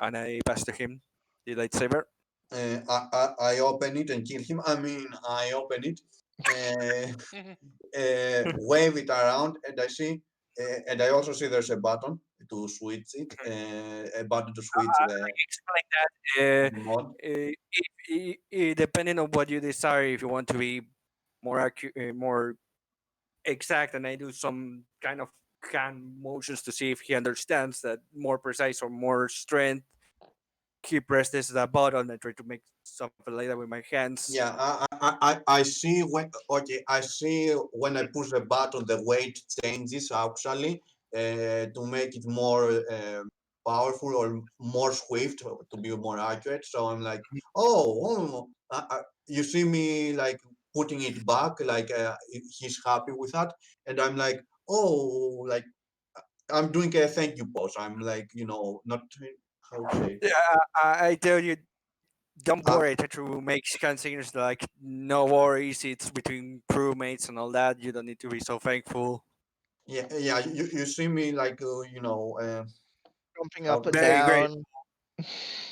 And I passed to him the lightsaber. I open it and kill him. I mean, I open it, uh, wave it around, and I see, and I also see there's a button to switch it, a button to switch I explained that the mod. depending on what you desire, if you want to be more more exact, and I do some kind of hand motions to see if he understands that more precise or more strength. He presses the button. I try to make something like that with my hands. Yeah, I see when okay, I see when I push the button, the weight changes actually to make it more powerful or more swift to be more accurate. So I'm like, oh, you see me like putting it back, like he's happy with that, and I'm like, oh, like I'm doing a thank you pose. I'm like, not how to say. Yeah, I tell you, don't Uh, worry. I try to make hand signals like no worries. It's between crewmates and all that. You don't need to be so thankful. yeah, you see me like Jumping how up to and say. Very great. down,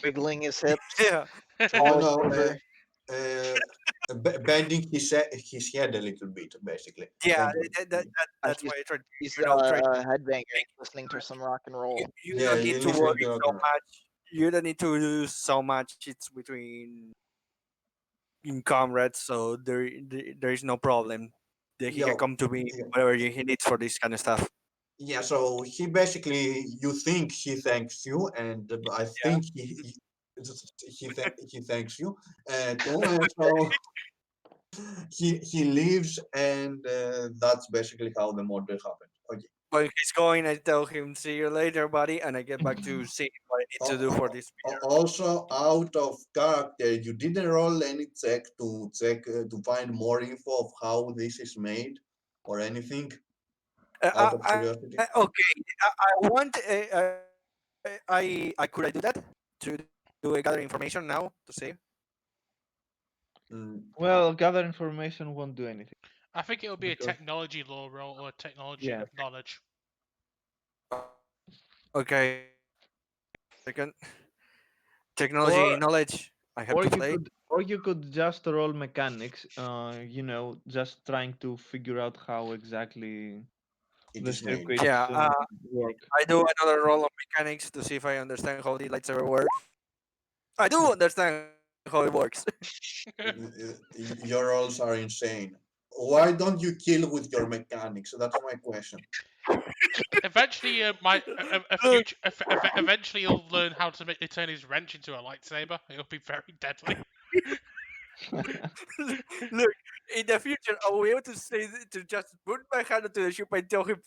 wiggling his hips, Yeah, Oh falling no, over. uh, bending his head a little bit, basically. yeah. Bending. That's He's why I try to he's try to a headbanger listening to some rock and you, roll. you Yeah, don't you need to listen worry to so rock. much. You don't need to do so much. It's between in comrades, so there is no problem. That he can Yo, come to me yeah, whatever he needs for this kind of stuff. yeah. So he basically, you think he thanks you, and I think he thanks you too. And so he leaves, and that's basically how the murder happened. Okay. When he's going, I tell him, "See you later, buddy," and I get back to see what I need to do for this video. Also, out of character, you didn't roll any check to find more info of how this is made or anything out of curiosity. Okay, I want. I could I do that to do a gather information now to see. Mm, Well, gather information won't do anything I think it would be a because technology law roll or a technology yeah, knowledge. Okay, second or technology knowledge. I have to play. or you could just roll mechanics. Just trying to figure out how exactly it the is made. circuits Yeah, work. I do another roll of mechanics to see if I understand how the lightsaber works. I do understand how it works. Your rolls are insane. Why don't you kill with your mechanics? That's my question. Eventually, a Look, future. Eventually, he'll learn how to turn his wrench into a lightsaber. It'll be very deadly. look. In the future, I will be able to say to just put my hand onto the ship and tell him,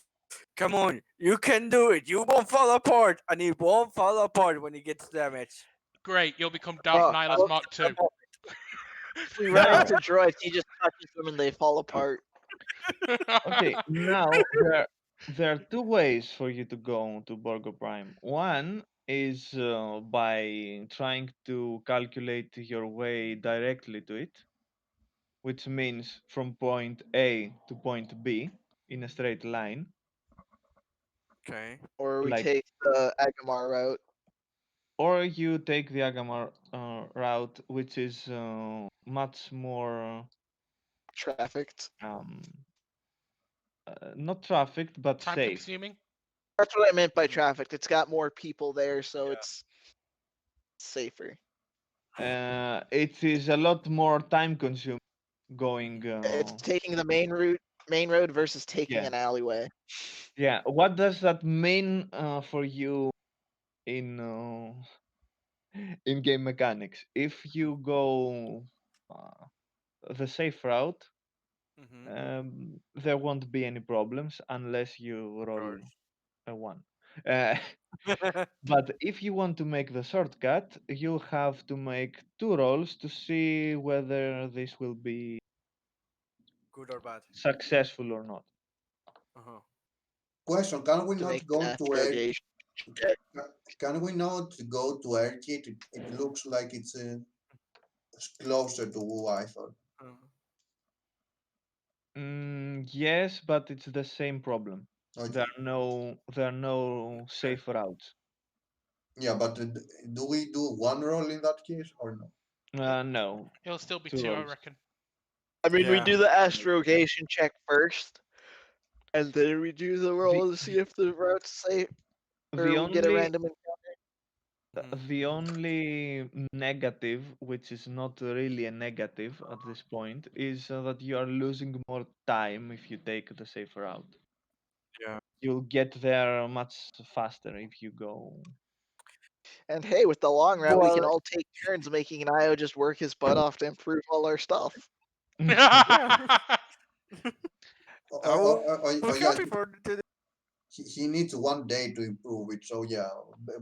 "Come on, you can do it. You won't fall apart, and it won't fall apart when it gets damaged." Great, you'll become Darth Nihilus Look, Mark II. we run Now, into droids. He just touches them and they fall apart. okay, now there are two ways for you to go to Borgo Prime. One is by trying to calculate your way directly to it, which means from point A to point B in a straight line, Okay. Or we like, take the Agamar route. or you take the Agamar route, which is much more Trafficked. um, not trafficked but Time safe. consuming. That's what I meant by trafficked. It's got more people there, so Yeah. it's safer. It is a lot more time consuming going. It's taking the main road versus taking Yeah, an alleyway. yeah. What does that mean for you in in-game mechanics. If you go uh, the safe route, Mm-hmm. there won't be any problems unless you Of roll course. a one. Uh, but if you want to make the shortcut, you have to make two rolls to see whether this will be Good or bad. successful or not. Uh-huh. Question: Can we To make not an go to air? astrogation check. Can we not go to Airkit? It looks like it's closer to who I thought. Uh, Yes, but it's the same problem. Okay. There are no okay. safe routes. Yeah, but do we do one roll in that case or no? No, It'll still be two two, I rolls. reckon. I mean, we Yeah. do the astrogation check first, and then we do the The, roll to see if the route's safe, the or we get a only random. Mhm. the only negative, which is not really a negative at this point, is that you are losing more time if you take the safe route. Yeah. You'll get there much faster if you go. And hey, with the long route, we can Well, all take turns making Io just work his butt off to improve all our stuff. Yeah. I will Oh be yeah, happy for to he needs one day to improve it. So yeah,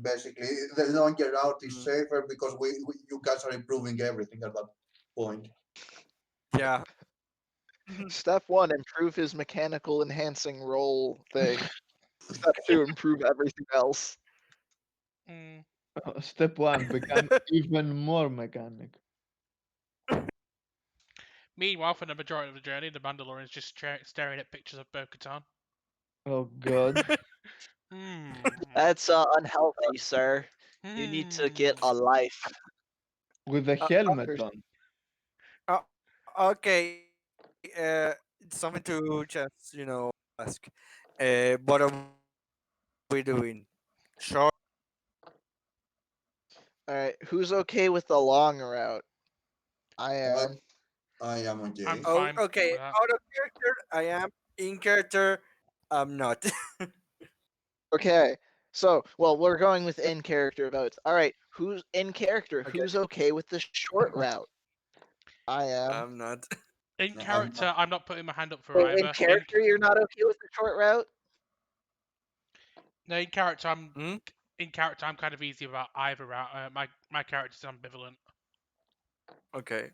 basically the longer route is mm, safer because we you guys are improving everything at that point. yeah. Step one, improve his mechanical enhancing roll thing. Step two, improve everything else. Mm. Step one, become even more mechanic. Meanwhile, for the majority of the journey, the Mandalorian's just staring at pictures of Bo-Katan. Oh God. Hmm. That's unhealthy, sir. You need to Hmm. get a life. With a Uh, helmet There's- on. okay. It's something to just ask. What are we doing? Short, All right, who's okay with the long route? I I am. I am I'm okay. Oh, fine okay. with that. Out of character, I am. In character, I'm not. Okay. So, well, we're going with in character votes. All right, who's in character? Okay, Who's okay with the short route? I am. I'm not. In I'm character, I'm not putting my hand up for Wait, in either. character, you're not okay with the short route? No, Hmm? in character, I'm kind of easy about either route. My character's ambivalent. Okay.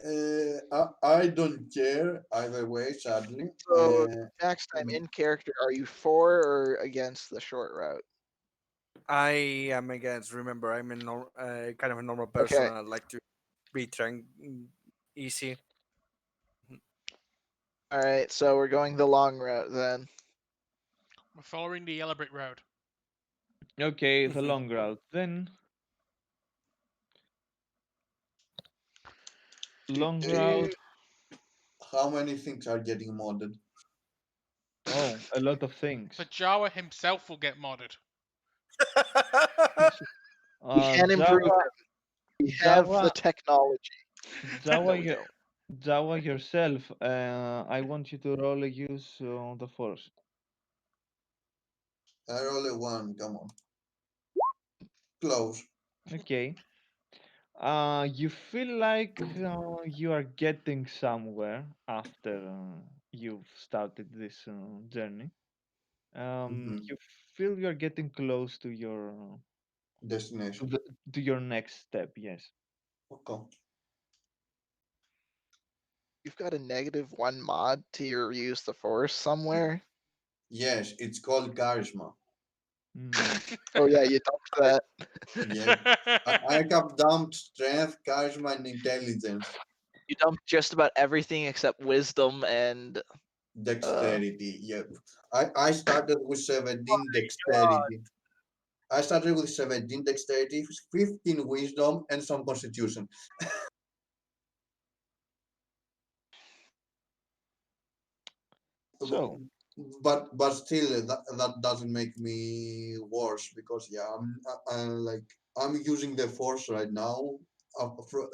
I don't care either way. Sadly, So, next time mm, in character, are you for or against the short route? I am against. Remember, I'm kind of a normal person. Okay. I like to be easy. All right, so we're going the long route then. We're following the yellow brick road. Okay, the Mhm. long route. Then Do, long do. route. how many things are getting modded? Oh, a lot of The things. Jawa himself will get modded. We can improve Java, it. We have the Java, technology. Java, No, we don't. Java yourself. I want you to roll use the force. I roll a one. Come on, close. Okay. You feel like you are getting somewhere after you've started this journey. Hmm. You feel you're getting close to to Destination. the to your next step. Yes. Okay. You've got a -1 mod to your use the force somewhere. Yes, it's called charisma. Hmm. Oh yeah, you dumped that. Yeah, I have dumped strength, charisma, and intelligence. You dumped just about everything except wisdom and Dexterity. Yep. I started with 17 dexterity. I started with 17 dexterity, 15 wisdom, and some constitution. So, But still, that doesn't make me worse because yeah, like I'm using the force right now.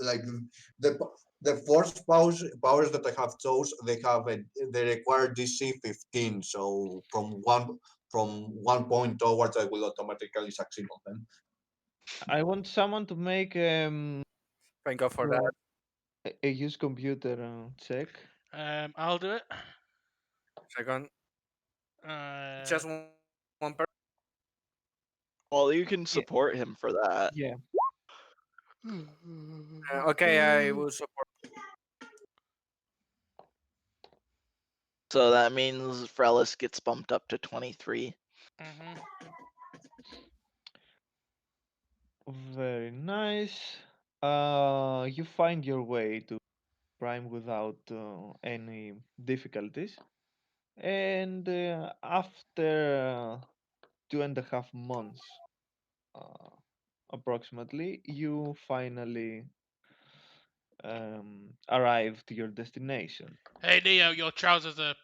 Like the the force powers that I have chose, they require DC 15. So from one point onwards, I will automatically succeed on them. I want someone to make Thank God for uh, that. a use computer check. I'll do it. Second, Uh, just one person. Well, you can Yeah, support him for that. yeah. Okay, I will support. So that means Frelis gets bumped up to 23. mhm. Very nice. You find your way to Prime without any difficulties, and after 2.5 months, uh, approximately, you finally arrive to your destination. Hey Neo, your trousers are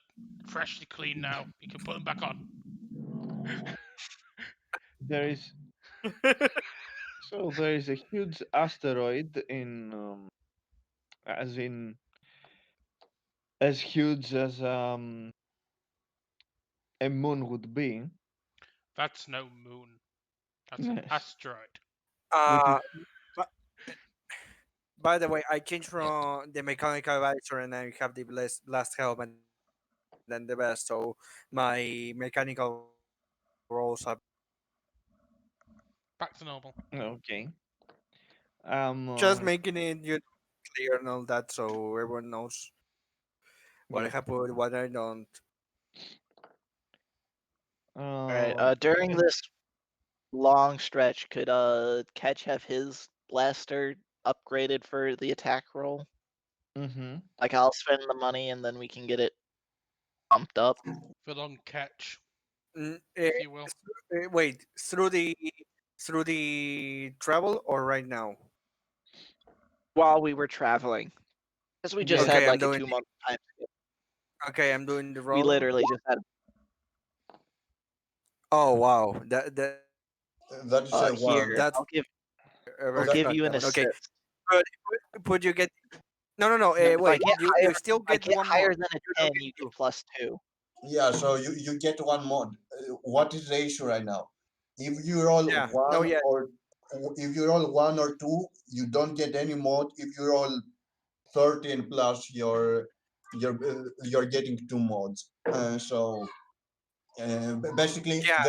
freshly clean now. You can put them back on. There is there is a huge asteroid in as in as huge as a moon would be. That's no moon. That's an Yes, asteroid. which is But by the way, I changed from the mechanical advisor and I have the last helmet than the best, so my mechanical rolls have been changed. Back to normal. okay. Just making it clear and all that, so everyone knows what I Yeah. have put, what I don't. Alright, Uh, during this long stretch, could Ketch have his blaster upgraded for the attack roll? mm-hmm. Like, I'll spend the money and then we can get it bumped up The long catch, Mm, if you will. wait, through the travel or right now? while we were traveling. Because we just Yes. had Okay, I'm like a doing. 2 month time skip. Okay, I'm doing the We roll. literally just had Oh wow, That is a one. here. that's I'll ever That, give you an not okay. assist. But, but you get no. No, Wait, you still if I get get one higher mod. than a You don't 10, get you get two. +2. yeah, so you get one mod. What is the issue right now? If you roll Yeah. No. one Yeah. or if you roll one or two, you don't get any mod. If you roll 13 plus, you're getting two mods. Basically, Yeah.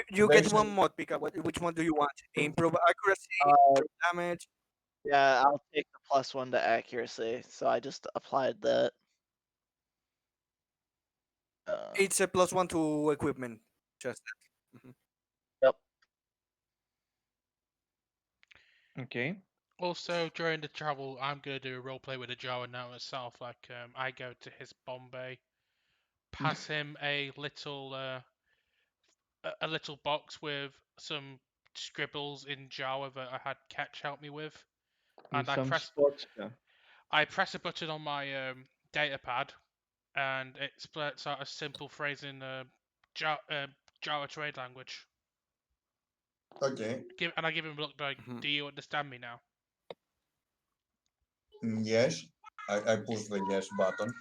You get there's one mod. Pick up which one do you want? Improve accuracy, Uh, improve damage. yeah, I'll take the +1 to accuracy. So I just applied that. It's a +1 to equipment. Just that. Yep. Okay. Also, during the travel, I'm gonna do a roleplay with a Jawa now myself. Like, I go to his Bombay, pass him a little box with some scribbles in Jawa that I had Ketch help me with, With and some spots. Yeah. I press a button on my data pad, and it splits out a simple phrase in Java trade language. okay. And I give him a look like, Mhm. "Do you understand me now?" Yes, I push the yes button.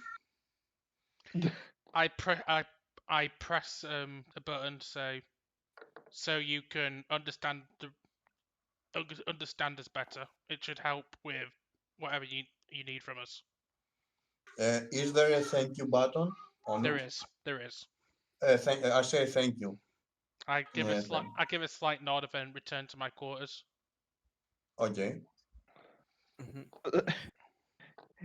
I pre- I press a button to say, "So you can understand us better. It should help with whatever you need from us." Is there a thank you button on There it? is, there is. I say thank you. Thank. I give a slight nod and then return to my quarters. Okay. Mhm.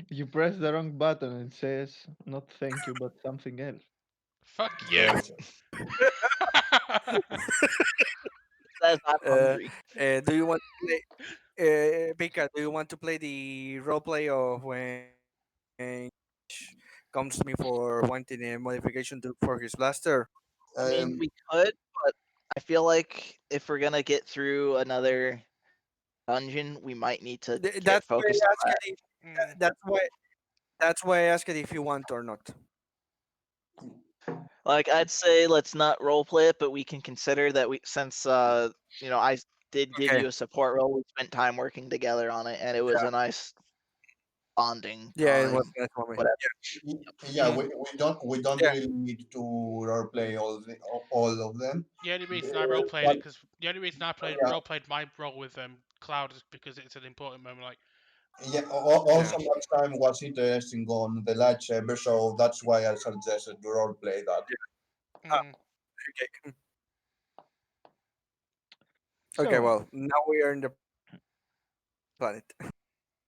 You press the wrong button and it says not thank you, but something else. Fuck you. Okay. Says I'm Uh, hungry. do you want to play? Pika, do you want to play the role play of when comes to me for wanting a modification for his blaster? I mean, Um, we could, but I feel like if we're gonna get through another dungeon, we might need to get That's why focused I on asked that. it. Mm. That's why I asked it if you want or not. Like, I'd say let's not roleplay it, but we can consider that since I did give Okay. you a support role, we spent time working together on it, and it was a nice bonding Yeah, it time, was nice moment. whatever. Yeah, Mm. we don't Yeah. really need to roleplay all of them. The only reason I Uh, role played but it because the only reason I yeah, role played my role with Cloud is because it's an important moment. Like, yeah. Yeah. Also, that time was interesting on the lightsaber, so that's why I suggested to roleplay that. Ah, mm, okay. Okay. So, Well, now we are in the planet.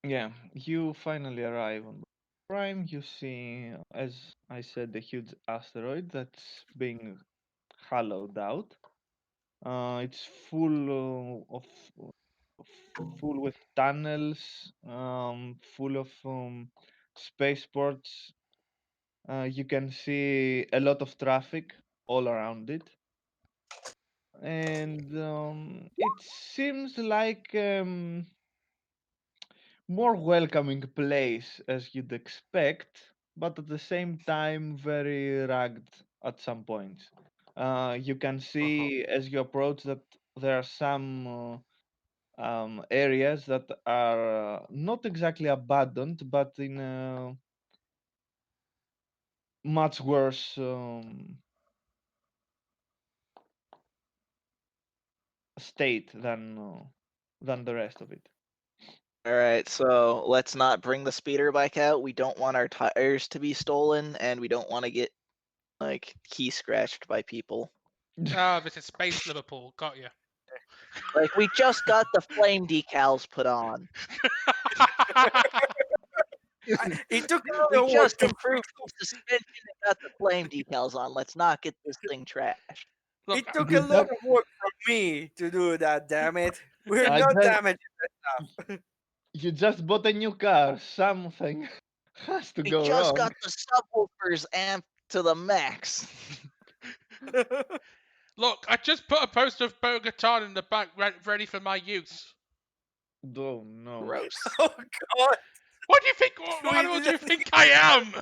yeah, you finally arrive on Prime. You see, as I said, the huge asteroid that's being hollowed out. It's full with tunnels, full of spaceports. You can see a lot of traffic all around it, and it seems like more welcoming place as you'd expect, but at the same time very rugged at some points. You can Uh-huh. see as you approach that there are some areas that are not exactly abandoned, but in a much worse state than the rest of it. All right, so let's not bring the speeder bike out. We don't want our tires to be stolen, and we don't want to get like key scratched by people. this is Space Liverpool. Got you. Like we just got the flame decals put on. It took a We lot of work just to improved the suspension and got the flame decals on. Let's not get this thing trashed. Look, It took a You lot just, of work from me to do that. Damn it! We're I not just, damaging that stuff. you just bought a new car. Something has to We go just wrong. got the subwoofers amped to the max. look, I just put a poster of Bo-Katan in the back, ready for my use. Oh no. Gross. Oh God! What do you think? What We animal do did you think I am?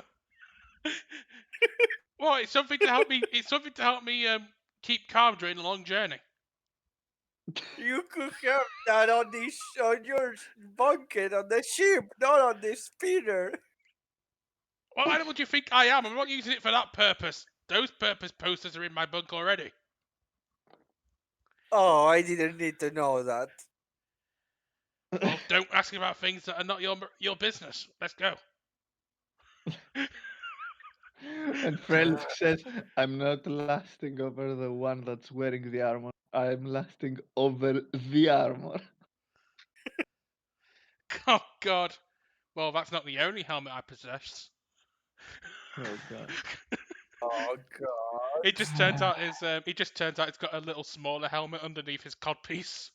What? It's something to help me. It's something to help me keep calm during a long journey. You could have that on on your bucket on the ship, not on the speeder. What animal do you think I am? I'm not using it for that purpose. Those purpose posters are in my bunk already. Oh, I didn't need to know that. Well, don't ask me about things that are not your business. Let's go. And Frelisk says, I'm not lasting over the one that's wearing the armor. I'm lasting over the armor. Oh God. Well, that's not the only helmet I possess. Oh god. Oh God! It just turns out it's got a little smaller helmet underneath his codpiece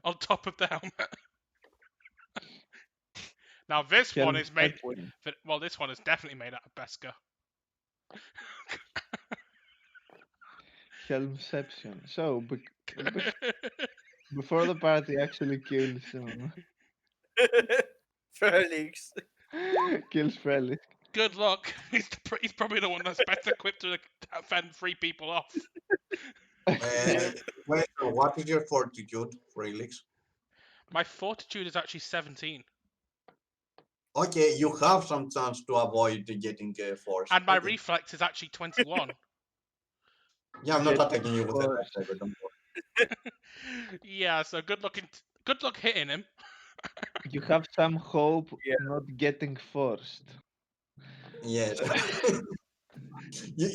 on top of the helmet. Now this one is made. Helmception. Well, this one is definitely made out of Beskar. Helmception. So, before the party actually Felix. kills Frelisk, Good luck. He's probably the one that's best equipped to fend three people off. Wait, so what is your fortitude, Felix? My fortitude is actually 17, Okay, you have some chance to avoid getting forced. and my Okay. reflex is actually 21. Yeah, I'm not Get attacking you with the forced. lightsaber. Don't worry. Yeah, so good luck hitting him. You have some hope Yeah. not getting forced. Yes. you,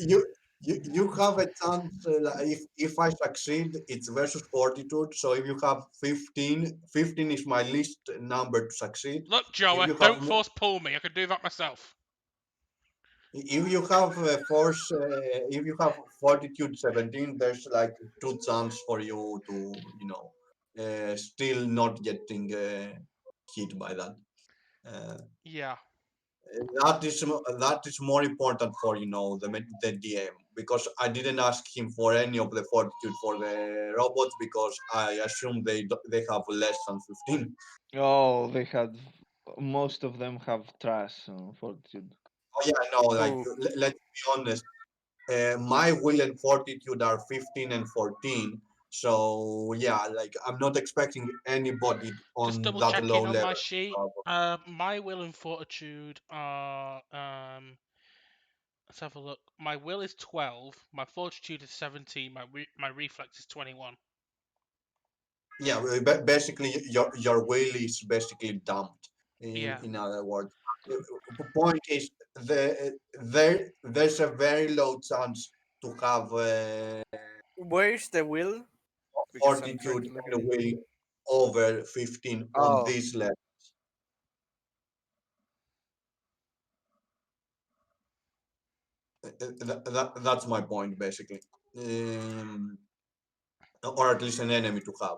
you you have a chance like, if I succeed it's versus fortitude, so if you have 15 is my least number to succeed. Look, If Joa, you have don't more, force pull me. I can do that myself. if you have force if you have fortitude 17, there's like two chance for you to still not getting hit by that. uh, Yeah. that is more important for the DM, because I didn't ask him for any of the fortitude for the robots because I assume they have less than 15. Oh, they had. Most of them have trash fortitude. Oh yeah, no, like Oh, let's be honest. My will and fortitude are 15 and 14, So yeah, like I'm not expecting anybody Just on double that low checking on level my to sheet. cover. My will and fortitude are let's have a look. My will is 12. My fortitude is 17. My reflex is 21. Yeah, basically your will is basically dumped. Yeah. In other words, point is there's a very low chance to have Where's the will? Because I'm trying fortitude to look at and it. will over 15 on Oh, this level. That's my point basically, um, or at least an enemy to have.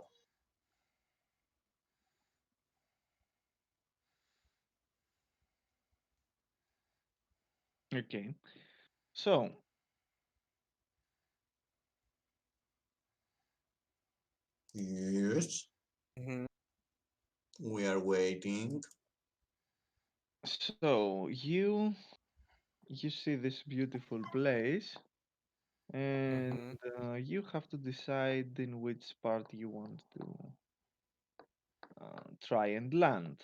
Okay. So Yes, mhm. we are waiting. so you see this beautiful place, and Mhm. you have to decide in which part you want to try and land.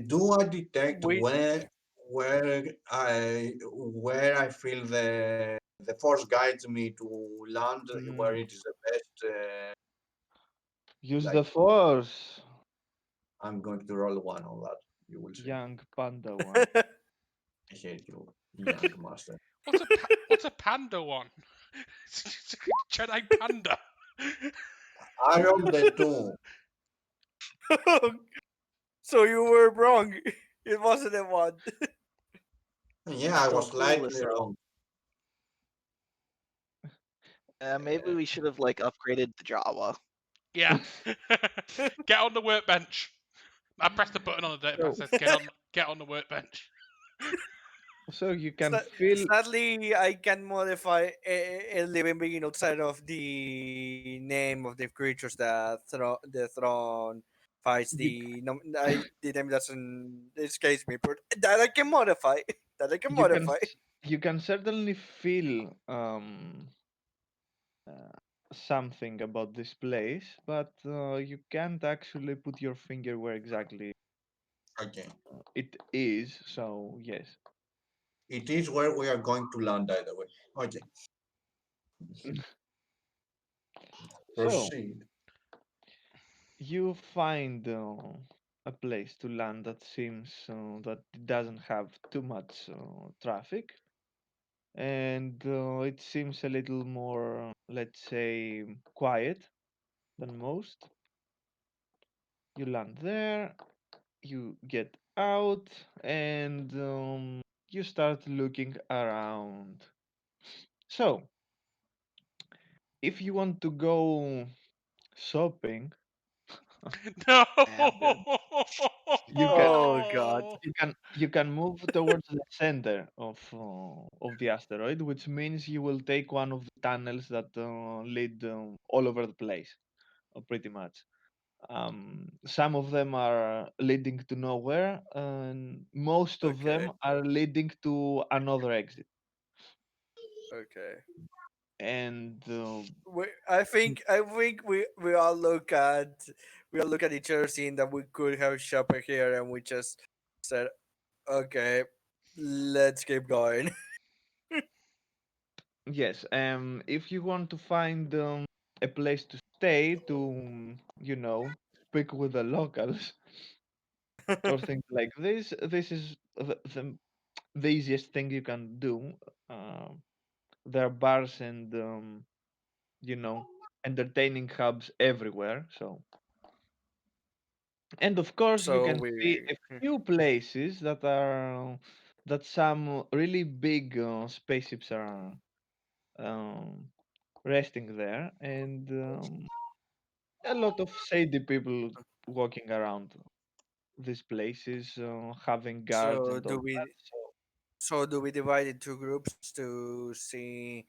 Do I detect Wait. where I feel the force guides me to land where Mm, it is the best? use the Like force, I'm going to roll one on that. You will see. young panda one. I hate you, young master. What's a panda one? It's a Jedi panda. I rolled the two. So you were wrong. It wasn't a one. Yeah, I So was slightly clueless though. wrong. Maybe Uh, we should have like upgraded the Java. Yeah. Get on the workbench. I pressed the button on the datapad that so says get on the workbench. so you can Sa- feel Sadly, I can modify a living being outside of the name of the creatures that the throne fights. you The name doesn't escape me, but that I can modify. That I can you can modify. you can certainly feel uh, something about this place, but you can't actually put your finger where exactly Okay. it is. So yes. It is where we are going to land either way. Okay. So Proceed. you find a place to land that seems that it doesn't have too much traffic, and it seems a little more, let's say, quiet than most. You land there, you get out, and you start looking around. So, if you want to go shopping, No. Yeah, I'm good. you can Oh God. you can move towards the center of the asteroid, which means you will take one of the tunnels that lead all over the place, pretty much. Some of them are leading to nowhere, and most of Okay. them are leading to another exit. Okay. And I think we all look at each other, seeing that we could have shopper here, and we just said, "Okay, let's keep going." yes, if you want to find a place to stay to, speak with the locals or things like this is the easiest thing you can do. Um, there are bars and you know entertaining hubs everywhere. So, and of course, you So can see we a few places that some really big spaceships are um, resting there, and a lot of shady people walking around these places, having guards so and all do that. we so do we divide into groups to see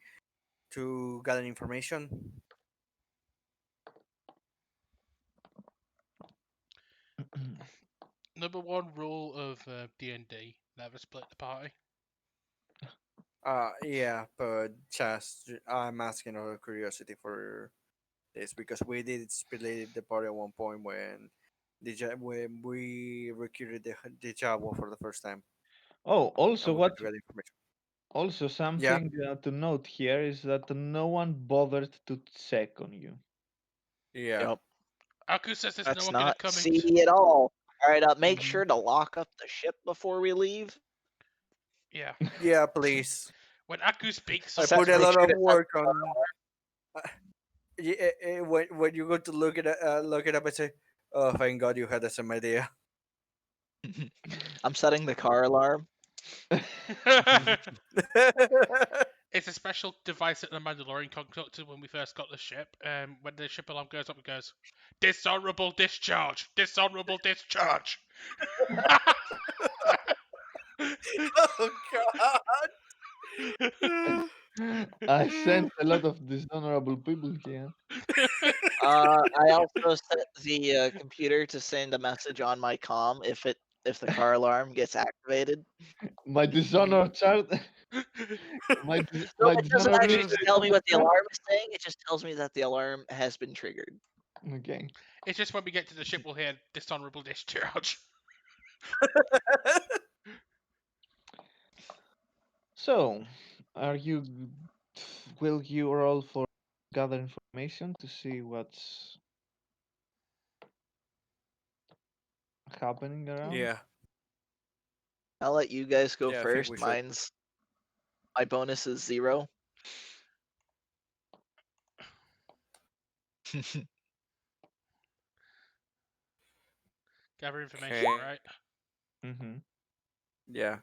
to gather information? So, Number one rule of D&D: never split the party. Yeah, but just I'm asking out of curiosity for. this because we did split the party at one point when we recruited the Java for the first time Oh, and also we what had to get information. also Yeah, something to note here is that no one bothered to check on you. yeah, Yep. Aku says there's no That's one gonna not come in. seedy at all. All right, make Mhm. sure to lock up the ship before we leave. Yeah. yeah. Please, When Aku speaks, I something's put a Make wrong. lot sure of to set work on. Uh, when you go to look it up, I say, "Oh, thank God you had the same idea." I'm setting the car alarm. It's a special device that the Mandalorian concocted when we first got the ship. When the ship alarm goes up, it goes, "Dishonorable discharge! Dishonorable discharge!" Oh God. I sense a lot of dishonorable people here. I also set the computer to send a message on my comm if the car alarm gets activated. My dishonor chart. No, My it doesn't dishonor actually meter is tell on me the what the chart. alarm is saying. It just tells me that the alarm has been triggered. Okay. It's just when we get to the ship, we'll hear dishonorable discharge. So, are you? Will you roll for gather information to see what's happening around? Yeah, I'll let you guys go yeah. I think first. we should. My bonus is 0. Gather information, Okay. right? Mm-hmm. Yeah.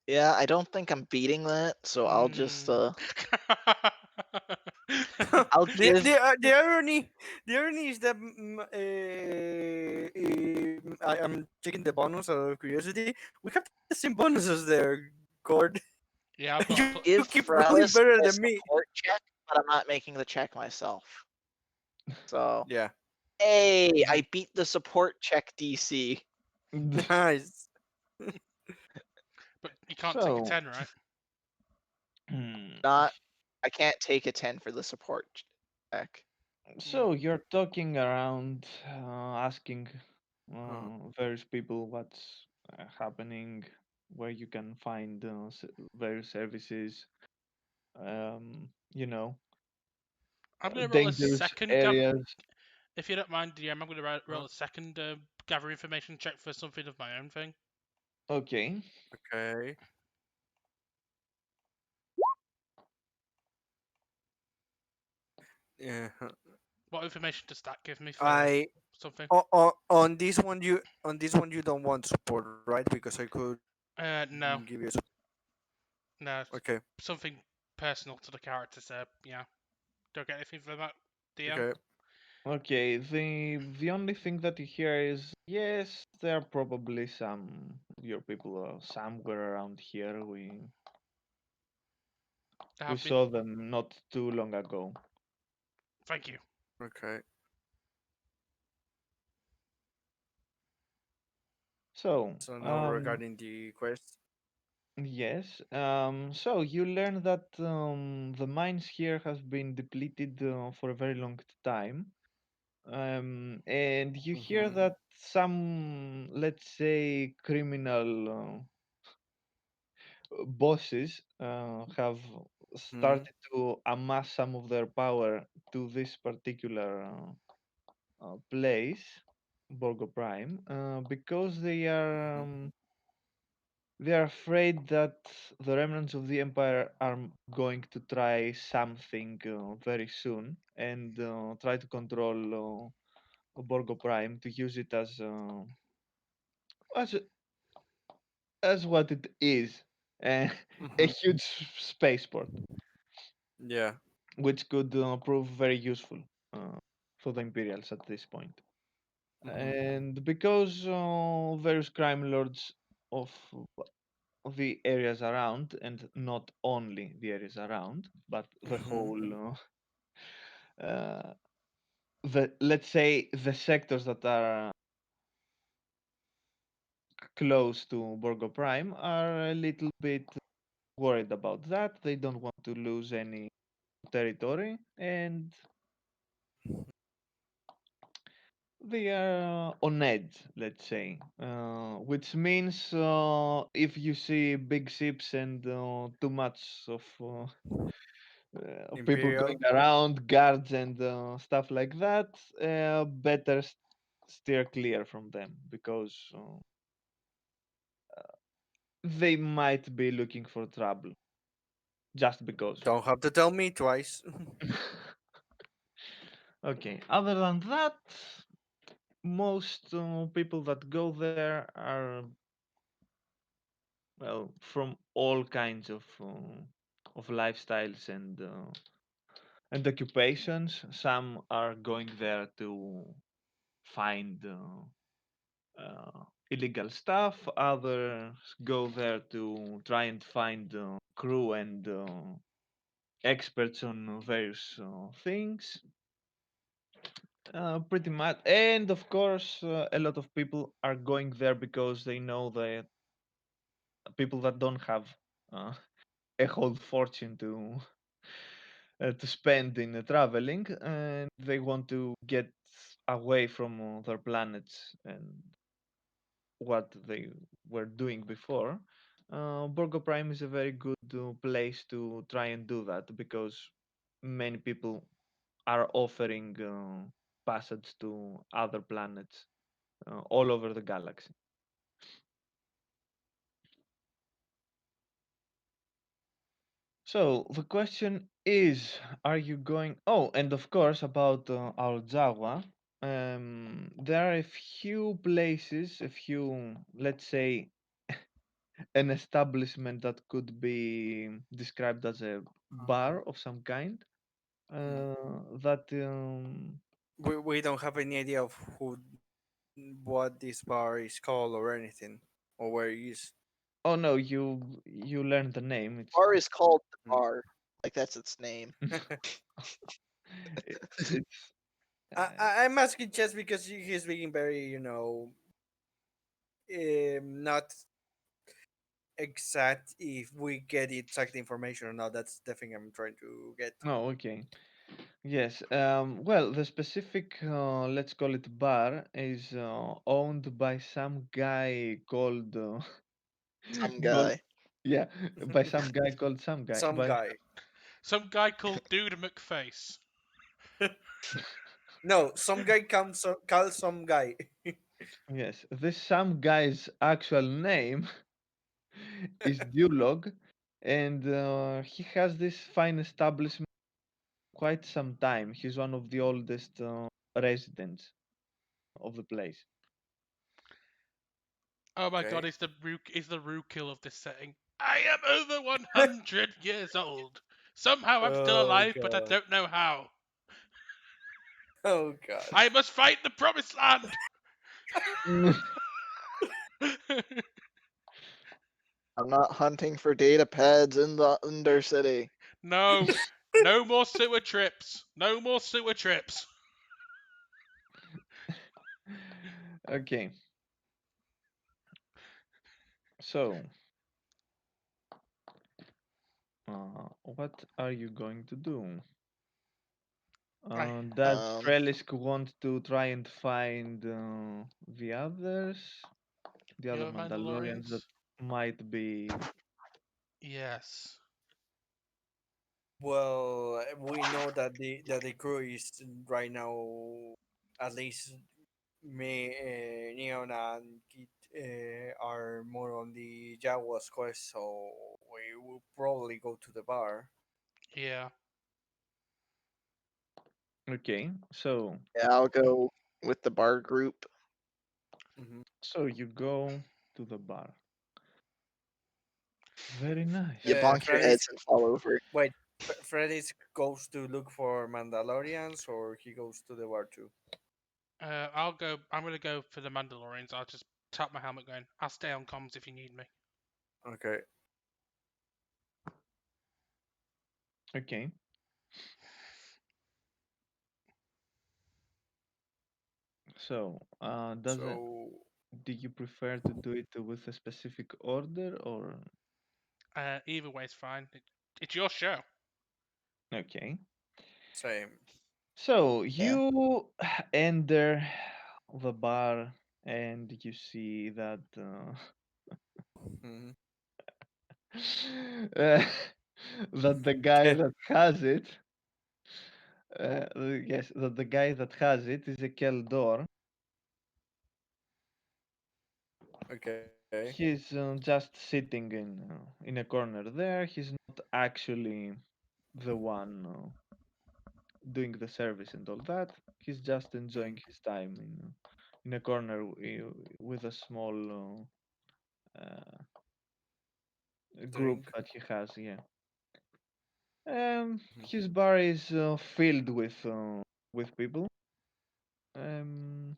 Yeah, I don't think I'm beating that, so I'll just Mm. I'll give the irony is that I'm checking the bonus out of curiosity. We have the same bonuses there, Cord. Yeah, I've got you a you give keep rolling Fralis better a than me. support check, but I'm not making the check myself. So, Yeah, hey, I beat the support check DC. nice. but you can't take a So, 10, right? Not I can't take a 10 for the support check. so you're talking around, asking Huh. various people what's happening, where you can find various services, you know, I'm gonna roll a dangerous second areas. if you don't mind, DM. I'm gonna roll Huh. a second gather information check for something of my own thing. Okay. Okay. Yeah. What information does that give me for I something? on this one you don't want support, right? Because I could No, give you no, it's okay. something personal to the character. So yeah, don't get anything for that, DM. Okay. Okay, the only thing that you hear is yes, there are probably some your people somewhere around here. There We have been. saw them not too long ago. Thank you. Okay. So, So now regarding the quest. yes. So you learn that the mines here have been depleted for a very long time. And you hear Mm-hmm. that some, let's say, criminal bosses have Mm-hmm. started to amass some of their power to this particular place, Borgo Prime, because they are afraid that the remnants of the Empire are going to try something very soon and try to control Borgo Prime to use it as as what it is, uh, a Mm-hmm. huge spaceport, Yeah. which could prove very useful uh, for the Imperials at this point. Mm-hmm. And because various crime lords of the areas around, and not only the areas around, but the Mm-hmm. whole, the let's say the sectors that are close to Borgo Prime are a little bit worried about that. They don't want to lose any territory, and they are on edge, let's say, which means if you see big ships and too much of people going Imperial. around, guards and stuff like that, better steer clear from them because they might be looking for trouble just because. Don't have to tell me twice. Okay, other than that, most people that go there are, well, from all kinds of lifestyles and occupations. Some are going there to find illegal stuff. Others go there to try and find crew and experts on various things. Pretty much, and of course, a lot of people are going there because they know that people that don't have uh, a whole fortune to spend in traveling, and they want to get away from their planets and what they were doing before. Borgo Prime is a very good place to try and do that because many people are offering passage to other planets all over the galaxy. So the question is, are you going? Oh, and of course about our Jawa. There are a few places, a few, let's say, an establishment that could be described as a bar of some kind. Mhm. That We don't have any idea of who what this bar is called or anything or where it is. oh no, you learned the name. Bar is called the Mm. bar. Like that's its name. It's I'm asking just because he's being very, not exact if we get exact information or not. That's the thing I'm trying to get. oh okay. Yes. Well, the specific, let's call it bar, is owned by some guy called, Some called guy. yeah, by some guy called some guy. Some By guy. Some guy called Dude McFace. No, some guy comes call some guy. yes, this some guy's actual name is Dulog, and he has this fine establishment quite some time. He's one of the oldest residents of the place. Oh my god, Okay. is the Rookil of this setting. I am over 100 years old. Somehow I'm still Oh alive, but I god. don't know how. Oh god. I must find the promised land. I'm not hunting for data pads in the Undercity. No, no more sewer trips. No more sewer trips. Okay, so what are you going to do? I, Does Um, Trellisk want to try and find the others, the the other other Mandalorians that Mandalorians? might be? Yes. Well, we know that the crew is right now at least me, Neon and Kit are more on the Jaguars quest, so we will probably go to the bar. Yeah. Okay, so yeah, I'll go with the bar group. Hmm. you go to the bar. Very You nice. bonk your Freddy's heads and fall over. wait. Freddy's goes to look for Mandalorians, or he goes to the bar too. I'll go. I'm gonna go for the Mandalorians. I'll just tap my helmet, going. I'll stay on comms if you need me. Okay. Okay, so does it? So Do you prefer to do it with a specific order or? Either way's fine. It's your show. Okay. Same. So Yeah. you enter the bar and you see that Mhm. uh, that the guy that has it, yes, that the guy that has it is a Keldor. Okay. He's just sitting in a corner there. He's not actually the one doing the service and all that. He's just enjoying Mhm. his time in a corner with a small group Drink. that he has. Yeah. Mhm. His bar is filled with people. Um,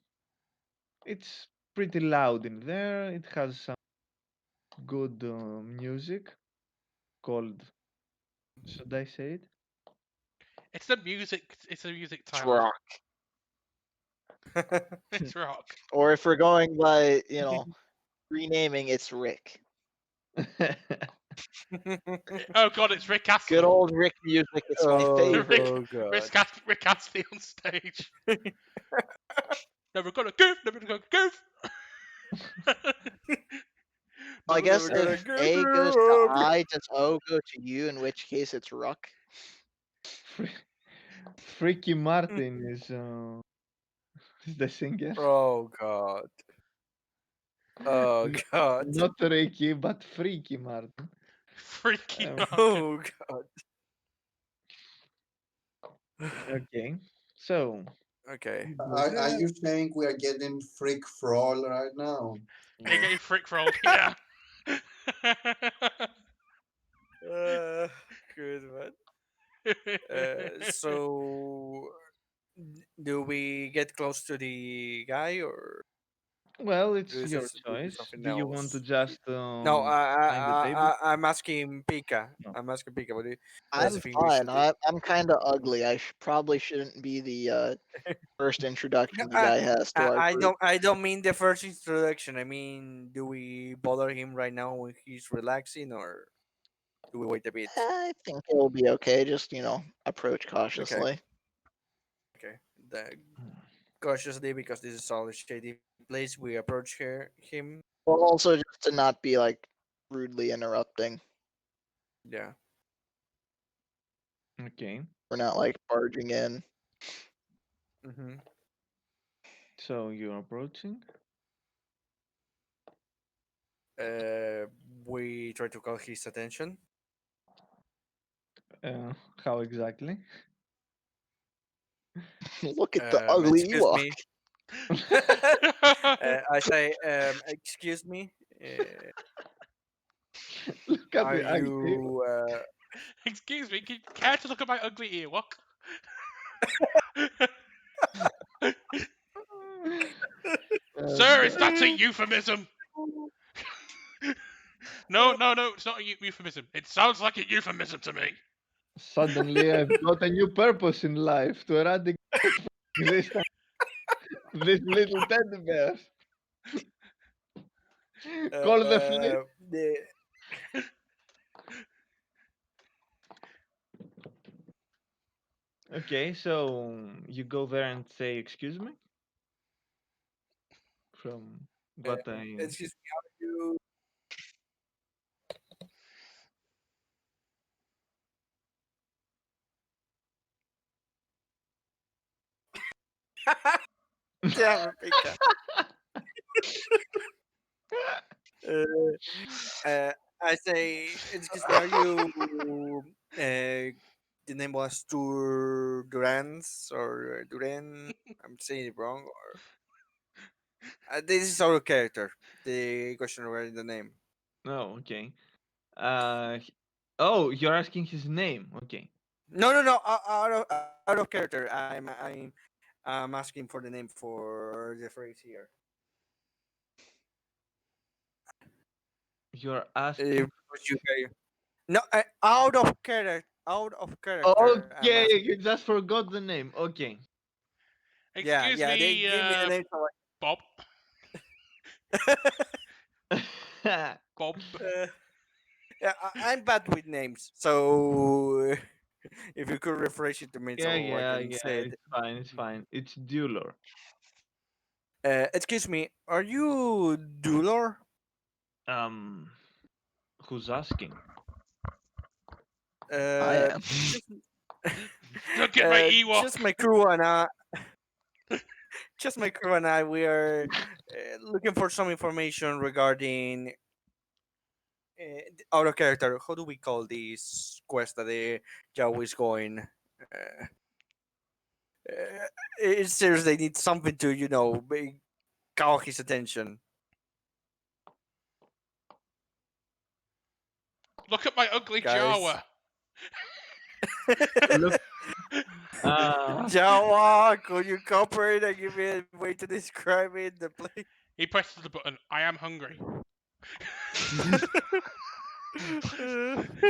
it's pretty loud in there. It has some good music called. Should I say it? It's the music. It's the music, It's Tyler. rock. It's rock. Or if we're going by, renaming, it's Rick. Oh God, it's Rick Good Astley. old Rick music. It's my Oh, favorite. oh God. Rick Astley on stage. Never gonna give. Never gonna give. I Never guess gonna Never gonna give. if give A goes to up. I, does O go to you? In which case, it's Ruck. Fre- Freaky Martin is the singer. Oh God. Oh N- God. Not Ricky, but Freaky Martin. Freaky Um, Martin. Oh God. okay, so Okay. you go Are there. you saying we are getting freak frawl right now? You're getting frick rolled. Yeah. Uh, good man. So do we get close to the guy or Well, do it's we your do choice. something Do you want to else? just No, find the table? I'm asking Pika. No. I'm asking Pika. What do I'm you think we fine. should do? I'm kind of ugly. I probably shouldn't be the first No, introduction the guy has to our group. I don't mean the first introduction. I mean, do we bother him right now when he's relaxing, or do we wait a bit? I think it'll be okay. Just approach Okay, cautiously. okay. Cautiously, because this is all a shady place. We approach him. Well, also just to not be like rudely interrupting. Yeah. Okay, We're not like barging in. Mm-hmm. so you're approaching. Uh, we try to call his attention. How exactly? Look at the ugly Excuse Ewok. me. I say, excuse me. Look at Are the ugly. you? Excuse me, can you care to look at my ugly earwalk? Sir, is God. that a euphemism? No, no, no, it's not a euphemism. It sounds like a euphemism to me. Suddenly, I've got a new purpose in life to eradicate from existence these little teddy bears. Call the fleet. The Okay, so you go there and say, "Excuse me," from what I. excuse me, are you? Damn it, Pika. Uh, I say, excuse me, are you? The name was Durans or Duran. I'm saying it wrong. Or this is our character. The question regarding the name. Oh, okay. H- oh, you're asking his name. Okay. No, no, no. Out of character. I'm asking for the name for the phrase here. You're asking. Which you no, out of character. Out of character. I'm Okay, asking. you just forgot the name. Okay. Yeah, Excuse yeah. They me, give me the name. So Bob. Okay. Bob. yeah, I'm bad with names. So If you could refresh it to me Yeah, so I yeah, can yeah. say it. It's fine. It's fine. It's Dulor. Excuse me, are you Dulor? Um, who's asking? I Uh, am. just, Don't get my just Ewok. my crew and I, just my crew and I, we are looking for some information regarding out of character. How do we call this quest that the Yao is going? It seriously needs something to, call his attention. Look at my ugly Guys. Jawa. Look, uh, Jawa, could you cooperate and give me a way to describe it? The place. He presses the button. I am hungry.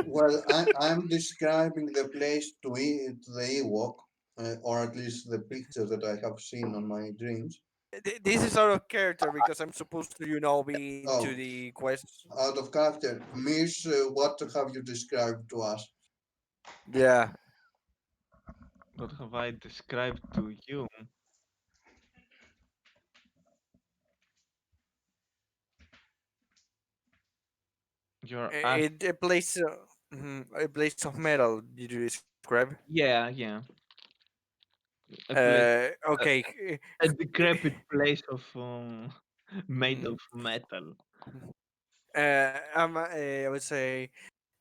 Well, I'm describing the place to the Ewok, or at least the pictures that I have seen on my dreams. This is out of character because I'm supposed to, be into Oh, the quest. out of character. Miss, what have you described to us? Yeah. what have I described to you? You're ask. A place, a place of metal. Did you describe? Yeah, yeah. A place, a, Okay. a decrepit place of made Mhm. of metal. I would say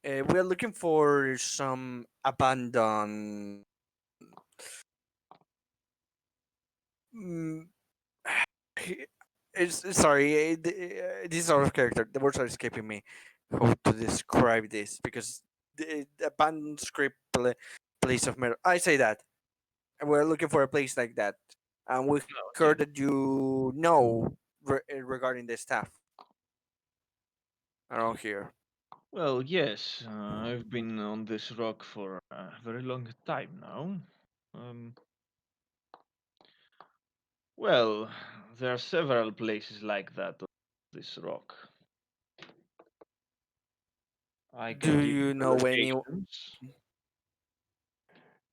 we are looking for some abandoned. Mm, sorry, this is out of character. The words are escaping me. How to describe this? Because the abandoned script place of metal. I say that and we're looking for a place like that, and we heard that Okay. you know regarding the staff around here. Well, yes, I've been on this rock for a very long time now. Um, well, there are several places like that on this rock. I can Do give you you the know any? locations,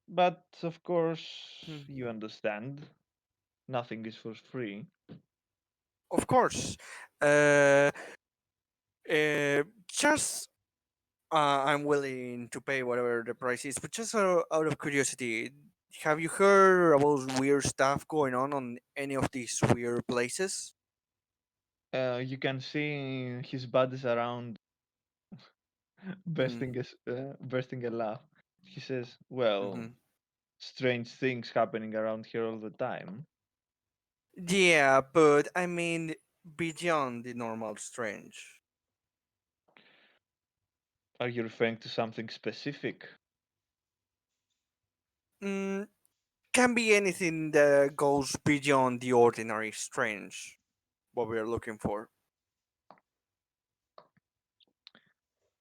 but of course, Hmm. you understand, nothing is for free. Of course. Uh, just I'm willing to pay whatever the price is, but just out of curiosity, have you heard about weird stuff going on any of these weird places? You can see his buddies around Mm-hmm. bursting a laugh. He says, "Well, Mm-hmm. strange things happening around here all the time." Yeah, but I mean beyond the normal strange. Are you referring to something specific? Mm, can be anything that goes beyond the ordinary strange. What we are looking for.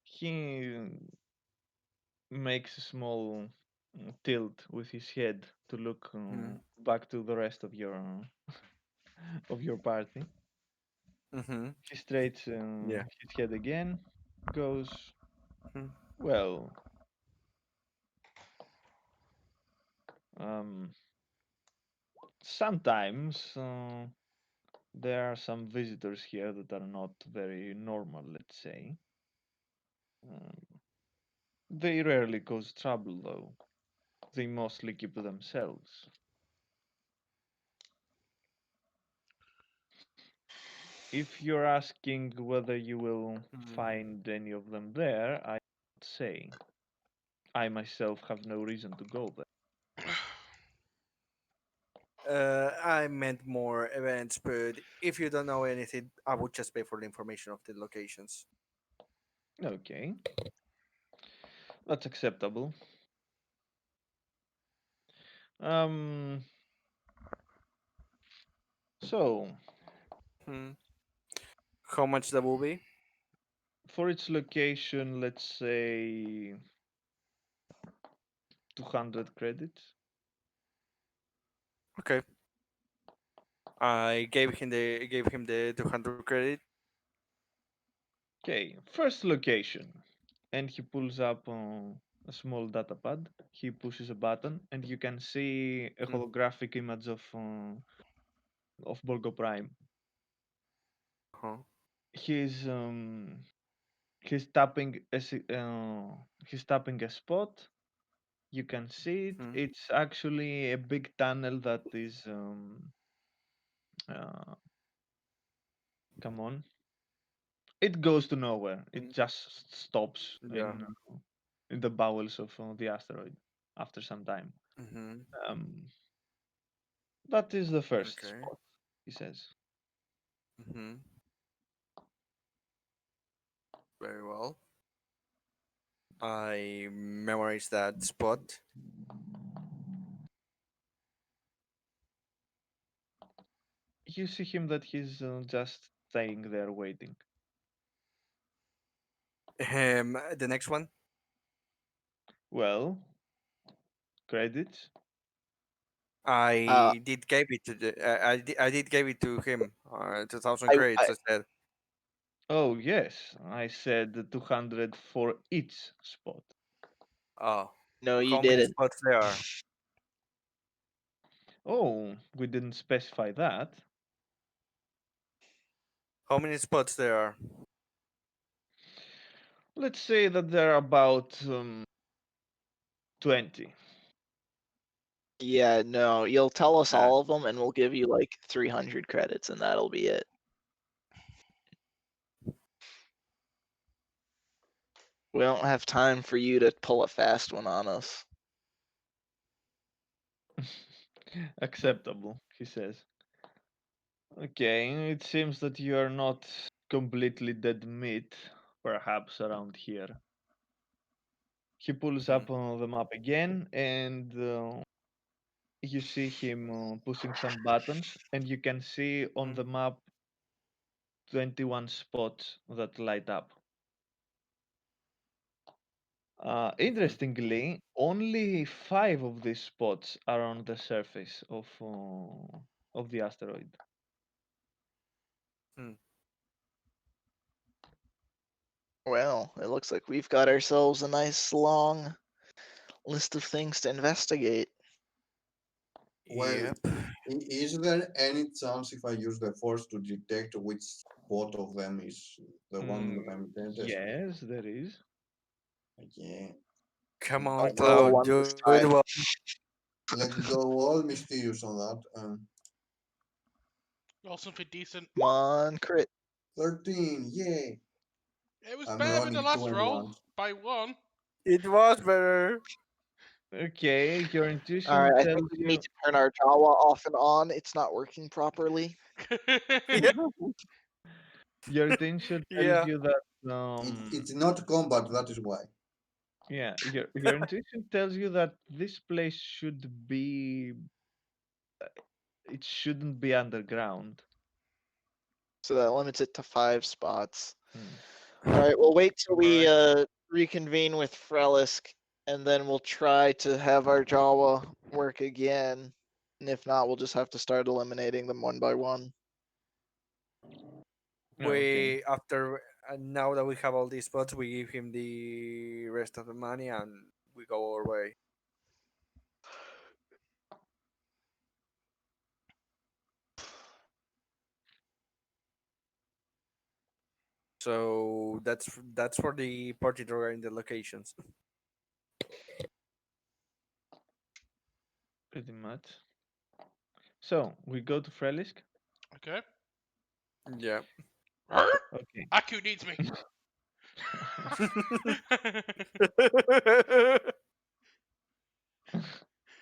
He makes a small tilt with his head to look Mm. back to the rest of your party. Mm-hmm. He straightens Yeah. his head again, goes, Mm. well, um, sometimes there are some visitors here that are not very normal, let's say. Um, they rarely cause trouble, though. They mostly keep to themselves. If you're asking whether you will Mm. find any of them there, I would say. I myself have no reason to go I meant more events, but if you don't know anything, I would just pay for the information of the locations. there. Okay, that's acceptable. Um, so Hmm. How much that will be? for its location, let's say 200 credits. Okay. I gave him the 200 credit. Okay, first location, and he pulls up a small data pad. He pushes a button, and you can see a Mm. holographic image of Borgo Prime. Huh. He's he's tapping he's tapping a spot. You can see it. Mm. It's actually a big tunnel that is uh, come on. It goes to nowhere. It Mm. just stops Yeah. in the bowels of the asteroid after some time. Mm-hmm. Um, that is the first Okay. spot, he says. Mm-hmm. Very well. I memorized that spot. You see him that he's just staying there waiting. The next one, Well, credits. Uh, I did give it to I did give it to him. 2,000 I credits. I said, Oh, yes, I said 200 for each spot. oh, no, you how many didn't. spots there are? Oh, we didn't specify that. How many spots there are? Let's say that there are about 20. Yeah, no, you'll tell us Uh, all of them, and we'll give you like 300 credits, and that'll be it. We don't have time for you to pull a fast one on us. Acceptable, he says. Okay, it seems that you are not completely dead meat, perhaps around here. He pulls mhm, up the map again, and you see him pushing some buttons, and you can see on mhm, the map 21 spots that light up. mhm, Interestingly, only 5 of these spots are on the surface of the asteroid. mm. Well, it looks like we've got ourselves a nice long list of things to investigate. Well, Yep. is there any chance if I use the force to detect which spot of them is the one Mm, that I'm interested in? yes, there is. Yeah. Come on, Don't Let's roll a Cloud. one Do this it time. well. let's go all mysterious on that. Roll something decent. One crit. 13, yay! It was I'm better than the rolling last roll 21. by one. It was better. Okay, your All intuition right, I think tells we need you. to turn our Jawa off and on. It's not working properly. Yeah. Your intuition tells Yeah. you that It's not combat, that is why. yeah, your intuition tells you that this place should be it shouldn't be underground. So that limits it to 5 spots. Hmm. All right, we'll wait till we Alright. reconvene with Frelisk, and then we'll try to have our Jawa work again. And if not, we'll just have to start eliminating them one by one. Okay. We after now that we have all these spots, we give him the rest of the money and we go our way. So that's for the party drawer in the locations. Pretty much. So we go to Frelisk. Okay. Yeah. Okay. Aku needs me.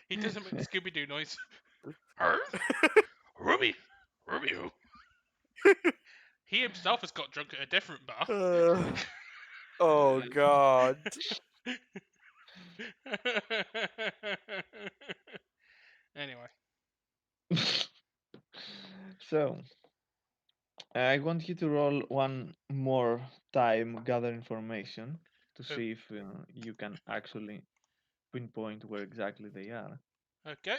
He doesn't make the Scooby Doo noise. Ruby, Ruby who? He himself has got drunk at a different bar. Oh God. Anyway, So I want you to roll one more time, gather information to oh, see if you can actually pinpoint where exactly they are. okay.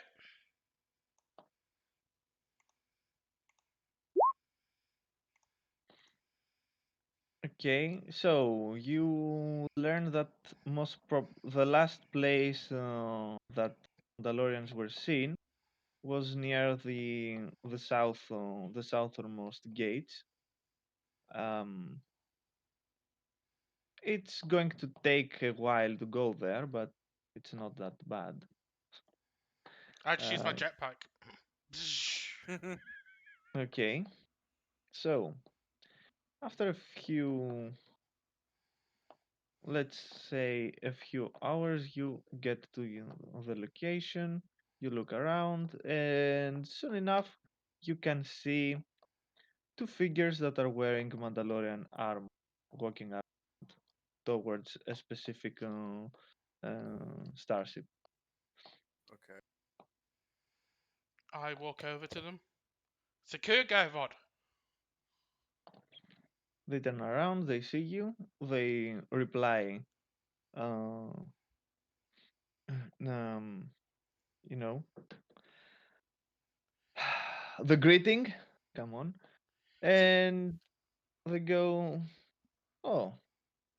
Okay, so you learn that the last place that Mandalorians were seen was near the southernmost gates. Um, it's going to take a while to go there, but it's not that bad. I just use my Uh, jetpack. okay, so after a few, let's say a few hours, you get to the location, you look around, and soon enough, you can see two figures that are wearing Mandalorian armor walking up towards a specific starship. Okay. I walk over to them. Secure Gavod. They turn around, they see you, they reply, uh, um, you know, the greeting, come on, and they go, oh,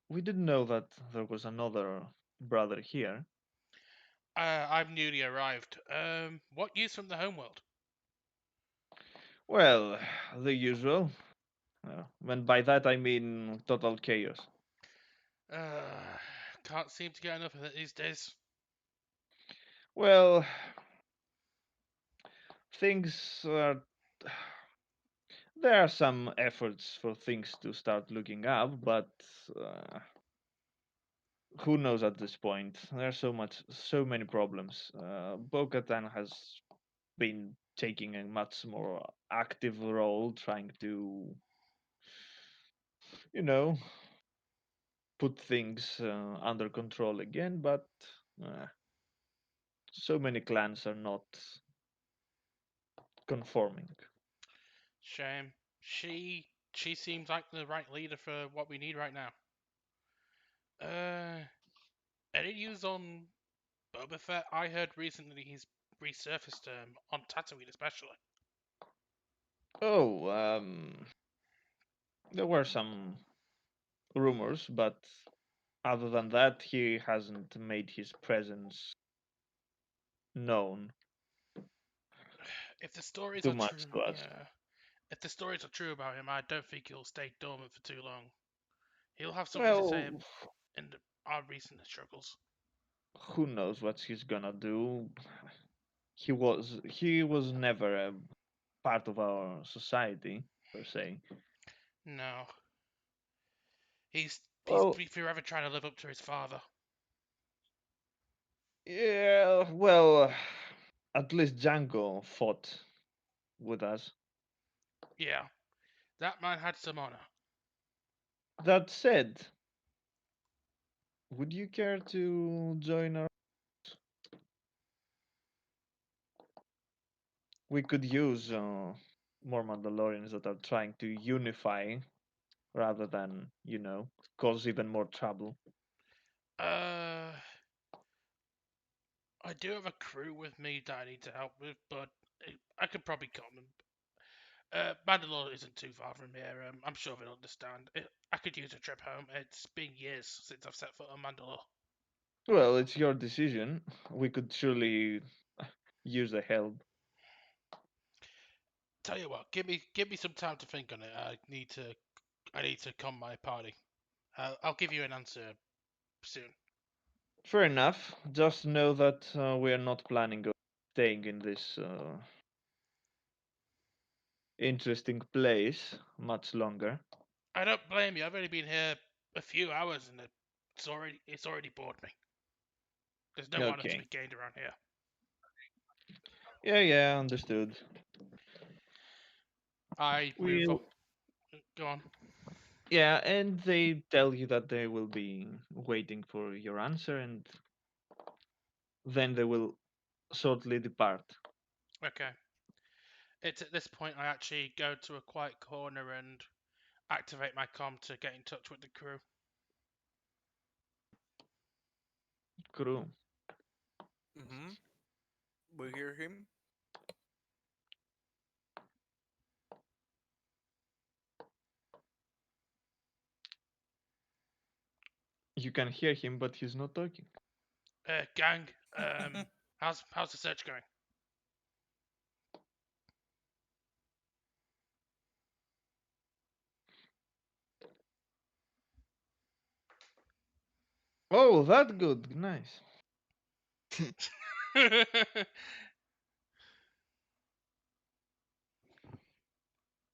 we didn't know that there was another brother here. I'm newly arrived. What news from the homeworld? Well, the usual. And by that I mean total chaos. Can't seem to get enough of it these days. Well, things are. There are some efforts for things to start looking up, but uh, who knows at this point? There's so many problems. Bo-Katan has been taking a much more active role, trying to, you know, put things under control again, but uh, so many clans are not conforming. Shame. She seems like the right leader for what we need right now. Uh, any news on Boba Fett? I heard recently he's resurfaced on Tatooine especially. Oh, there were some rumors, but other than that, he hasn't made his presence known If the stories too are much true, to us. yeah. If the stories are true about him, I don't think he'll stay dormant for too long. He'll have something to say Well, in our recent struggles. who knows what he's gonna do? He was never a part of our society per se. No, he's Well, forever trying to live up to his father. yeah, well, at least Django fought with us. Yeah, that man had some honor. That said, would you care to join our? We could use more Mandalorians that are trying to unify rather than, cause even more trouble. Uh, I do have a crew with me that I need to help with, but I could probably come. Mandalore isn't too far from here. I'm sure they'll understand. I could use a trip home. It's been years since I've set foot on Mandalore. Well, it's your decision. We could surely use the help. Tell you what, give me some time to think on it. I need to calm my party. I'll give you an answer soon. Fair enough. Just know that we are not planning on staying in this interesting place much longer. I don't blame you. I've only been here a few hours and it's already bored me. There's no honor to Okay. be gained around here. Yeah, understood. I move on. We'll Go on. Yeah, and they tell you that they will be waiting for your answer and then they will shortly depart. Okay. It's at this point I actually go to a quiet corner and activate my comm to get in touch with the crew. Crew. Mm-hmm. We hear him. you can hear him, but he's not talking. Gang, how's the search going? Oh, that good. Nice.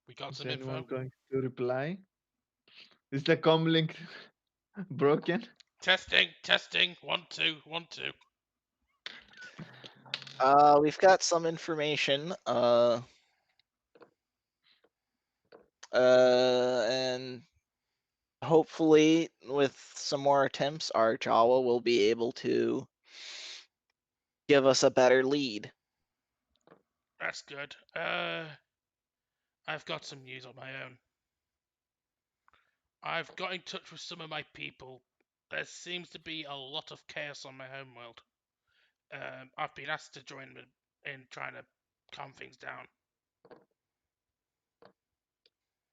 We got Is some anyone info. going to reply? Is the comlink broken? Testing. 1, 2, 1, 2. We've got some information. And hopefully, with some more attempts, our Jawa will be able to give us a better lead. That's good. I've got some news on my own. I've got in touch with some of my people. There seems to be a lot of chaos on my homeworld. I've been asked to join them in trying to calm things down.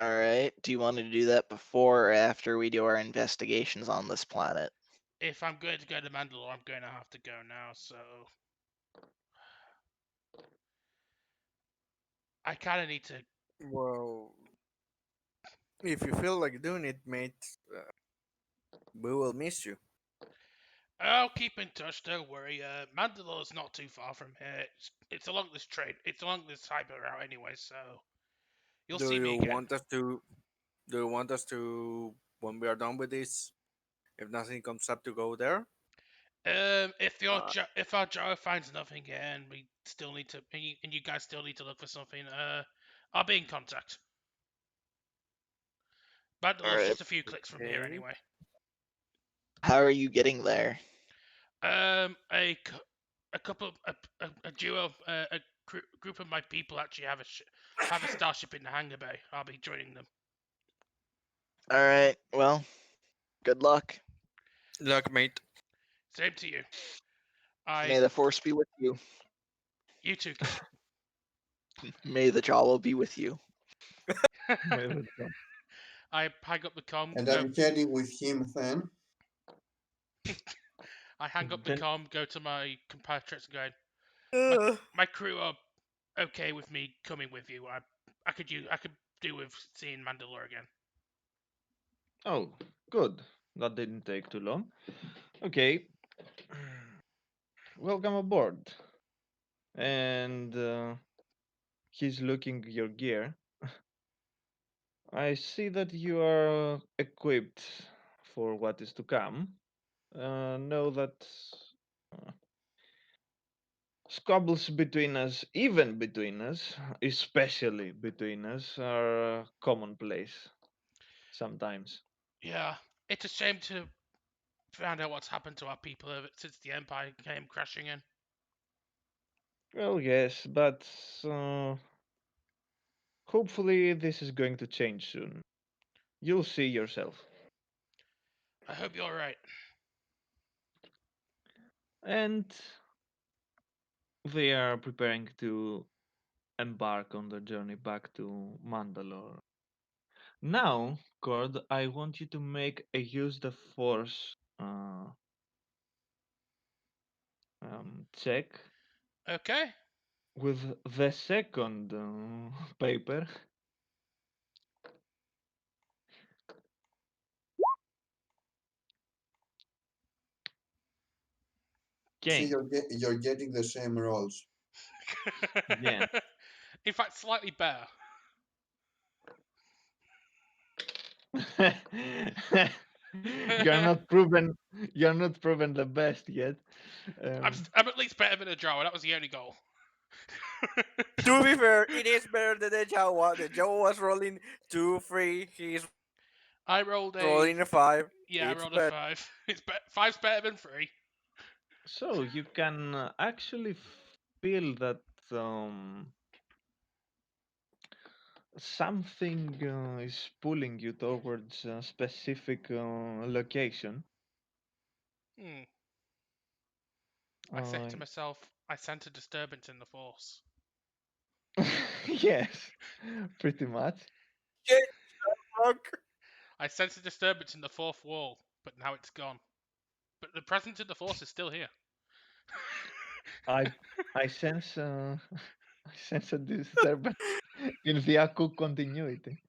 All right. Do you want to do that before or after we do our investigations on this planet? If I'm going to go to Mandalore, I'm going to have to go now, so I kind of need to. Well, if you feel like doing it, mate, we will miss you. I'll keep in touch. Don't worry. Mandalore's not too far from here. It's along this trade. It's along this hyper route anyway, so you'll Do see me you again. want us to? Do you want us to, when we are done with this, if nothing comes up, to go there? If our Joe finds nothing here and we still need to, and you guys still need to look for something, I'll be in contact. All Mandalore's right. just a few clicks from here Okay. anyway. How are you getting there? A couple, a duo, a group of my people actually have a starship in the hangar bay. I'll be joining them. All right. Well, good luck. Luck, mate. Same to you. May the force be with you. You too, kid. May the Jawa be with you. I hang up the com. And I'm heading with him then. I hang up the Then- com. Go to my compatriots and Uh, my crew are okay with me coming with you. I could do with seeing Mandalore again. Oh, good. That didn't take too long. Okay. Welcome aboard. And he's looking your gear. I see that you are equipped for what is to come. Know that uh, squabbles between us, even between us, especially between us, are commonplace sometimes. Yeah, it's a shame to find out what's happened to our people since the Empire came crashing in. Well, yes, but hopefully this is going to change soon. You'll see yourself. I hope you're right. And they are preparing to embark on their journey back to Mandalore. Now, Cord, I want you to make a use the force check Okay. with the second paper. See, Okay, you're getting the same rolls. yeah. In fact, slightly better. you're not proven. You're not proven the best yet. I'm at least better than a draw. That was the only goal. to be fair, it is better than the Jawa. The Jawa was rolling 2, 3. He's I rolled rolling a 5. yeah, I It's rolled a better. 5. Five's better than 3. So you can actually feel that something is pulling you towards a specific location. Hmm. I say Uh, to myself, I sense a disturbance in the force. yes, pretty much. Shit, fuck. I sense a disturbance in the fourth wall, but now it's gone. But the presence of the Force is still here. I I sense I sense a disturbance in the Aku continuity.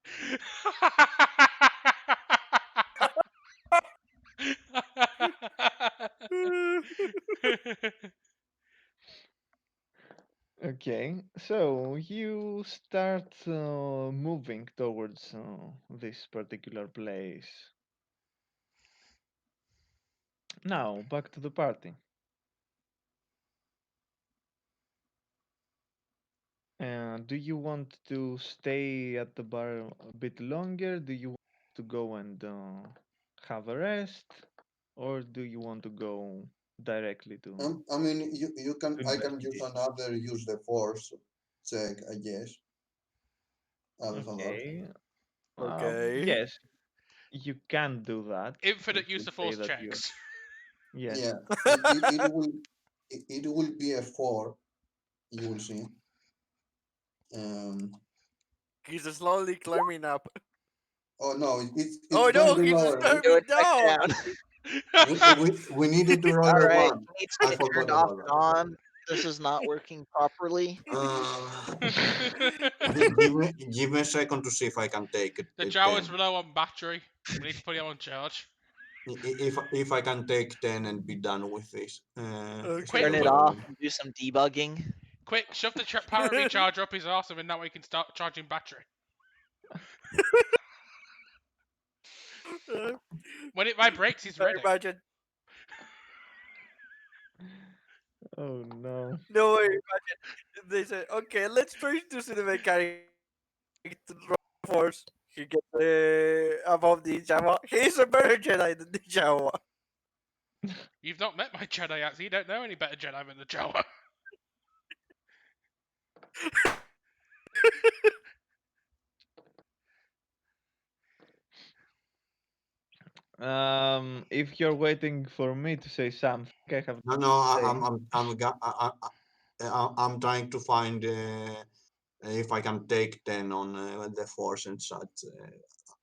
Okay, so you start moving towards this particular place. Now, back to the party. Do you want to stay at the bar a bit longer? Do you want to go and have a rest? Or do you want to go directly I mean, you can to I can use investigate? another use the force check, I guess. Other than that, Okay. Okay. Yes, you can do that. Infinite It use will of say Force that you're. checks. Yes. yeah, it will be a 4. You will see. Um. He's slowly climbing up. Oh no, it's Oh going no, to he's lower. Go climbing it back down. down. We needed to roll All a right, 1. needs to I get forgot turned off about and on. This is not working properly. that. Give me a second to see if I can take it. The It Jawa's 10. low on battery. We need to put it on charge. If I can take 10 and be done with this instead Quick, Turn of it put off rolling. and do some debugging. quick, shove the power recharger up his arse, and that way he can start charging battery. When it vibrates, he's I ready. imagine. Oh no. No way. Imagine. They say, okay, let's try to see the mechanic to draw force. He gets above the Java. He's a better Jedi than the Java. You've not met my Jedi yet, so you don't know any better Jedi than the Jawa. If you're waiting for me to say something, I have No, no, say. I'm trying to find if I can take 10 on the force and such.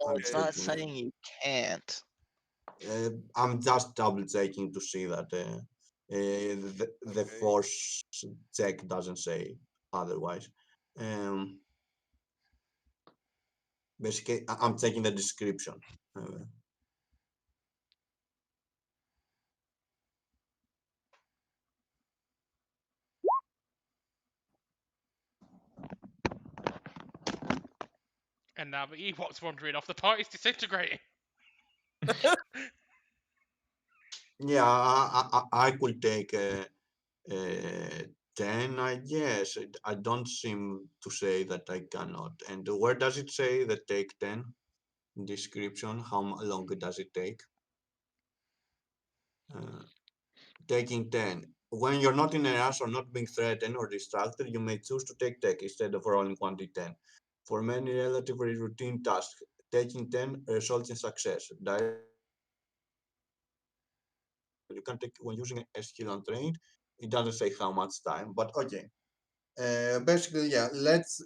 Well, I'm it's not checking. saying you can't. I'm just double checking to see that the Okay. force check doesn't say otherwise. Um, Basically, I'm checking the description. Uh, And now the Ewok's wandering off, the party's disintegrating. yeah, I could take 10, I guess. I don't seem to say that I cannot. And where does it say that take 10? Description, how long does it take? Uh, Taking 10. When you're not in a rush or not being threatened or distracted, you may choose to take tech instead of rolling 1d10. For many relatively routine tasks, taking 10 results in success. Direct you can take when using a skill untrained. It doesn't say how much time, but okay. Basically, yeah, let's,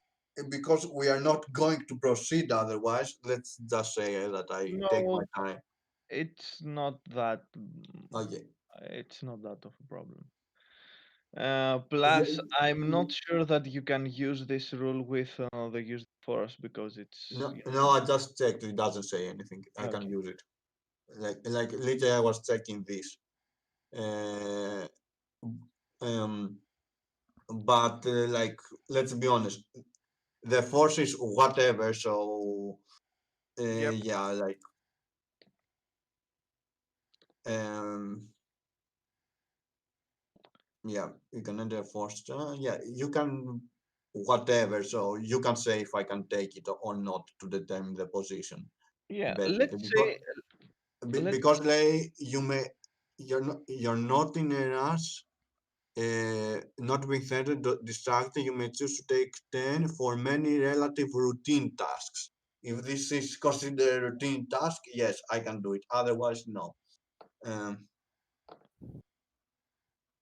because we are not going to proceed otherwise, let's just say that I take my No, time. it's not that. Okay. It's not that of a problem. Yeah, Plus, I'm not sure that you can use this rule with the use of force because it's, no, no, I just checked. It doesn't say anything. I can okay. use it. Like literally, I was checking this. Uh, um, but like, let's be honest, the force is whatever. So Yep. yeah, like um, yeah, you can enter force. Yeah, you can whatever. So you can say if I can take it or not to determine the position. Yeah, Basically, let's say let's because like you're not in a rush. Not being threatened, distracted, you may choose to take 10 for many relative routine tasks. If this is considered a routine task, yes, I can do it. Otherwise, no. Um,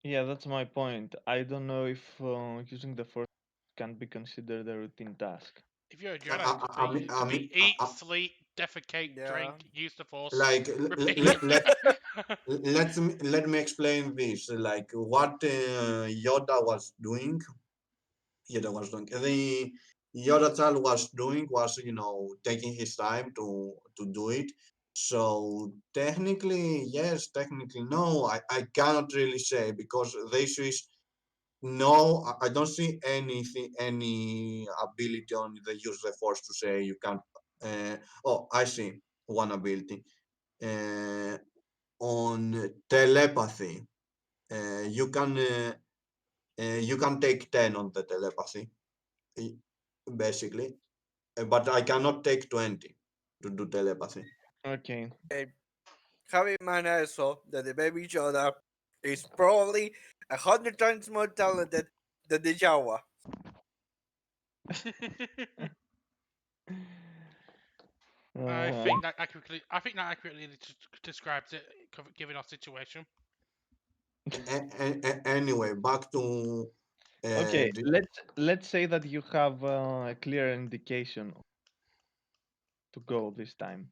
yeah, that's my point. I don't know if using the force can be considered a routine task. If you're a I, Jedi, I, I mean, it could be eat, sleep, defecate, Yeah. drink, use the force, Like repeat. let me explain this. Like what Yoda was doing. The Yoda child was doing was, taking his time to do it. So technically yes, technically no. I cannot really say because the issue is no. I don't see anything, any ability on the use of the force to say you can't. Oh, I see one ability. On telepathy, you can take 10 on the telepathy, i- basically. But I cannot take 20 to do telepathy. Okay. And have in mind also that the baby Yoda is probably 100 times more talented than the Jawa. Uh, I think that accurately describes it, given our situation. Anyway, back to okay. the Let's say that you have a clear indication to go this time.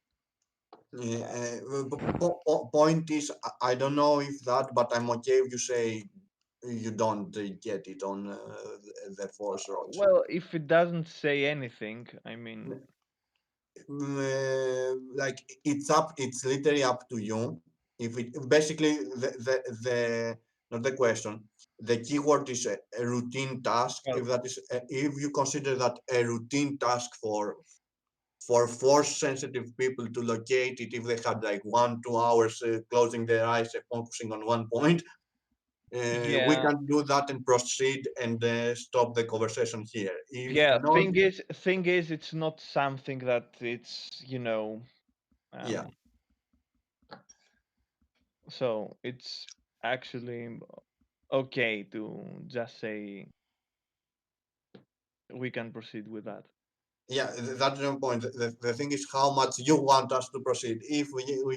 point is, I don't know if that, but I'm okay if you say you don't get it on the force roads. Well, if it doesn't say anything, I mean, Like it's literally up to you. If it basically the not the question, the keyword is a routine task. well, If that is, if you consider that a routine task for force sensitive people to locate it, if they had like 1 2 hours closing their eyes and focusing on one point, we yeah, can do that and proceed and stop the conversation here. If yeah. not, Thing is, it's not something that it's yeah. um, so it's actually okay to just say we can proceed with that. Yeah, that's the point. The thing is how much you want us to proceed. If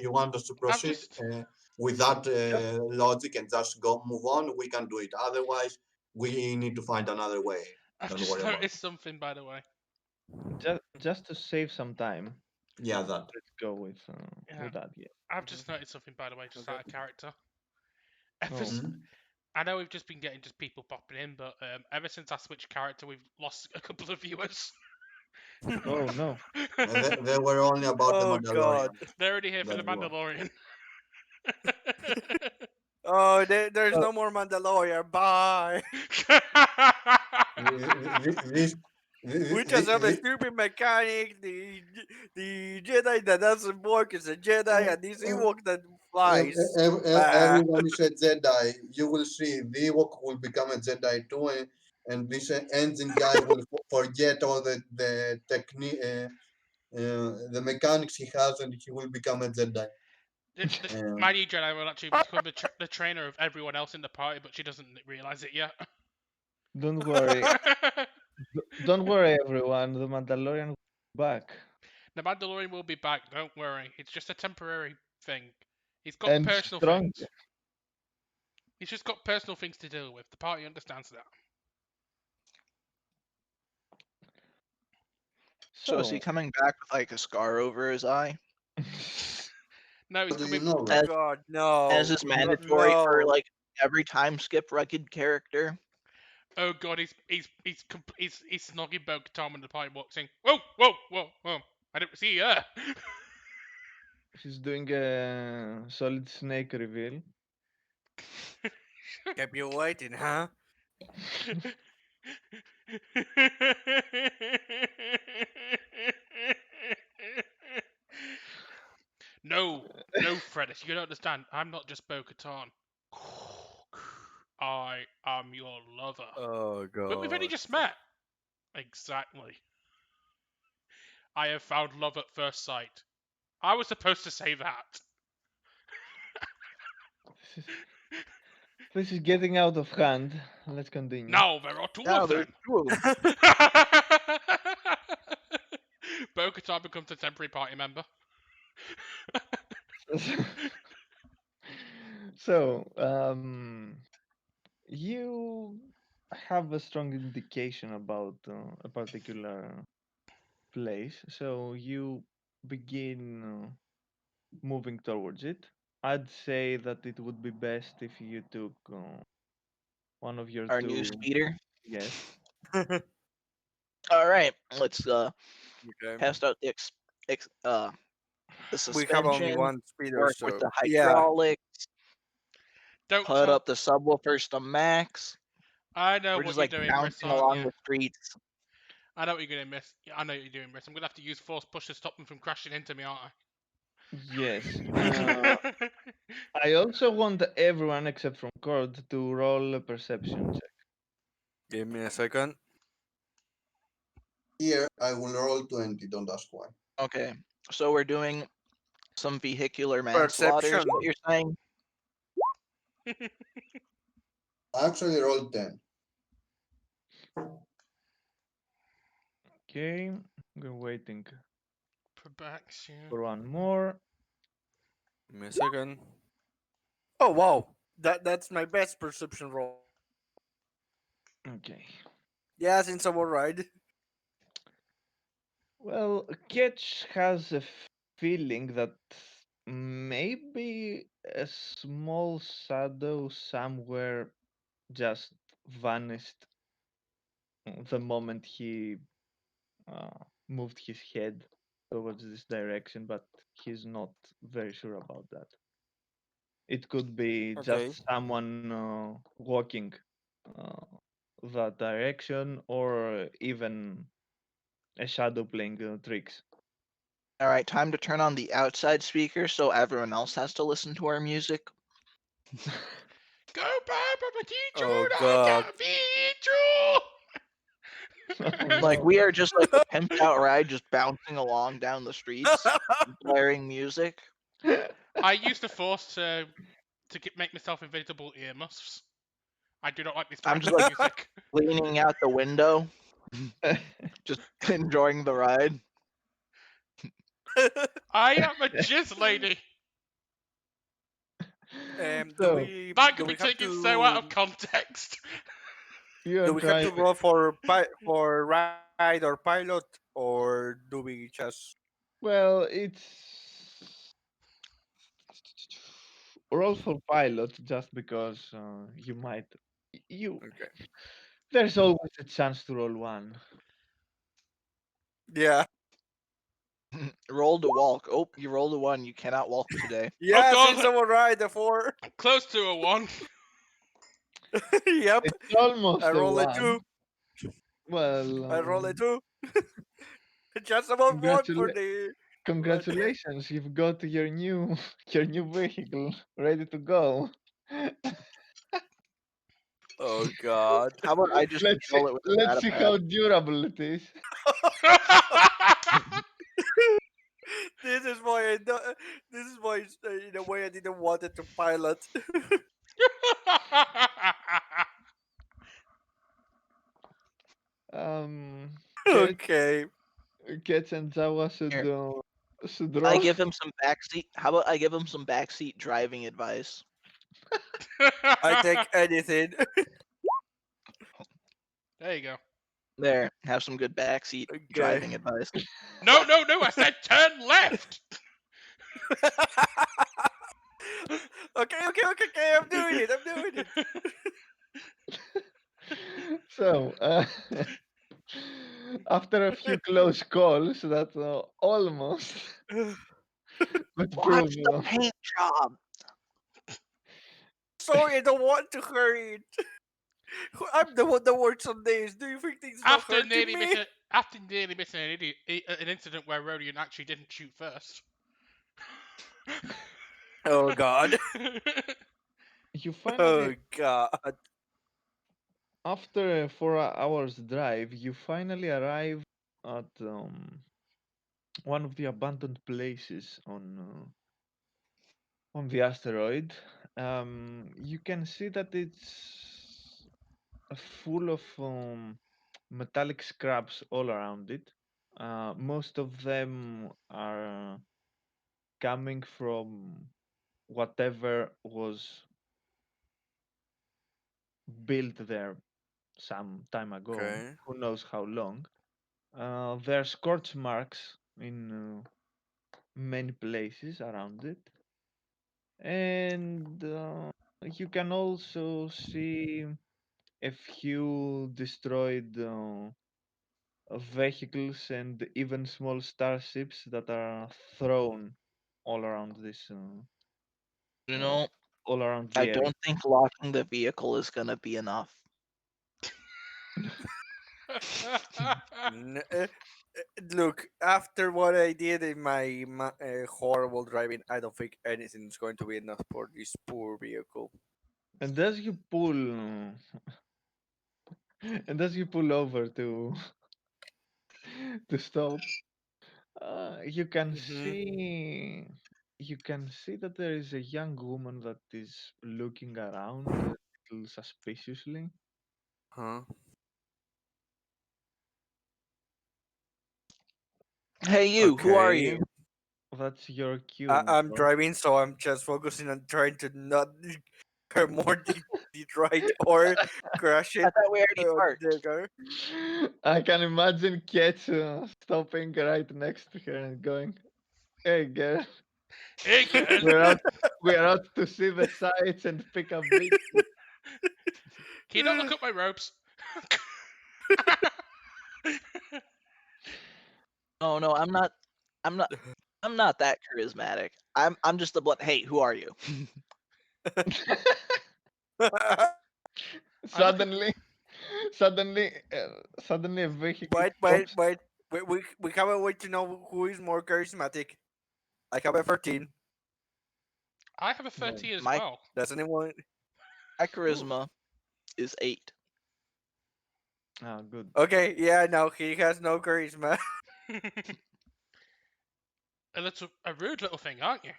you want us to I've proceed just with that Just, logic and just go move on, we can do it. Otherwise, we need to find another way. I've Don't just worry about it. noticed something, by the way. just to save some time, Yeah, that. let's go Yeah, with that. Yeah. I've Mhm. just noticed something, by the way, just Okay. out of character. Ever, Oh, s- Mhm. I know we've just been getting just people popping in, but ever since I switched character, we've lost a couple of viewers. oh no. They were only about the Oh God. Mandalorian. They're already here for the That's why. Mandalorian. Oh, there's So no more Mandalorian. Bye. This, We just have a this, stupid mechanic. The Jedi that doesn't work is a Jedi, and this Ewok that flies. Bah. everyone is a Jedi. You will see the Ewok will become a Jedi too, and this engine guy will forget all the technique, the mechanics he has, and he will become a Jedi. My Um, new Jedi will actually become the trainer of everyone else in the party, but she doesn't realize it yet. don't worry, don't worry, everyone. The Mandalorian will be back The Mandalorian will be back, don't worry. It's just a temporary thing. He's got and personal strong. things. He's just got personal things to deal with. The party understands that. So is he So, coming back with like a scar over his eye? No, he's how do you coming. know Oh that? As God, as no, is mandatory for no. like every time skip record character? Oh god, he's snogging Bo-Katan when the party walks in. Whoa, whoa, whoa, whoa! I didn't see her. he's doing a solid snake reveal. Kept you waiting, huh? No, no, Fredis, you don't understand. I'm not just Bo-Katan. I am your lover. Oh But we've only God. just met. Exactly. I have found love at first sight. I was supposed to say that. This is, this is getting out of hand. Let's continue. Now there are two Now of there's them. two of them. Bo-Katan becomes a temporary party member. So, you have a strong indication about a particular place. So you begin moving towards it. I'd say that it would be best if you took one of your Our new two. speeder. Yes. All right, let's Okay. test out the We have only suspension. one speeder, Work with so the yeah. hydraulics. Don't Put tell. up the subwoofers to max. I know We're what just you're like doing, bouncing along Risanya. the streets. I know what you're gonna miss. I know what you're doing, Riss. I'm gonna have to use force push to stop them from crashing into me, aren't Yes. I? I also want everyone except from Cord to roll a perception check. Give me a second. Here, I will roll 20, don't ask why. Okay, so we're doing some vehicular manslaughter. Is Perception. what you're saying? I actually rolled 10. Okay. We're waiting Probaction. for one more. Give me a second. Oh wow, that's my best perception roll. Okay. Yeah, since I'm alright. Well, Ketch has a feeling that maybe a small shadow somewhere just vanished the moment he uh, moved his head towards this direction, but he's not very sure about that. It could be Okay. just someone walking uh, that direction, or even a shadow playing tricks. All right, time to turn on the outside speaker so everyone else has to listen to our music. Go, Papa Teacher, Oh I god. got be Oh true. Like no. we are just like a pimped out ride, just bouncing along down the streets, blaring music. I used the force to make myself invisible earmuffs. I do not like this I'm type just of like music. leaning out the window, just enjoying the ride. I am a jizz lady. Do So we That do could be we have taken so out to of context. you are do we have to driving. roll for ride or pilot, or do we just Well, it's roll for pilot just because you might. You okay? There's always a chance to roll one. Yeah. Roll to walk. Oh, you rolled a one. You cannot walk today. Oh Yeah, since god, I'm alright, the four. close to a one. Yep. It's I almost a roll a one. two. Well, I roll a two. Just about one for congratula- the what? congratulations! You've got your new your new vehicle ready to go. Oh god. How about I just control it with a Let's data see pad? how durable it is. This is why this is why in a way I didn't want it to pilot. Um, Ket, Okay. Ketch and Jawa Here, should I roll. give him some backseat. How about I give him some backseat driving advice? I take anything. There you go. There, have some good backseat Okay. driving advice. No, no, no! I said turn left. Okay. I'm doing it. I'm doing it. So, after a few close calls that almost would Watch prove. the paint job. Sorry, I don't want to hurt. I'm the one that works on this. Do you think this is not hurting me? After nearly missing an incident where Rodian actually didn't shoot first. Oh god. You finally, Oh god. after a 4 hours drive, you finally arrive at one of the abandoned places on the asteroid. You can see that it's full of metallic scraps all around it. Most of them are coming from whatever was built there some time ago. Okay. Who knows how long? There are scorch marks in many places around it, and you can also see a few destroyed vehicles and even small starships that are thrown all around this, You uh, know, all around I the area. don't think locking the vehicle is gonna be enough. Look, after what I did in my horrible driving, I don't think anything is going to be enough for this poor vehicle. And as you pull, and as you pull over to to stop, you can Mm-hmm. see that there is a young woman that is looking around a little suspiciously. Huh? Hey, you. Who are Okay. you? That's your cue, my I'm lord. driving, so I'm just focusing on trying to not her more Detroit or crash I it thought we already on parked. the car. I can imagine Ket stopping right next to her and going, "Hey, girl, Hey, girl. we're out, we're out to see the sights and pick up beaches." Can you not look up my ropes? Oh no, I'm not. I'm not. I'm not that charismatic. I'm just a blunt. Hey, who are you? I look at. Suddenly, suddenly, suddenly, a vehicle Wait, wait, stops. wait. We have a way to know who is more charismatic. I have a 13. I have a No. 30 as My well. Does anyone? my Ooh. charisma is 8. Ah, good. Okay, yeah, no, he has no charisma. A rude little thing, aren't you?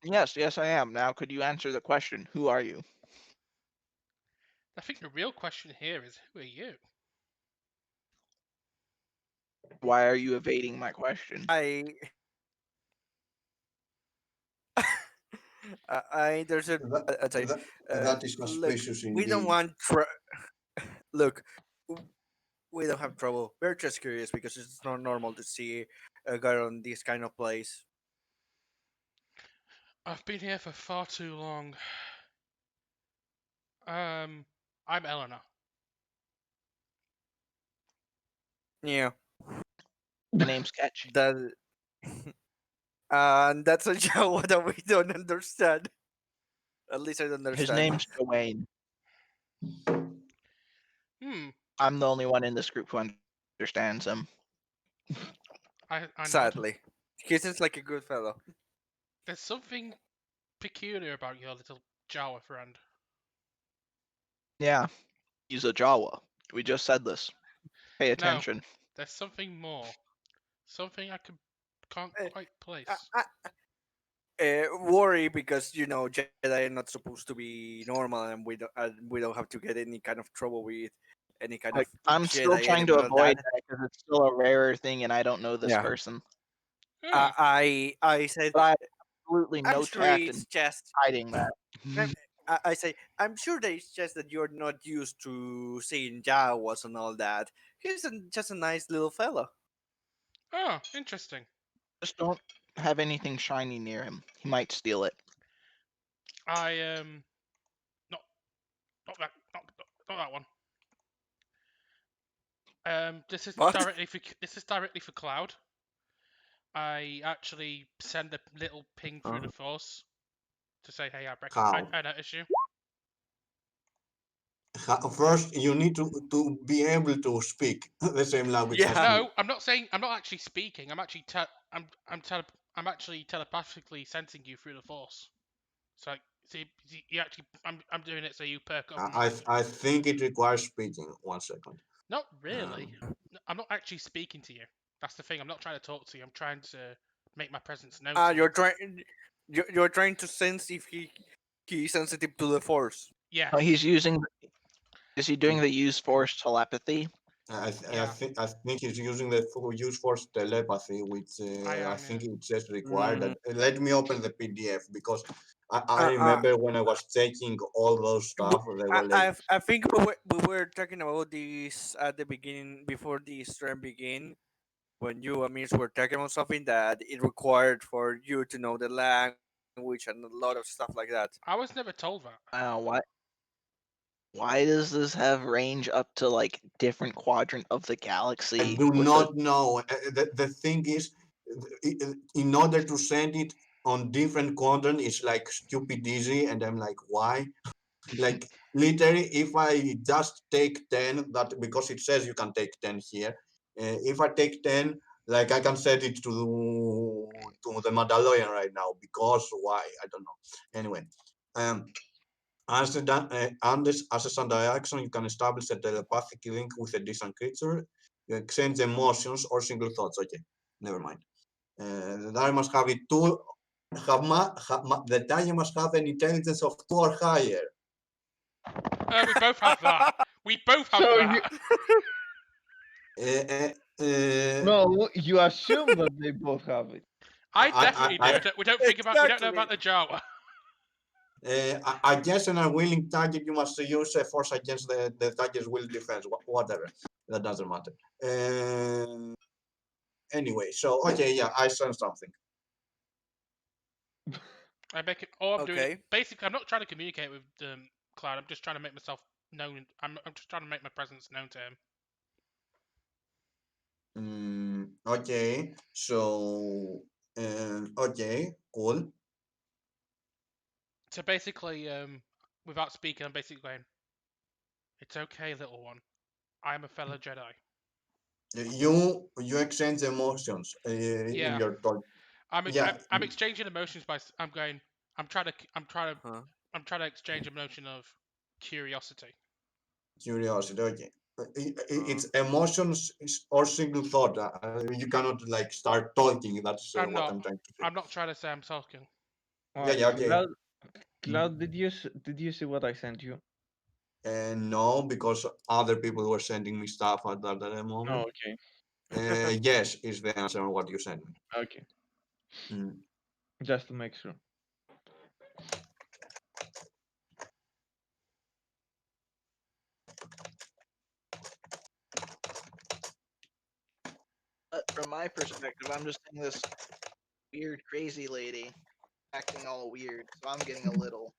Yes, yes, I am. Now, could you answer the question? Who are you? I think the real question here is, who are you? Why are you evading my question? I, there's a, That, I'd say, that, uh, that is look, suspicious we don't indeed. want, look, we don't have trouble. We're just curious because it's not normal to see a guy on this kind of place. I've been here for far too long. I'm Eleanor. Yeah, My name's Ketch. that, and that's a joke that we don't understand. At least I don't His understand. name's Dwayne. Hmm. I'm the only one in this group who understands him. I nod. Sadly, he seems like a good fellow. There's something peculiar about your little Jawa friend. Yeah, he's a Jawa. We just said this. Pay No, attention. there's something more. Something can't Uh, quite I, place. worry because Jedi are not supposed to be normal, and we don't have to get any kind of trouble with any kind of I'm still Jedi trying to enemy or avoid that. that because it's still a rarer thing, and I don't know this Yeah. person. Hmm. I said But I have absolutely I'm no sure tact it's in just hiding that. I say I'm sure that it's just that you're not used to seeing Jawas and all that. He's just a nice little fella. Oh, interesting. Just don't have anything shiny near him. He might steal it. I not not that one. What? This is directly for Cloud. I actually send a little ping through the Huh? force to say, hey, How? I notice you. First, you need to be able to speak the same language as Yeah. me. No, I'm not saying I'm not actually speaking. I'm actually telepathically sensing you through the force. So you actually I'm doing it so you perk up and move. I think it requires speaking. 1 second. Not really. Um, I'm not actually speaking to you. That's the thing. I'm not trying to talk to you. I'm trying to make my presence known to you. You're trying to sense if he's sensitive to the force. Yes. Oh, he's using. Is he doing to, the use force telepathy? Yeah, I think he's using the use force telepathy, which I I am. think Yeah. it says required. Mm, Let me open the PDF because I uh, uh, remember when I was checking all those we, stuff, they were like, I think we were talking about this at the beginning before the stream begin when you and me were talking about something that it required for you to know the language and a lot of stuff like that. I was never told that. Wow, why does this have range up to like different quadrant of the I galaxy do with a not know. The thing is, in order to send it on different content, it's like stupid easy, and I'm like, why? Like literally, if I just take 10, that because it says you can take 10 here. If I take 10, like I can set it to the Mandalorian right now because why? I don't know. Anyway, um, as a standard action, you can establish a telepathic link with a distant creature. You exchange emotions or single thoughts. Okay, never mind. The target must have it two. The target must have an intelligence of 2 or higher. We both have that. We both have So you that. no, you assume that they both have it. I definitely do. I, We don't think about. We don't know about Exactly. the Jawa. I guess an unwilling target you must use a force against the target's will defense, whatever. That doesn't matter. Anyway, so okay, yeah, I sent something. I make it. All I'm doing. Okay. Basically, I'm not trying to communicate with Cloud. I'm just trying to make myself known. I'm just trying to make my presence known to him. Okay, so okay, cool. So basically, without speaking, I'm basically going. It's okay, little one. I am a fellow Jedi. You exchange emotions in Yeah, your talk. Yeah, I'm exchanging emotions by. I'm going. I'm trying to. I'm trying to. Huh. I'm trying to exchange emotion of curiosity. curiosity. Okay, Uh, it's emotions or single thought. You cannot like start talking. That's I'm what not. I'm trying to say. I'm not trying to say I'm talking. Yeah, yeah, okay. Cloud, did you see what I sent you? No, because other people were sending me stuff at that Oh, moment. okay, Yes, is the answer on what you sent me. okay. Mm. Just to make sure. but from my perspective, I'm just seeing this weird crazy lady acting all weird, so I'm getting a little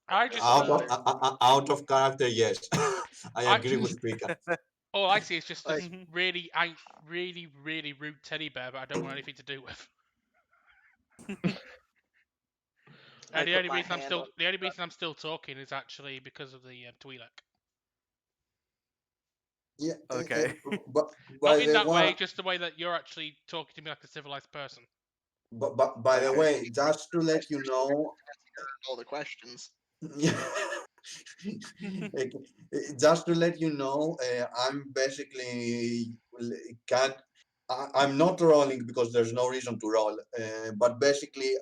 I nervous just. about her. Out of character, yes. I I agree just. with Pika. All I see is just Like, this really rude teddy bear that I don't want anything to do with. I And put my hand on. the only reason I'm still talking is actually because of the Twi'lek. Yeah, okay. but Not by in the that way, way, just the way that you're actually talking to me like a civilized person. but by the Wow, way, she's just to let you super know, answering all the questions. like, just to let you know, I'm basically can't. I'm not rolling because there's no reason to roll. But basically,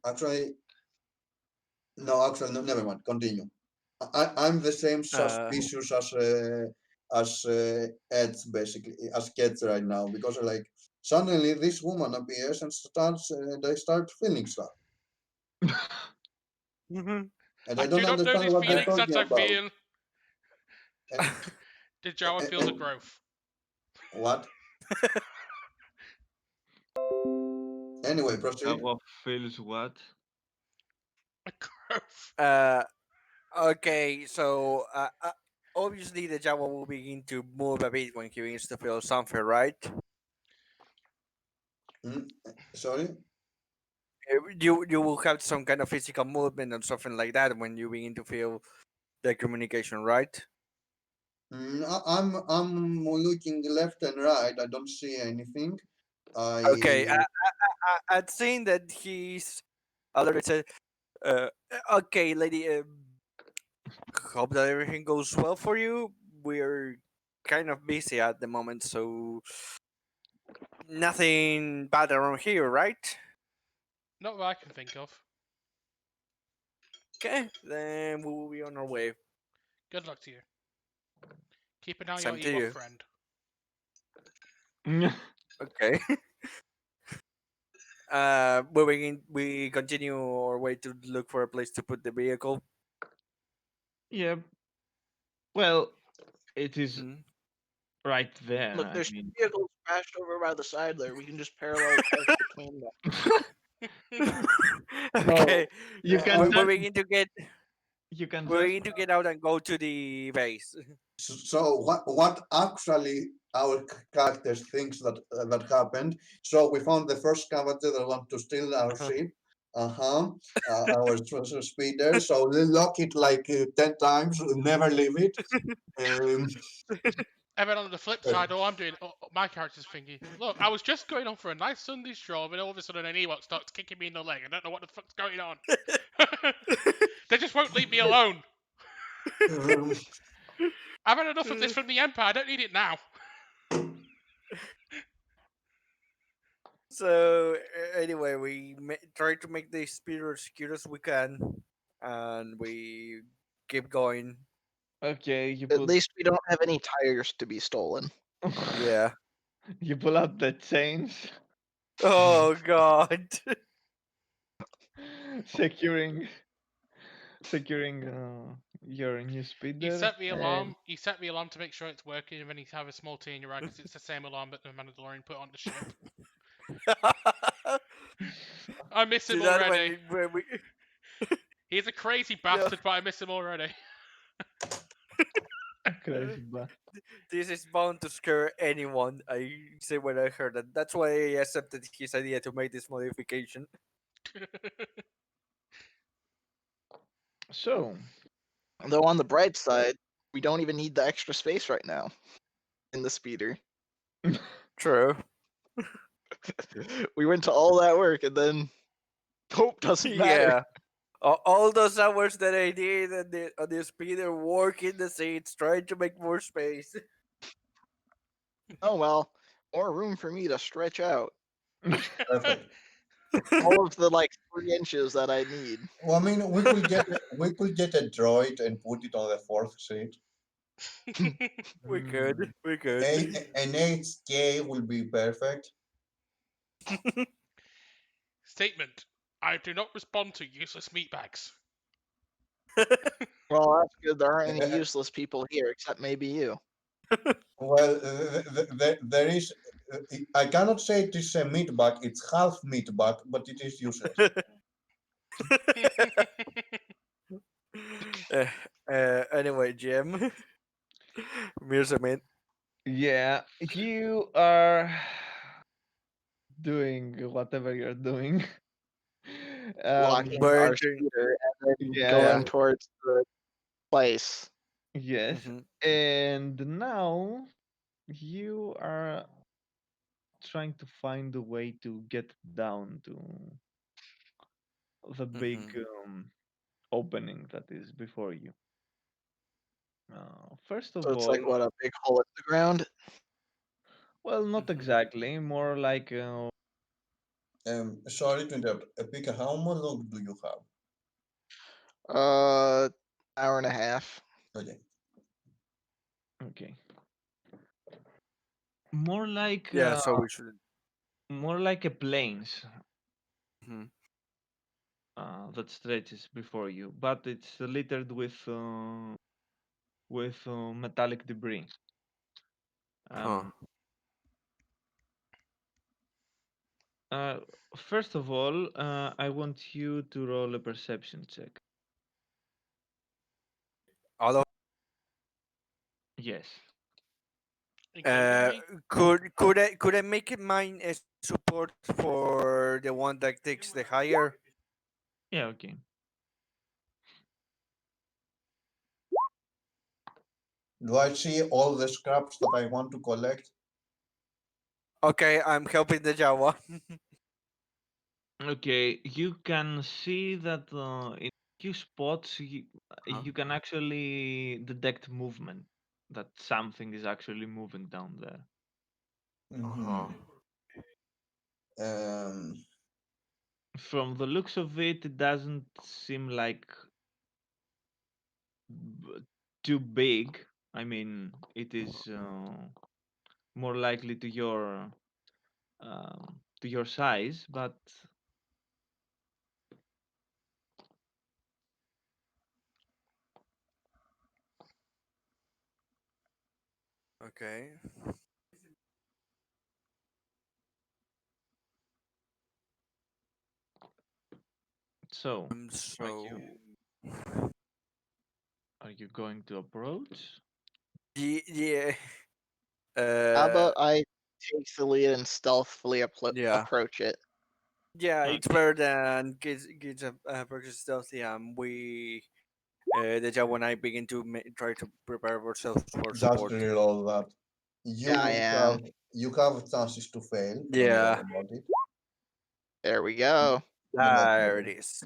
actually, no, actually, no, never mind. Continue. I'm the same Uh, suspicious as Edge basically as Ketch right now because like suddenly this woman appears and starts they start feeling stuff mhm. and I I do don't not know understand these what they're feelings that talking I about. feel. And, The Jawa feels a and growth. what? Anyway, proceed. Java feels what? A growth. uh, okay, so obviously the Java will begin to move a bit when he begins to feel something, right? Hmm? Sorry. You will have some kind of physical movement or something like that when you begin to feel the communication, right? I'm looking left and right. I don't see anything. Okay, I I'd seen that he's already said, uh, okay, lady, hope that everything goes well for you. We're kind of busy at the moment, so nothing bad around here, right? Not that I can think of. Okay, then we will be on our way. Good luck to you. Keep an eye on Same to your Ewok you. friend. Okay. Moving in, we continue our way to look for a place to put the vehicle. Yeah. Well, it is Mhm. right there. Look, I there's mean, vehicles crashed over by the side there. We can just parallel park between them. so Okay. you Uh, can We just need to get you can we just need to get out and go to the base. so what actually our characters thinks that happened? So we found the first scavenger that want to steal our Uh-huh. ship. Our speeder. So they lock it like 10 times, never leave it. Um, And then on the flip uh, side, all I'm doing, my character's thinking, look, I was just going on for a nice Sunday stroll, and all of a sudden an Ewok starts kicking me in the leg. I don't know what the fuck's going on. They just won't leave me alone. um, I've had enough of this from the Empire. I don't need it now. So anyway, we try to make the speeder as secure as we can, and we keep going. okay. You At put least we don't have any tires to be stolen. Yeah. you pull out the chains, Oh God. securing your new You speeder, set the and alarm. You set the alarm to make sure it's working, and then you have a small tea in your eye because it's the same alarm that the Mandalorian put on the ship. I miss Do him that already. when we He's a crazy yeah. bastard, but I miss him already. crazy but This is bound to scare anyone. I say when I heard that. That's why I accepted his idea to make this modification. so Though on the bright side, we don't even need the extra space right now in the speeder. True. We went to all that work and then hope doesn't matter. Yeah. All those hours that I did on the speeder, working the seats, trying to make more space. Oh well, more room for me to stretch out. Perfect. All of the like 3 inches that I need. Well, I mean, we could get a droid and put it on the fourth seat. We could. We could. An 8K will be perfect. Statement: I do not respond to useless meatbags. Well, that's good. There aren't any Uh, useless people here except maybe you. Well, there is. I cannot say it is a meat bag. It's half meat bag, but it is useless. uh, anyway, Jim. Mirzamin. yeah, you are doing whatever you're doing. Locking our Burning. speeder and then Yeah, going Yeah. towards the place. yes, Hmm. and now you are trying to find a way to get down to the big Hmm. opening that is before you. First So of it's all, like what, a big hole in the ground? well, not Hmm. exactly, more like Sorry to interrupt. Pika, how long do you have? Uh, hour and a half. Okay. okay, more like Yeah, so we should. a plains Mhm. that stretches before you, but it's littered with metallic debris. Huh. Um, uh, First of all, I want you to roll a perception check. All of Yes. Including uh, me. could I make it mine a support for the one that takes the higher? Yeah. Okay. Do I see all the scraps that I want to collect? Okay, I'm helping the Java. Okay. You can see that in few spots Huh. you can actually detect movement. That something is actually moving down there. Uh-huh. Mm-hmm. Um, From the looks of it, it doesn't seem like b- too big. I mean, it is more likely to your size, but Okay. so are you So are you going to approach? yeah. How Uh, about I take the lead and stealthily yeah. approach it? Yeah, it's Okay. better than kids purchase stealthy. The job when I begin to try to prepare ourselves for Just support. reroll that. Yeah, I am. You have chances to fail. Don't worry Yeah, about it. There we go. No, no there it problem. is.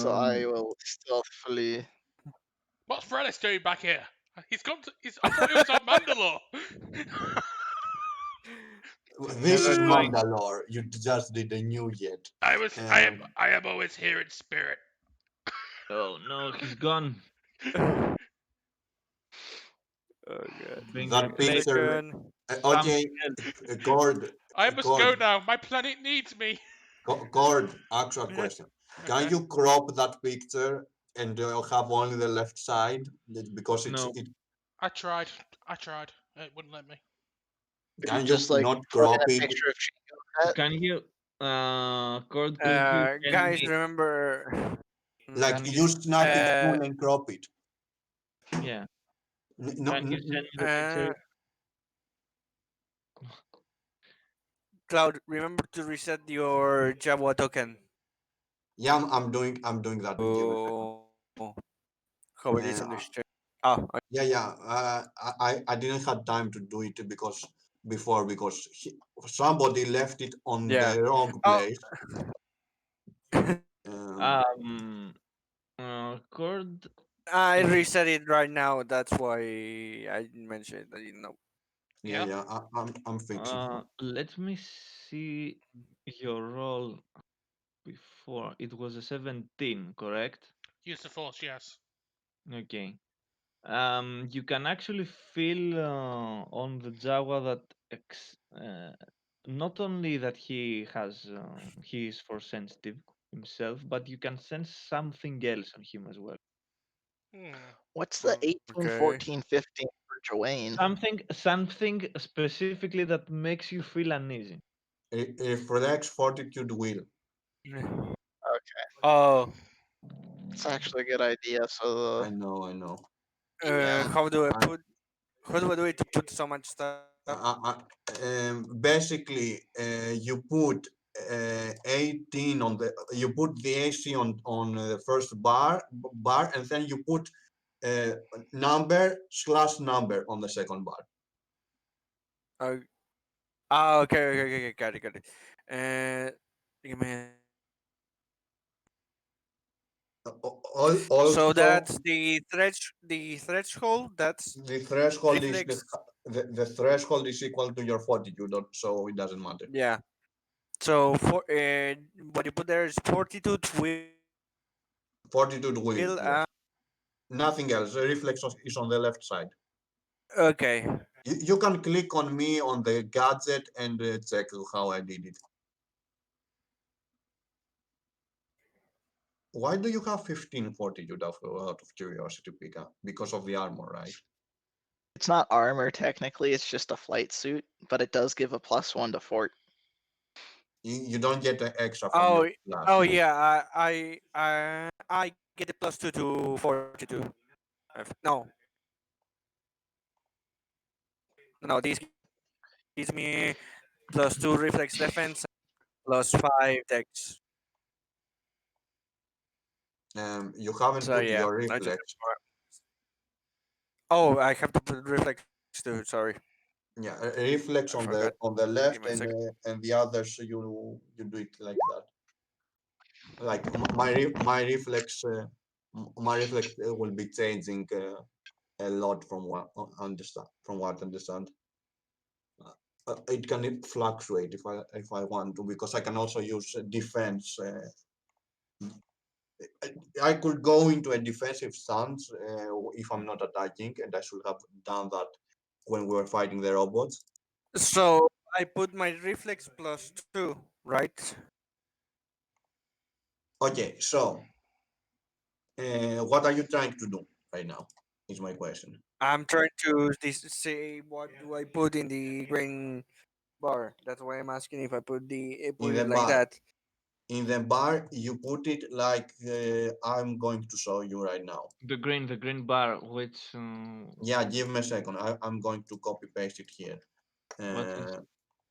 So I Um, will stealthily. What's Frelis doing back here? He's gone to. I thought he was on Mandalore. this Never is mind. Mandalore. You just didn't knew yet. I was. Um, I am always here in spirit. Oh no, he's gone. Oh god. Bring Give the me that a plate. picture. second. Okay, Something else. Cord, I must go Cord, now. My planet needs me. Cord. Actual Yeah. question: Can Okay. you crop that picture and have only the left side? Because No. it. I tried. I tried. It wouldn't let me. Can you Just like not put in crop a it? picture of Jango Fett. Can you Cord, could you send Guys, me remember. Like can you you snap it Uh, full and crop it. yeah, No, can you send me the uh, picture? Cloud, remember to reset your Java token. yeah, I'm doing that. Give me a second. Oh, how it is on this Uh, stream. Oh, yeah, yeah. I didn't have time to do it because somebody left it on yeah. the wrong Oh, place. Um, Um, Cord, I uh, reset it right now. That's why I didn't mention it. I didn't know. yeah, Yeah. yeah. I'm fixing. let me see your roll before. It was a 17, correct? Use the force. Yes. Okay. You can actually feel on the Jawa that not only that he is force sensitive himself, but you can sense something else on him as well. Hmm. What's the 18, Okay. 14, 15 for Joanne? Something specifically that makes you feel uneasy. Reflex fortitude will. Okay, Oh, it's actually a good idea. So I know, I know. DM. how do I I, put? How do I do it to put so much stuff? basically, you put 18 on the. You put the AC on the first bar, and then you put number slash number on the second bar. Uh, okay. Got it, got it. Give me a second. So Also, that's the threshold. That's the threshold is reflex. the threshold is equal to your fortitude, so it doesn't matter. Yeah. So for what you put there is fortitude will and Fortitude will, yes. Nothing else. The reflex is on the left side. okay. You can click on me on the gadget and check how I did it. Why do you have 15 fortitude out of curiosity, Pika? Because of the armor, right? It's not armor technically, it's just a flight suit, but it does give a +1 to fort. You don't get an extra from your Oh, class. oh yeah. I get a +2 to fortitude. No, no. This gives me +2 reflex defense, +5 dex. You haven't So put yeah, your I just. reflex. Oh, I have to put reflex too. Sorry, Yeah, I reflex forgot. on the Give me a left, second. and the others you do it like that. Like my reflex will be changing a lot from what understand from what I understand. It can fluctuate if I want to because I can also use defense. I could go into a defensive stance if I'm not attacking, and I should have done that when we were fighting the robots. So I put my reflex plus 2, right? Okay, so what are you trying to do right now? Is my question. I'm trying to say what do I put in the green bar. That's why I'm asking if I In put the it like bar, that. you put it like I'm going to show you right now. The green bar, which Yeah, give me a second. I'm going to copy paste it here. what is Uh,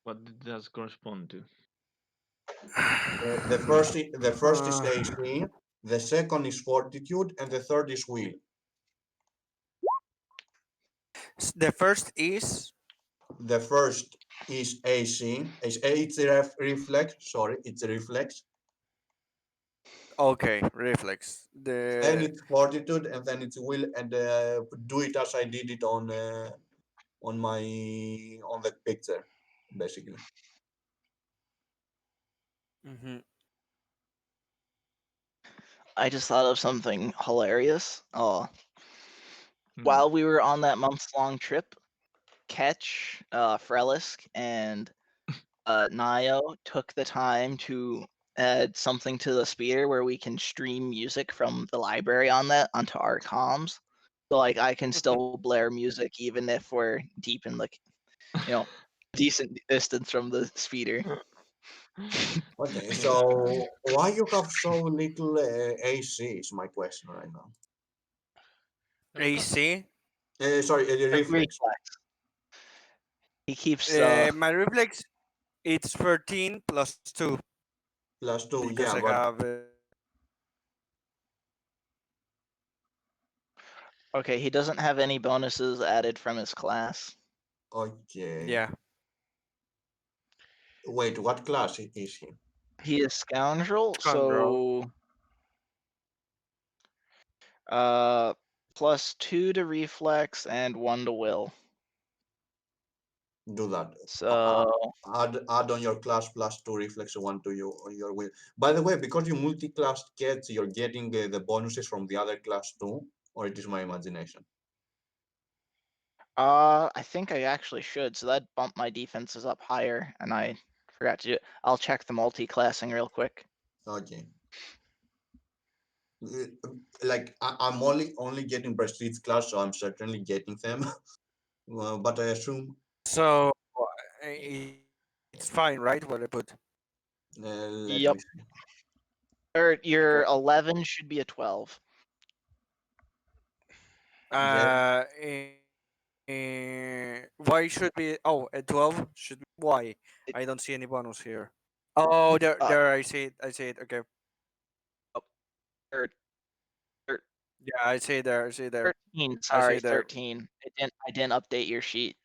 what does correspond to? the first is Uh, AC, the second is fortitude, and the third is will. the first is The first is AC. It's a reflex. Sorry, it's a reflex. okay, reflex. Then The it's fortitude, and then it's will. And do it as I did it on my on the picture, basically. mhm. I just thought of something hilarious. Hmm. While we were on that months-long trip, Ketch, Frelisk, and Nio took the time to add something to the speeder where we can stream music from the library on that onto our comms. So like I can still blare music even if we're deep in like you know decent distance from the speeder. Okay, Yeah. so why you have so little AC is my question right now. No, we've got AC. Sorry, reflex Reflex. He keeps My reflex it's 13 plus 2 plus two. because Yeah, I but have okay, he doesn't have any bonuses added from his class. okay. yeah. Wait, what class is he? He is scoundrel, Scoundrel. so uh +2 to reflex and 1 to will. Do that. So Add on your class plus two reflex one to your will. By the way, because you multi-class cats, you're getting the bonuses from the other class too, or it is my imagination. I think I actually should. So that bumped my defenses up higher, and I forgot to do it. I'll check the multi-classing real quick. Okay. Like I'm only getting prestige class, so I'm certainly getting them. But I assume So it's fine, right? What I put. let Yep. me see. Or your Okay. 11 should be a 12. Yes. Why should be? Oh, at 12 should be. Why? It, I don't see any bonus here. Oh, there, uh, there. I see it. I see it. Okay. oh, or, or Yeah, I see it there. I see it there. 13. I see Sorry, it there. 13. I didn't update your sheet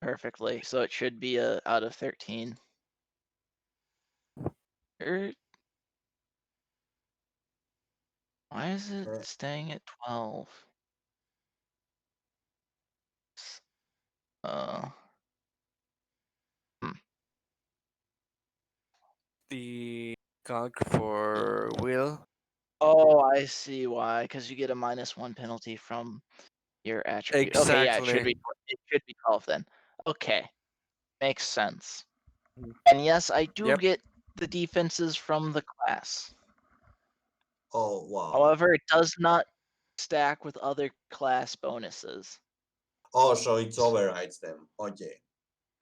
perfectly, so it should be a out of 13. Er, why is it Uh, staying at 12? Uh, hmm. The calc for will. Oh, I see why. Because you get a -1 penalty from your attribute. Okay, yeah, Exactly. it should be 12 then. Okay, makes sense. Mhm. And yes, I do Yep. get the defenses from the class. oh wow. However, it does not stack with other class bonuses. Oh, so it's overrides them. Okay.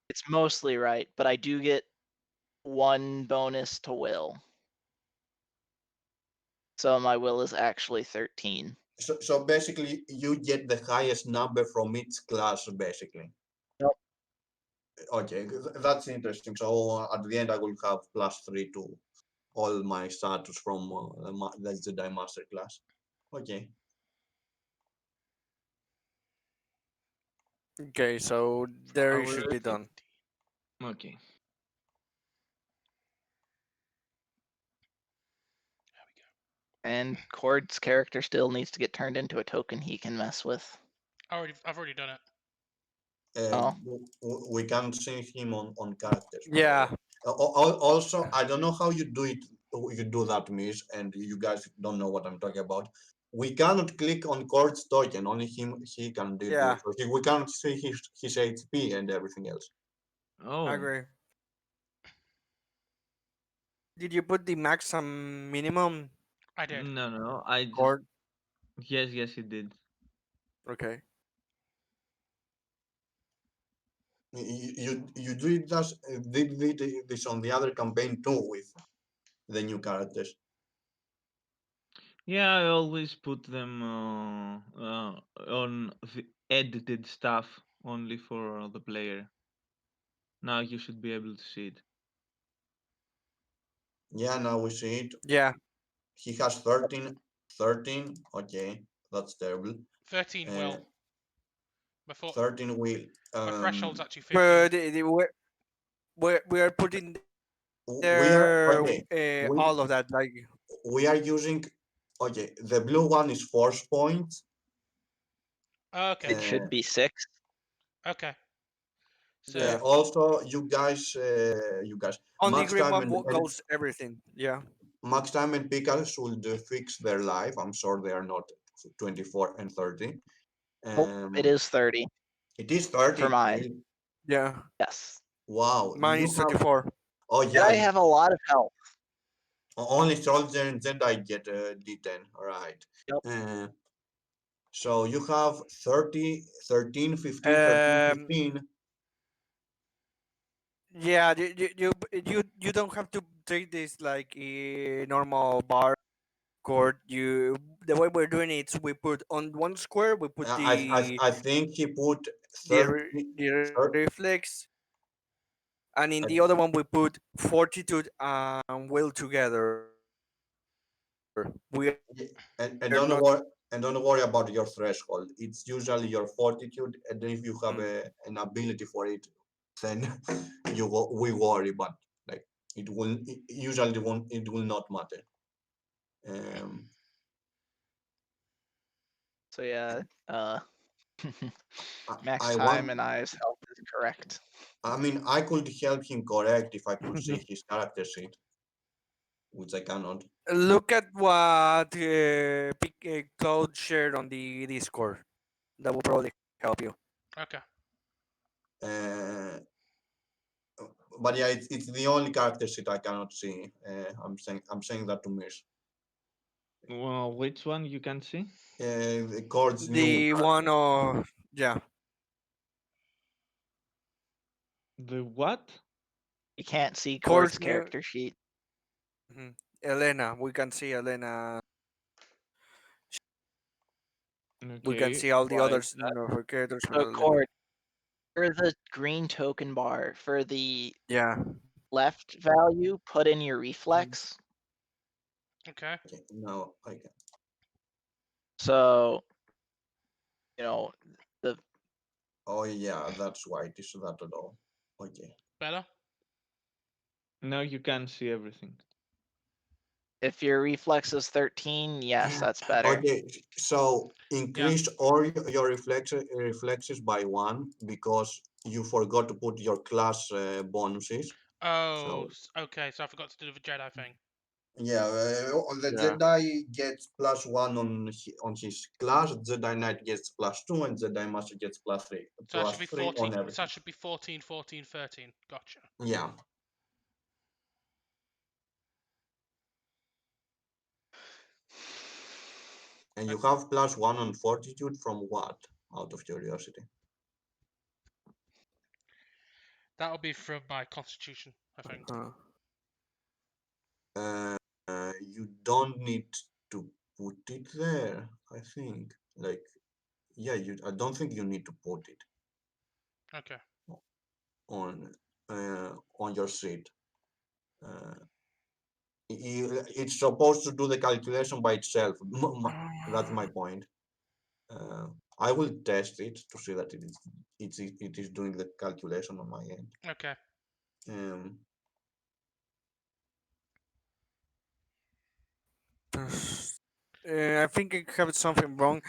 It's mostly right, but I do get 1 bonus to will. So my will is actually 13. So basically, you get the highest number from each class, basically. Yep. Okay, that's interesting. So at the end, I will have +3 to all my status from the Jedi Master class. Okay. Okay, so So there are it we should be ready? done. Okay. There we go. And Cord's character still needs to get turned into a token he can mess with. I've already done it. Oh. We can't see him on characters, by the way. Yeah. Also, I don't know how you do it you do that miss, and you guys don't know what I'm talking about. We cannot click on Court's token. Only he can do Yeah, it. So we can't see his HP and everything else. I Oh, agree. Did you put the max and minimum I did. no, I just chord? yes, it did. Okay. You did this on the other campaign too with the new characters. Yeah, I always put them on the edited stuff only for the player. Now you should be able to see it. Yeah, now we see it. Yeah. He has 13. Okay, that's terrible. 13 Uh, will. Before 13 will. my threshold's actually 15. But we are putting We are there okay. all of that, like We are using. Okay, the blue one is force points. Okay. It should be 6. Okay. yeah. So Also, you guys, On the green one goes everything. Yeah. Max Time and Pika should fix their life. I'm sure they are not 24 and 30. Nope, it Um, is 30 it is for 30. mine. Really? Yeah. Yes. Wow. Do Mine you is have? 24. Oh And yeah. I have a lot of health. Only Soldier and Jedi get D10. All right. Yep. Uh, so you have 30, 13, 15, 13, Um. 15. Yeah. You don't have to take this like a normal bar chord. You the way we're doing it, we put on one square we put I think he put 30, the 30 reflex, and in the I, other one we put fortitude and will together. We are not and don't worry about your threshold. It's usually your fortitude, and if you have an ability for it, then we worry. But like it usually won't it will not matter. Um, So yeah, I, max I time want. and I's health is correct. I mean, I could help him correct if I could see his character sheet, which I cannot. Look at what Cloud shared on the Discord. That will probably help you. okay. Uh, but yeah, it's the only character sheet I cannot see. I'm saying that to Miss. Well, which one you can see? The Chord's new The one character. of yeah, The what? You can't see Course Cord's new character sheet. mhm. Elena. We can see Elena. We can Okay, see all the right. others of her characters from So Elena. Cord, for the green token bar, for the Yeah. left value, put in your Mhm. reflex. Okay. Okay, now I can. So, you know, the Oh yeah, that's why it is that at all. Okay. Better. Now you can see everything. if your reflex is 13, yes, that's better. Okay, so Yeah. increase all your reflexes by one because you forgot to put your class bonuses. Oh. So Okay. So I forgot to do the Jedi thing. yeah, the Yeah. Jedi gets +1 on his class. Jedi Knight gets +2, and Jedi Master gets plus three, So that plus should be three 14. on So that everything. should be 14, 14, 13. Gotcha. Yeah, and you have +1 on Fortitude from what? Out of curiosity. That'll be from my Constitution, I think. Uh, You don't need to put it there. I think, like, yeah, I don't think you need to put it Okay. on on your sheet. Uh, it's supposed to do the calculation by itself. That's my point. Uh, I will test it to see that it is doing the calculation on my end. Okay. Um, I think I have something wrong.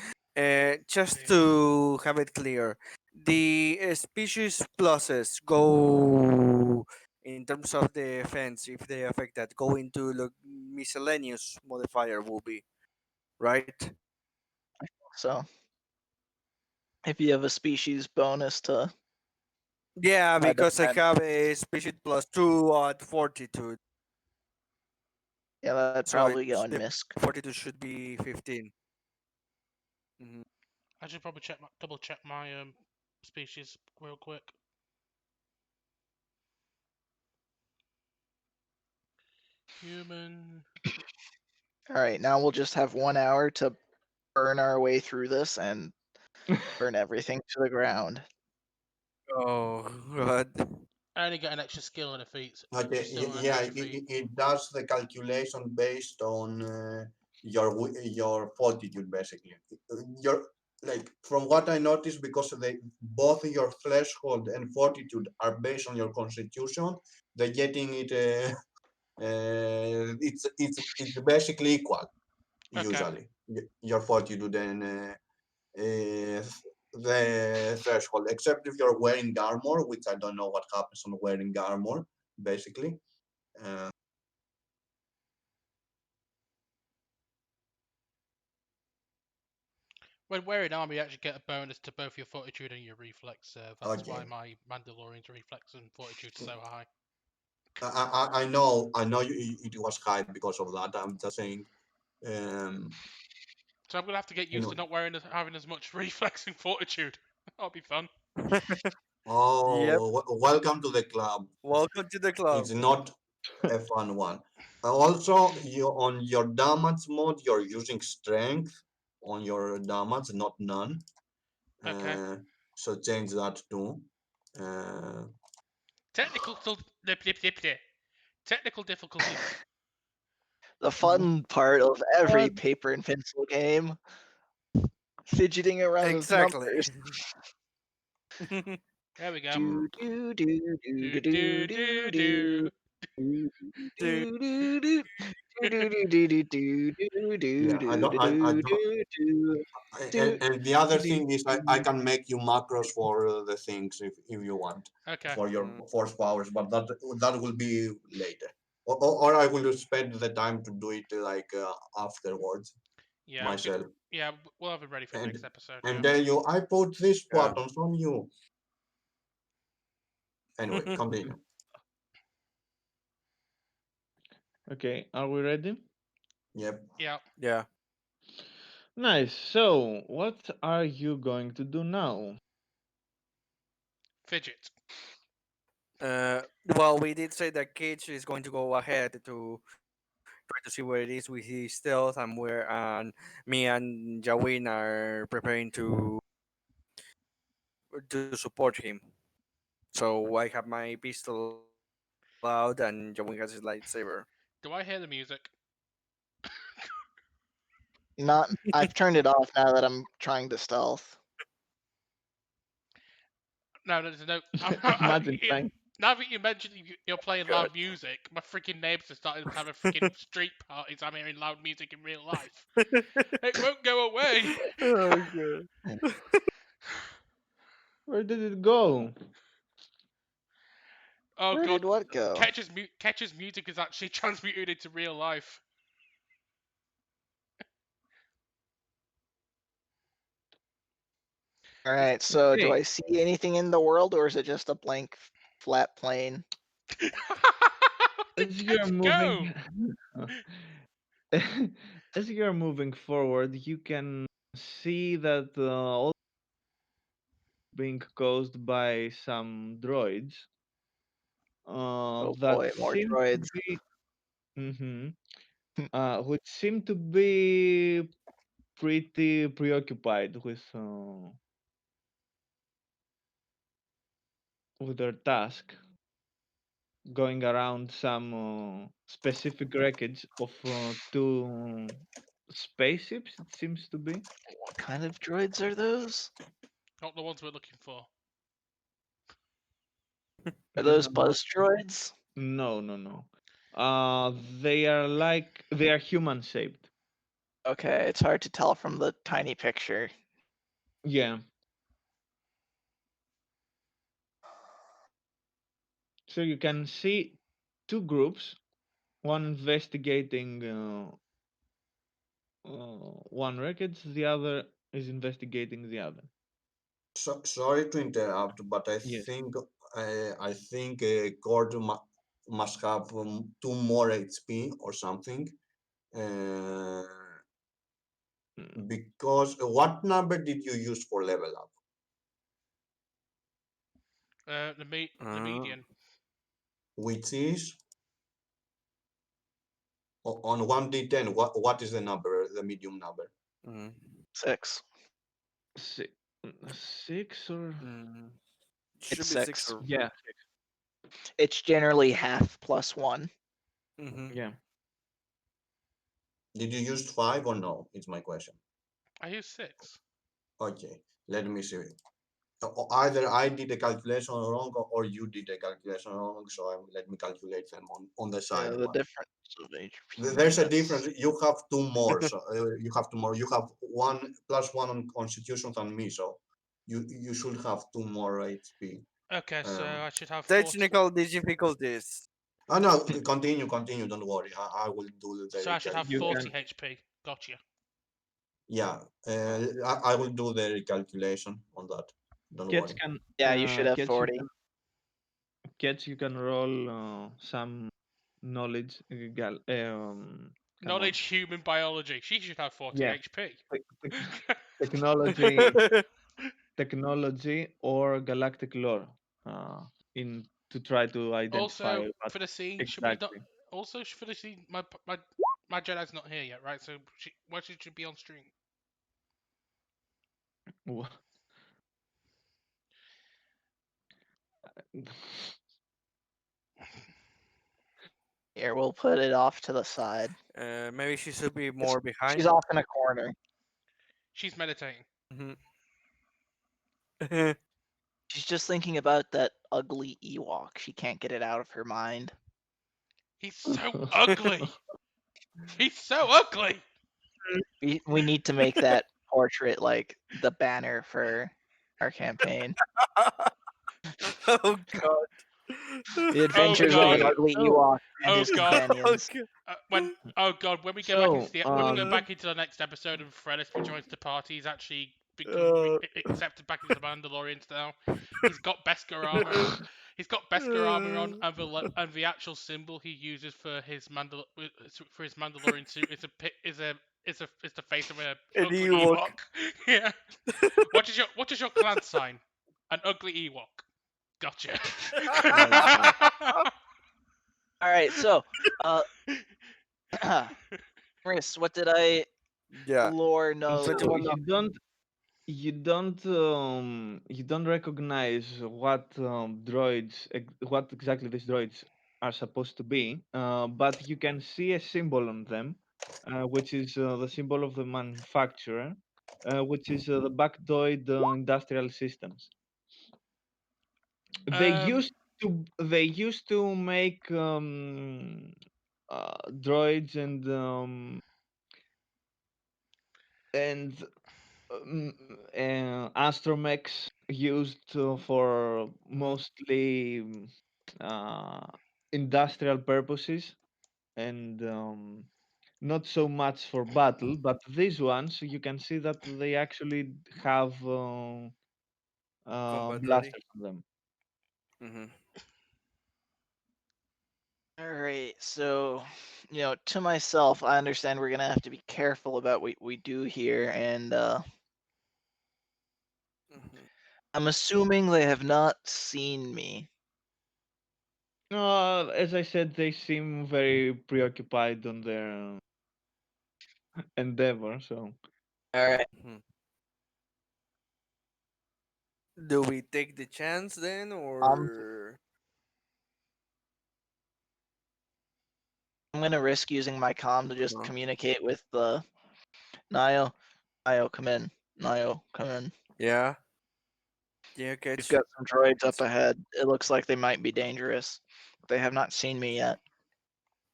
Just to have it clear, the species pluses go in terms of the defense, if they affect that, go into the miscellaneous modifier will be right. So if you have a species bonus to Yeah, because I defend, have a species plus 2 at fortitude, yeah, that'd so probably go it's in the misc. fortitude should be 15. Mhm. I should probably double check my species real quick. Human. All right, now we'll just have 1 hour to burn our way through this and burn everything to the ground. Oh god. I only get an extra skill and a feat, which Okay, is still an yeah, extra feat. it does the calculation based on your fortitude, basically. Your like from what I noticed, because they both your threshold and fortitude are based on your constitution, they're getting it. It's basically equal Okay. usually. Your fortitude and the threshold, except if you're wearing armor, which I don't know what happens on wearing armor, basically. Uh, When wearing armor, you actually get a bonus to both your fortitude and your reflex. That's why okay. my Mandalorian's reflex and fortitude is so high. I know it was high because of that. I'm just saying. Um, So I'm gonna have to get used to anyway. not having as much reflex and fortitude. That'll be fun. Yep. Oh, welcome to the club. Welcome to the club. It's not a fun one. Also, you on your damage mode, you're using strength on your damage, not none. Okay. Uh, so change that too. Uh, Technical technical difficulties. The fun part of every What? paper and pencil game, fidgeting around with Exactly. numbers. There we go. Do do do do Do do do do do do do. do Dude, do do do do do do do do do do yeah, do I do don't. do do And the other do thing is, I do. can make you macros for the things if you want Okay. for your mm, force powers, but that will be later, or I will spend the time to do it like afterwards Yeah. myself Yeah. We'll have it ready for the and next episode. and Yeah. tell you I put these yeah. buttons on you. Anyway, continue. Okay, are we ready? Yep. Yeah. yeah. Nice. So, what are you going to do now? Fidget. Well, we did say that Cage is going to go ahead to try to see where it is with his stealth, and me and Jawin are preparing to support him. So I have my pistol out, and Jawin has his lightsaber. Do I hear the music? Not. I've turned it off now that I'm trying to stealth. No, no, no. Imagine trying. Now that you mentioned you're playing God. loud music, my freaking neighbors are starting to have a freaking street parties. I'm hearing loud music in real life. It won't go away. Oh god. Where did it go? Oh Where god, did what go? Ketch's music is actually transmuted into real life. All It's... right. So, do I Okay. see anything in the world, or is it just a blank, flat plane? Did As you're Ketch go? moving, as you're moving forward, you can see that all being caused by some droids Oh that boy, more seem to droids. be, which seem to be pretty preoccupied with their task, going around some specific wreckage of two spaceships. It seems to be. What kind of droids are those? Not the ones we're looking for. Are those Uh, buzz droids? no, no, no. They are human shaped. Okay, it's hard to tell from the tiny picture. Yeah. So you can see two groups, one investigating one wreckage, the other is investigating the other. Sorry to interrupt, but Yes. I think Cord must have two more HP or something. Uh, Mm, because what number did you use for level up? The Uh, median. Which is on 1d10. What is the number, the medium number? mm, 6. si- Six or mm. It's Should be six 6. or yeah, It's generally half plus 1. mm-hmm. yeah. Did you use 5 or no? It's my question. I use 6. Okay, let me see. Either I did a calculation wrong or you did a calculation wrong. So let me calculate them on the side The one. difference of There's HP. a difference. You have two more. So you have two more. You have one plus one on constitution than me. So you should have two more HP. Okay, so Um, I should have 40. Technical difficulties. oh no, continue. Don't worry. I will do the So I should have You recalculation. 40 can HP. Gotcha. Yeah, I will do the recalculation on that. Don't Kets worry. can Yeah, you should have Kets you 40. can Kets you can roll some knowledge. Come on. Knowledge human biology. She should have 40 Yeah, HP. technology, technology or galactic lore. In to try to identify Also, what for the scene, should we not? exactly. Also, for the scene, my Jedi's not here yet, right? So she should be on stream. wha- Here, we'll put it off to the side. Maybe she should be It's, more she's behind. off in a corner. She's meditating. Mhm. She's just thinking about that ugly Ewok. She can't get it out of her mind. He's so ugly. He's so ugly. We need to make that portrait like the banner for our campaign. Oh god. The adventures of an God. ugly So, Ewok and Oh his God. companions. When we go back into so when we go back into the next episode and Freddis rejoins the party, he's actually become Uh, accepted back into the Mandalorians now. He's got Beskar armor. He's got Beskar armor on, and the actual symbol he uses for his Mandalorian suit is the face of a An ugly Ewok. Ewok. Yeah. What is your clan sign? An ugly Ewok. Gotcha. All right, so Chris, what did I yeah. lore know? so 21 you don't recognize what exactly these droids are supposed to be, but you can see a symbol on them, which is the symbol of the manufacturer, which is the Bactoid industrial systems. They um, used to make droids and astromechs used for mostly uh, industrial purposes and not so much for battle. But these ones, you can see that they actually have combat ready. blasters on them. Mm-hmm. All right, so to myself, I understand we're gonna have to be careful about what we do here, and Mm-hmm. I'm assuming they have not seen me. As I said, they seem very preoccupied on their endeavor. So All right, Do we take the chance then, um, or I'm gonna risk using my comm to just no? communicate with the Nio. Nio, come in. Nio, come in. Yeah, yeah, We've catch. got some droids up It's, ahead. It looks like they might be dangerous. They have not seen me yet.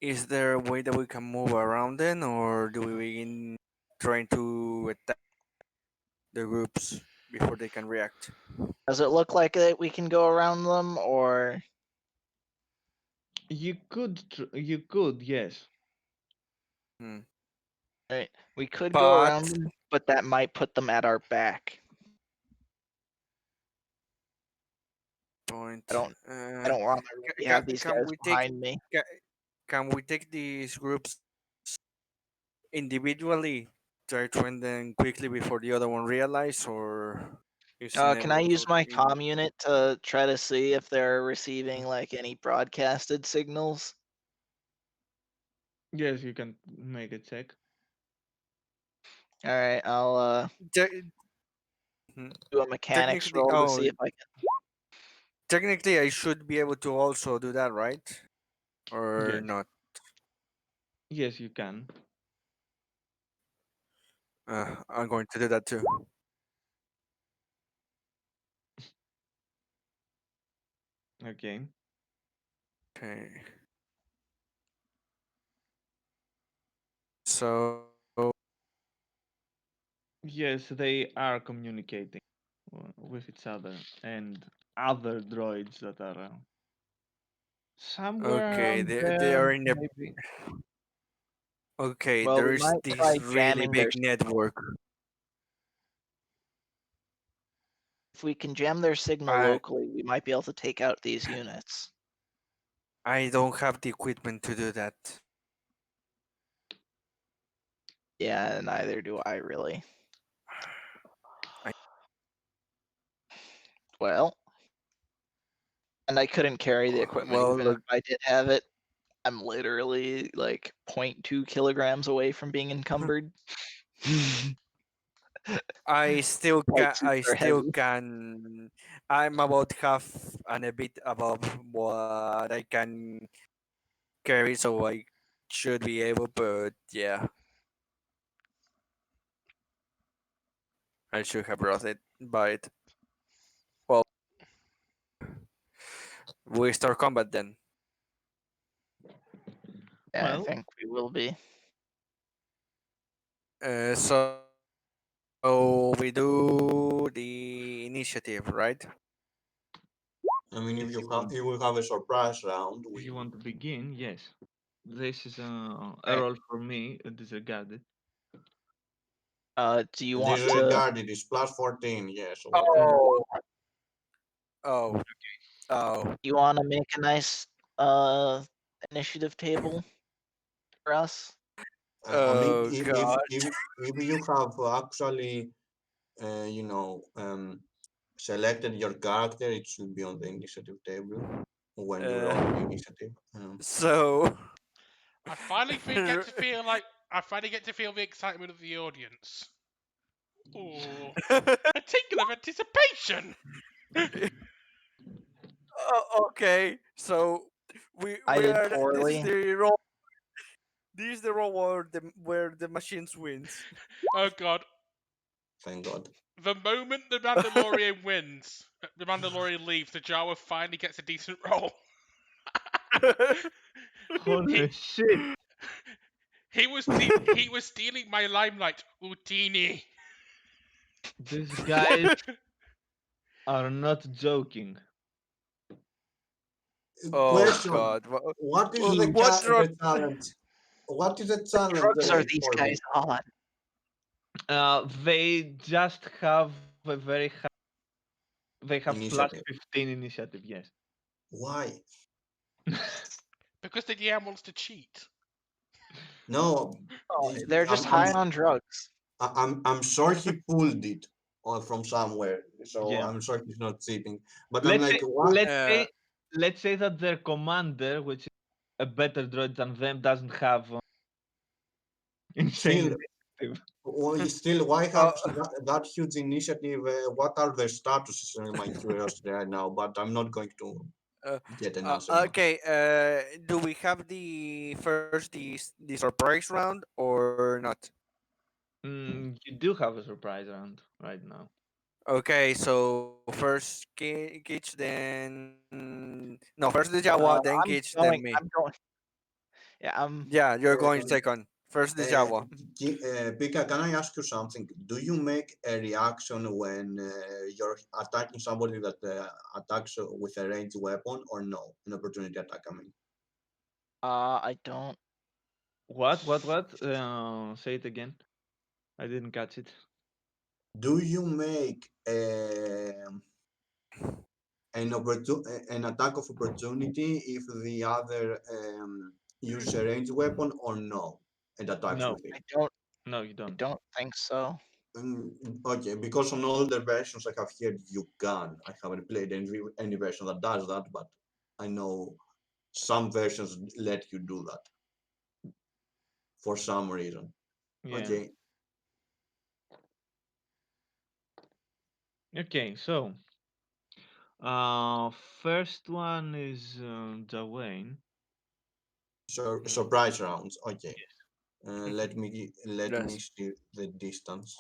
is there a way that we can move around then, or do we begin trying to attack the groups before they can react? Does it look like that we can go around them, or You could, yes. Hmm. Right. We could go around But them, but that might put them at our back. I point. don't I don't want to really have these Can guys we take behind me. can we take these groups individually? Try to end them quickly before the other one realize, or is Can I inevitable use my in? comm unit to try to see if they're receiving like any broadcasted signals? Yes, you can make a check. All right, I'll Te- mhm. do a mechanics Technically, roll to oh, see if I can. technically, I should be able to also do that, right? Or Yes. not? Yes, you can. I'm going to do that too. Okay. Okay. So, Yes, they are communicating with each other and other droids that are somewhere okay, around they there, are in a. maybe. Okay, Well, we there's might this try really jamming big their. network. If we can jam their signal I locally, we might be able to take out these units. I don't have the equipment to do that. Yeah, neither do I really. I, Well, and I couldn't carry the equipment well, even if look, I did have it. I'm literally like 0.2 kilograms away from being encumbered. Flight suits I are still heavy. can. I'm about half and a bit above what I can carry, so I should be able. But yeah, I should have brought it. But well, we start combat then. Yeah, I Well, think we will be. So we do the initiative, right? I mean, if you if want, we have a surprise round, if you we want to begin, yes. This is a Right. role for me, disregarded. Do you want to? disregarded is plus 14. Yes, well, Mm, Oh, oh, oh. You want to make a nice uh initiative table for us? I mean, Oh God. if you have actually, you know, selected your character, it should be on the initiative table when you roll the Uh, initiative. so I finally get to feel the excitement of the audience. Oh, a tingle of anticipation. okay. So I we did are poorly. this is the role where the machines wins. Oh God! Thank God. The moment the Mandalorian wins, the Mandalorian leaves, the Jawa finally gets a decent role. he holy shit! he was stealing my limelight, Utini. These guys are not joking. Oh Question: God. What is He What drug? the challenge? What is the challenge drugs are these for guys this? on? They just have a very high. They have plus Initiative. 15 initiative. Yes. Why? Because the DM wants to cheat. No, Oh, they're just high on drugs. I'm sure he pulled it from somewhere, so Yeah. I'm sure he's not cheating. But I'm Let's like, say what? let's Uh, say let's say that their commander, which is a better droid than them, doesn't have insane Still, initiative. still, why uh, have that huge initiative? What are their statuses? My curiosity right now, but I'm not going to uh, get an answer now. okay. Do we have the surprise round or not? You do have a surprise round right now. Okay, so first Gage, then no, first the Jawa, then Gage, I'm then me. going. I'm going. Yeah, Yeah, you're going Uh, second. First the Uh, Jawa. Pika, can I ask you something? Do you make a reaction when you're attacking somebody that attacks with a ranged weapon, or no? An opportunity attack, I mean. I don't. What? Say it again. I didn't catch it. Do you make an attack of opportunity if the other uses a ranged weapon or no, and attacks No, with it? I don't. no, you I don't. don't think so. Okay, because on older versions I have heard you can. I haven't played any version that does that, but I know some versions let you do that for some reason. Yeah. Okay, Okay, so first one is Jawain. so Mm, surprise rounds. Okay, yes. let me Yes. see the distance.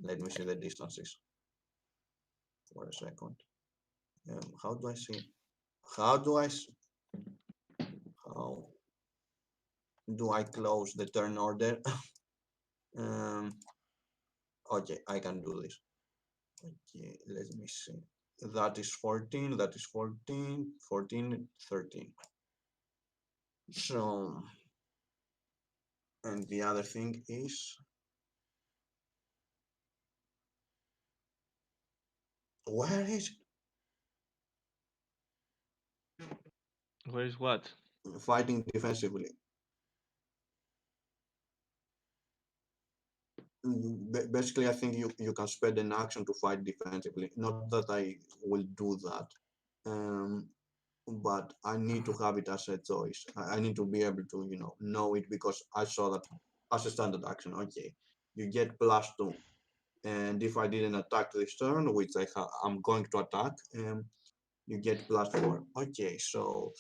Let me see the distances for a second. How do I see? How do how do I close the turn order? um, okay, I can do this. Okay, let me see. That is 14, that is 14, 14, 13. So, and the other thing is, where is Where is what? it? Fighting defensively? Basically, I think you can spend an action to fight defensively. Not that I will do that. Um, but I need to have it as a choice. I need to be able to, know it because I saw that as a standard action. Okay, you get +2, and if I didn't attack this turn, which I'm going to attack, you get +4. Okay, so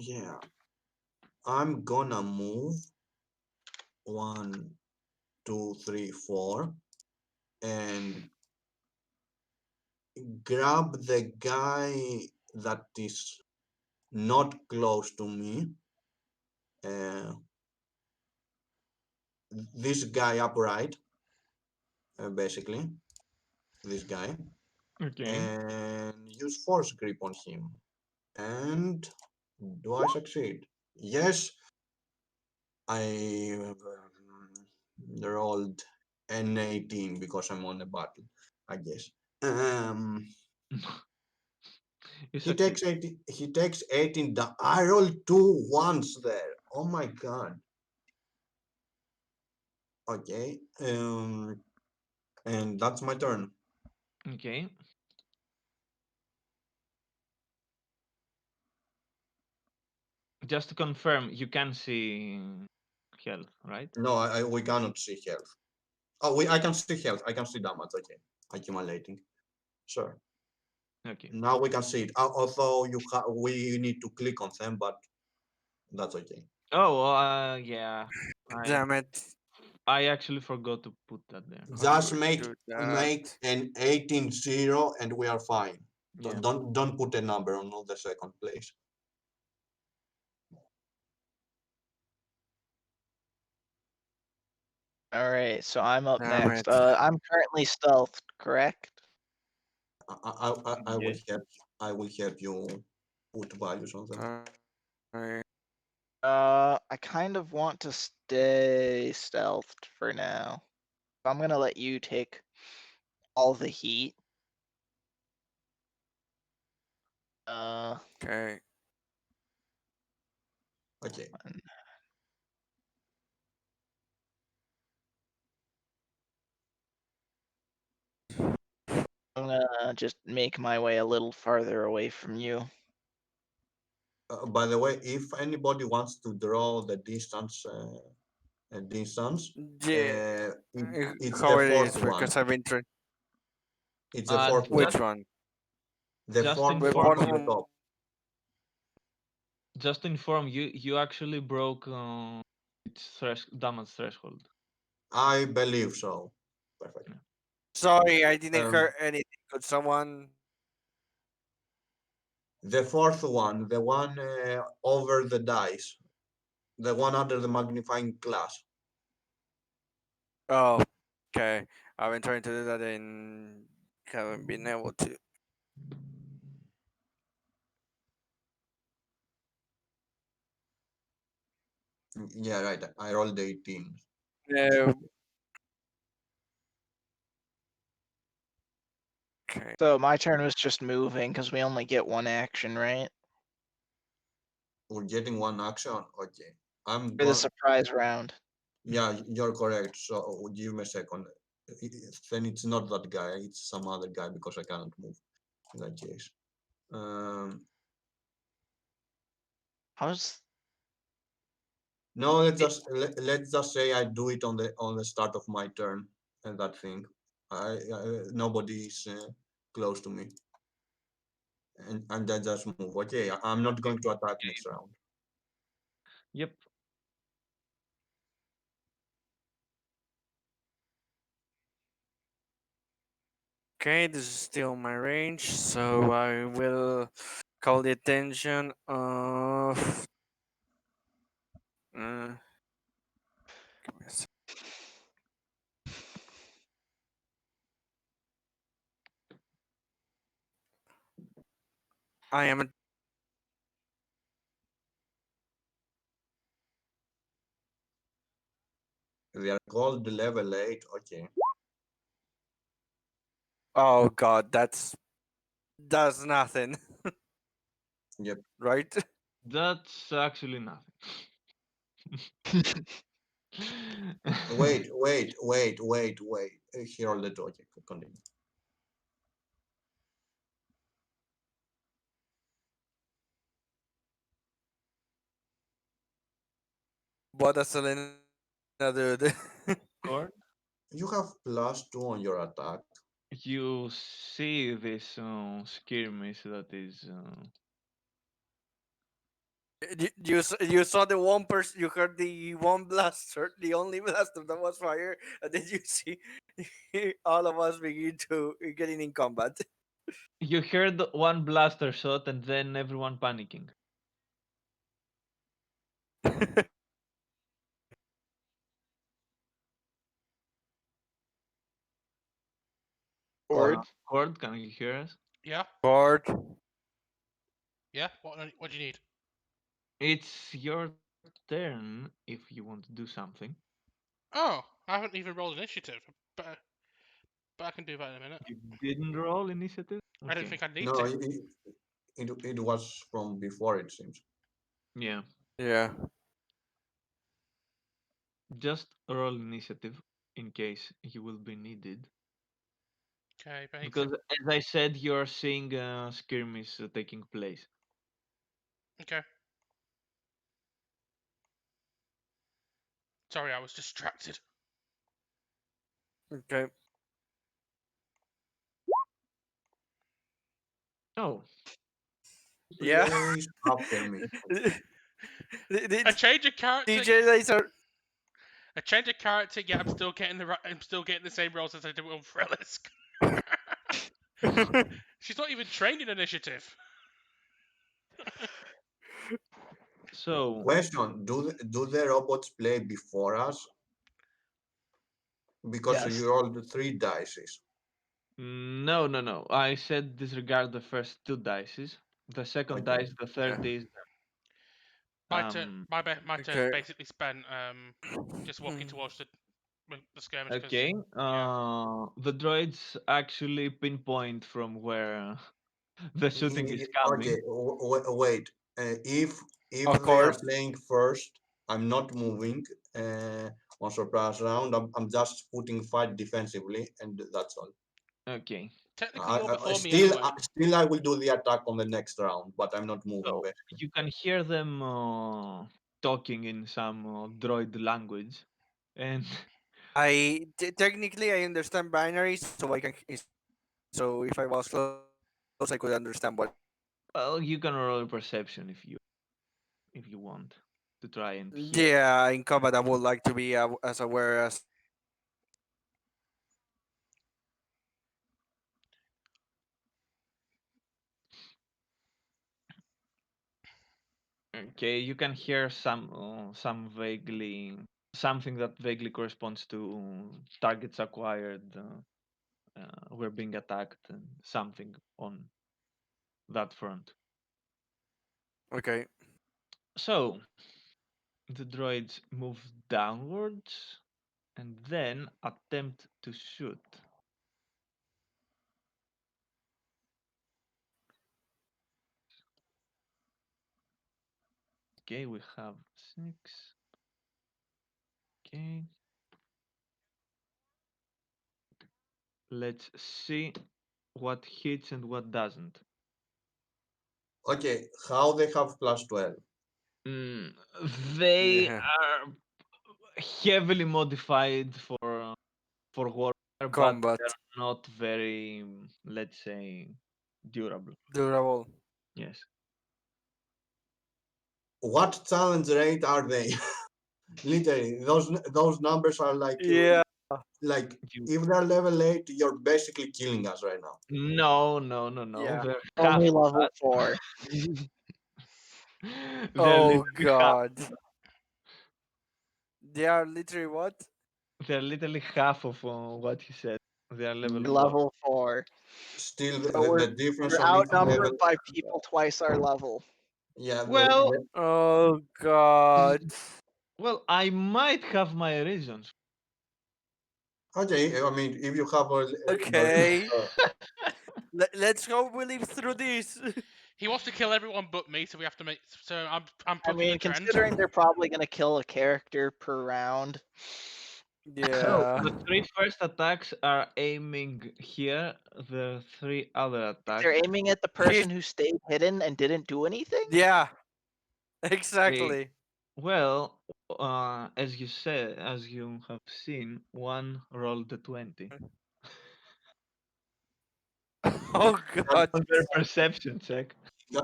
yeah, I'm gonna move 1, 2, 3, 4, and grab the guy that is not close to me. Uh, this guy upright, basically, this guy, Okay. and use force grip on him. And do I succeed? Yes, I rolled an 18 because I'm on a battle, I guess. Um, You he succeed. takes 18. He takes 18. I rolled two ones there. Oh my god. Okay. And that's my turn. Okay. Just to confirm, you can see health, right? No, we cannot see health. Oh, I can see health. I can see damage. Okay, accumulating. Sure. Okay. Now we can see it. Although we need to click on them, but that's okay. Oh, yeah. I Damn it. I actually forgot to put that there. How Okay. Just do I make do that? make an 18-0 and we are fine. Yeah. Don't put a number on the second place. All right, so I'm up Damn next. it. I'm currently stealth, correct? I will Yes. help. I will help you put values on them. I- I kind of want to stay stealthed for now. I'm gonna let you take all the heat. Uh, Okay. Okay. I'm gonna just make my way a little farther away from you. By the way, if anybody wants to draw the distance, Yeah. it's How the it fourth is one. because I've been trying. It's the fourth Which Just one. one? The just fourth The one inform fourth from the you. one. top. Just inform you. You actually broke its damage threshold. I believe so. Perfect. Yeah. Sorry, I didn't Um, hear anything. Could someone? the fourth one, the one over the dice, the one under the magnifying glass. Oh, okay. I've been trying to do that and haven't been able to. Yeah, right. I rolled 18. Uh, okay. So my turn was just moving because we only get one action, right? We're getting one action. Okay. I'm For the going. surprise round. Yeah, you're correct. So give me a second. Then it's not that guy. It's some other guy because I cannot move in that case. Um, How's no, let's just say I do it on the start of my turn and that thing. Nobody is close to me, and then just move. Okay, I'm not going to attack next round. Yep. Okay, this is still my range, so I will call the attention of. Give me a sec. I am. They are called level 8. Okay. Oh god, that's nothing, Yep. right? That's actually nothing. Wait. Here all the okay, continue. What does Selena do? Cord, You have +2 on your attack. you see this skirmish that is. You saw the one person, you heard the one blaster, the only blaster that was fire, and then you see all of us begin to getting in combat. You heard one blaster shot and then everyone panicking. Cord? Cord, can you hear us? Yeah, Board. yeah. What do you need? It's your turn if you want to do something. Oh, I haven't even rolled initiative, but I can do that in a minute. You didn't roll initiative? I don't Okay. think I need No, to. it was from before, it seems. Yeah. Yeah. Just roll initiative in case you will be needed. Okay, Because basic. as I said, you're seeing a skirmish taking place. Okay. Sorry, I was distracted. Okay. Oh, Yeah. Place after me. A the change of character. DJ laser. A change of character. Yeah, I'm still getting I'm still getting the same rolls as I did with Umbrellisk. She's not even trained in initiative. so Question: do the robots play before us? Because Yes. you rolled 3 dices. no. I said disregard the first two dices. The second Okay. dice, the third is My turn. um My turn's Okay. basically spent just walking towards the skirmish because okay. yeah. The droids actually pinpoint from where the shooting is coming. Okay. Wait. If Of they are course. playing first, I'm not moving on surprise round. I'm just putting fight defensively, and that's all. Okay. Technically, you're before me Still, anyway. still, I will do the attack on the next round, but I'm not moving. So you can hear them talking in some droid language, and Technically I understand binary, so I can. So if I was close, I could understand what they were saying. well, you can roll perception if you want to try and hear. Yeah, in combat, I would like to be as aware as possible. Okay, you can hear some vaguely something that vaguely corresponds to targets acquired. We're being attacked, and something on that front. Okay. So the droids move downwards and then attempt to shoot. Okay, we have 6. Okay. Let's see what hits and what doesn't. Okay, how they have plus 12? Mm, they Yeah. are heavily modified for warfare, but Combat. they're not very, let's say, durable. Durable. Yes. What challenge rate are they? Literally, those numbers are Yeah. like You, if they're level 8, you're basically killing us right now. no, no, no, no. Yeah. They're half Only of level that. 4. They're Oh literally half. god. They are literally what? They're literally half of what he said. They are level Mm, 4. Level 4. Still, So we're the difference we're on each outnumbered level. by people twice our level. Yeah, Well, Oh god. I might have my reasons. okay. I mean, if you have your Okay. Let's hope we live through this. He wants to kill everyone but me, so we have to make. So I'm I plugging a mean, trend. considering they're probably going to kill a character per round. So Yeah. the 3 first attacks are aiming here. The 3 other If they're attacks, aiming at the He's person who stayed hidden and didn't do anything? yeah. they, Exactly. well, as you said, as you have seen, one rolled a 20 Oh god. on their perception check.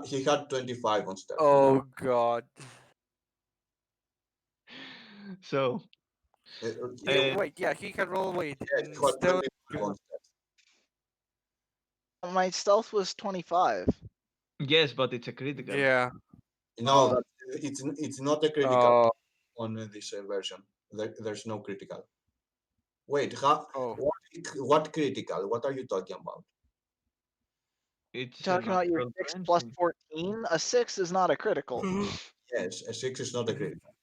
he had 25 on stealth. Oh god. So, Yeah, uh, wait, yeah, he can roll weight Yes, he and had still 25 on stealth. My stealth was 25. yes, but it's a critical. Yeah. No, Oh. it's not a critical Oh. on this version. There's no critical. Wait, how, Oh. what critical? What are you talking about? It's a Talking about your natural 6 plus 20. 14? A 6 is not a critical. Yes, a 6 is not a critical.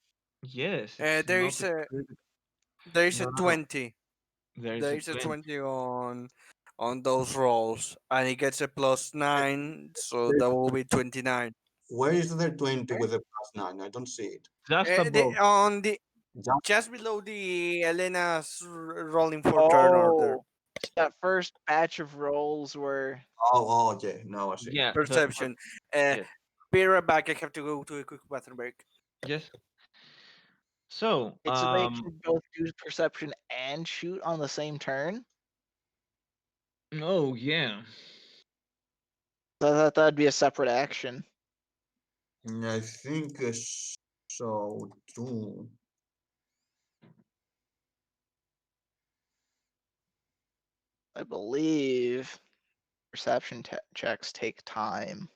Yes, it's There not is a a critical. there is a No, no, no. 20. There is There a is a 20. 20 on those rolls, and he gets a plus 9, so that will be 29. Where is the 20 with a plus 9? I don't see it. Just above. On the Just, just below the Elena's rolling for turn order Oh. So that first batch of rolls were. okay. Now I see. Yeah, perception. Uh, yes. be right back. I have to go to a quick bathroom break. Yes. So, So they can both do perception and shoot on the same turn? oh yeah. So I thought that'd be a separate action. I think so too. I believe perception checks take time.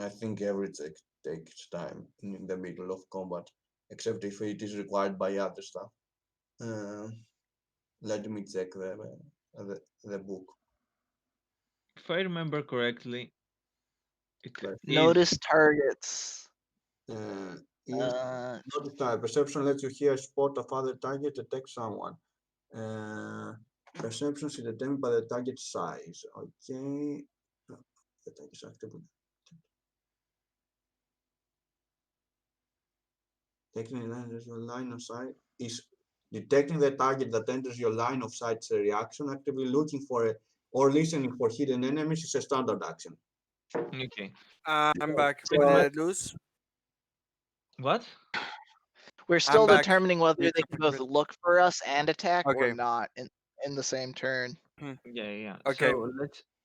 I think every check takes time in the middle of combat, except if it is required by other stuff. Uh, Let me check the book. If I remember correctly, it But, is. Notice targets. is notice type. Perception lets you hear spot of other target, detect someone. Perception is determined by the target size. Okay. The target is active. Taking your line of sight is detecting the target that enters your line of sight's a reaction. Actively looking for it or listening for hidden enemies is a standard action. Okay. I'm back. So Luz. What? we're I'm still back. determining whether You they took can a both bit. look for us and attack or Okay. not in the same turn. Yeah. Okay. So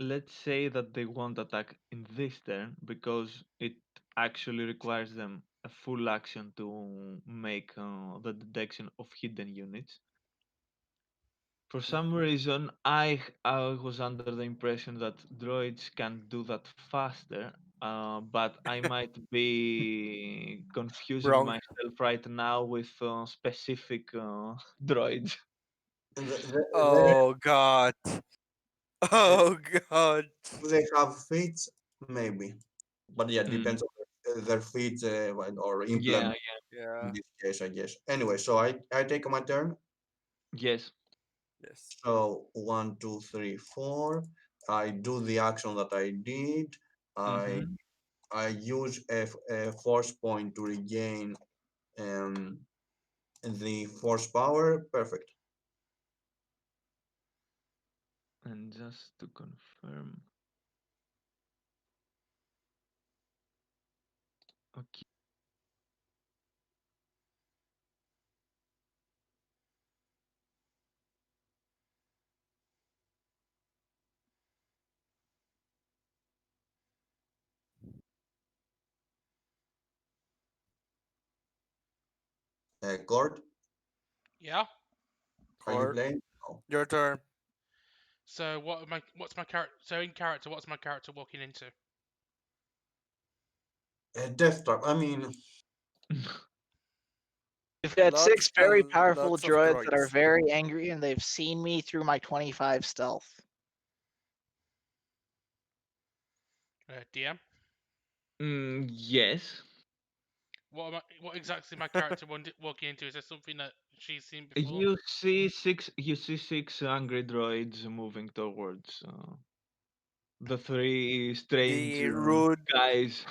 let's say that they won't attack in this turn because it actually requires them a full action to make the detection of hidden units. For some reason, I was under the impression that droids can do that faster, but I might be confusing Wrong. myself right now with specific droids. Oh god. Oh god. They have fates, maybe. But yeah, Mm. depends on their feet or Yeah, implement in Yeah. this case, I guess. Anyway, so I take my turn. yes. Yes. So 1, 2, 3, 4. I do the action that I did. I Mm-hmm. I use a force point to regain um, the force power. Perfect. And just to confirm, okay. Cord, Yeah. are you Or playing? Oh. your turn. So what am I? What's my character? So in character, what's my character walking into? Death Trap. I mean, We've got Lots 6 very and powerful lots of droids that are droids. very angry, and they've seen me through my 25 stealth. DM. Yes. What am I? What exactly my character walking into? Is there something that she's seen before? You see six angry droids moving towards the three strange The rude, guys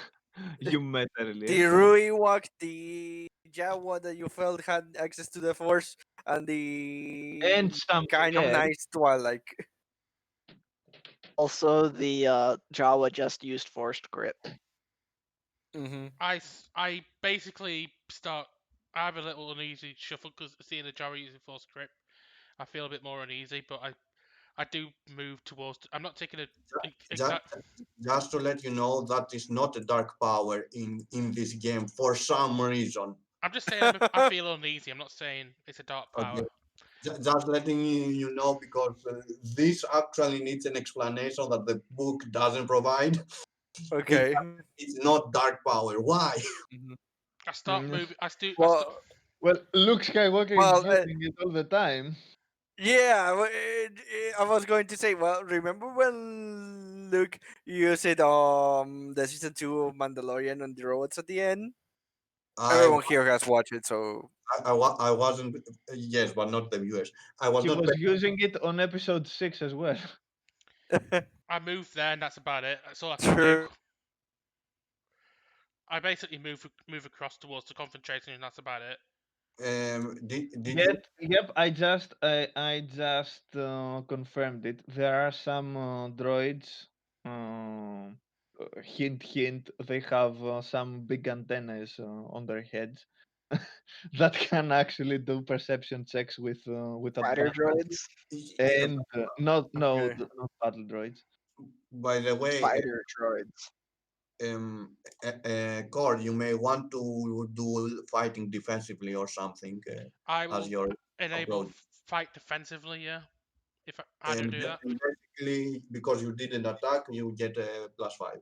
you met the earlier. Ruiwak, the Jawa that you felt had access to the Force, and And the something kind of else. nice one, like Also, the Jawa just used forced grip. hmm I basically start. I have a little uneasy shuffle because seeing the Jara using full script, I feel a bit more uneasy. But I do move towards. I'm not taking a just, exact. just to let you know, that is not a dark power in this game for some reason. I'm just saying I feel uneasy. I'm not saying it's a dark Okay. power. Just letting you know because this actually needs an explanation that the book doesn't provide. It, okay. it's not dark power. Why? Mhm. I start Mm, moving. I do. I start. Well, Well, Luke Skywalker is well, using it all the time. yeah. I was going to say. Well, remember when Luke you said the season 2 of Mandalorian on the roads at the end? I, Everyone here has watched it, so I wasn't, yes, but not the viewers. I was He not was using it on episode 6 as well. I move there, and that's about it. That's all I can do. true. I basically move across towards the concentration, and that's about it. did you Yep. I just confirmed it. There are some droids. Um, hint, hint. They have some big antennas on their heads that can actually do perception checks with Fighter advantage. droids? yeah, And not no, Okay. not battle droids. by the way, Fighter droids. Cord, you may want to do fighting defensively or something I as will your enable approach. fight defensively. Yeah, if I do do that. And basically, because you didn't attack, you get a +5.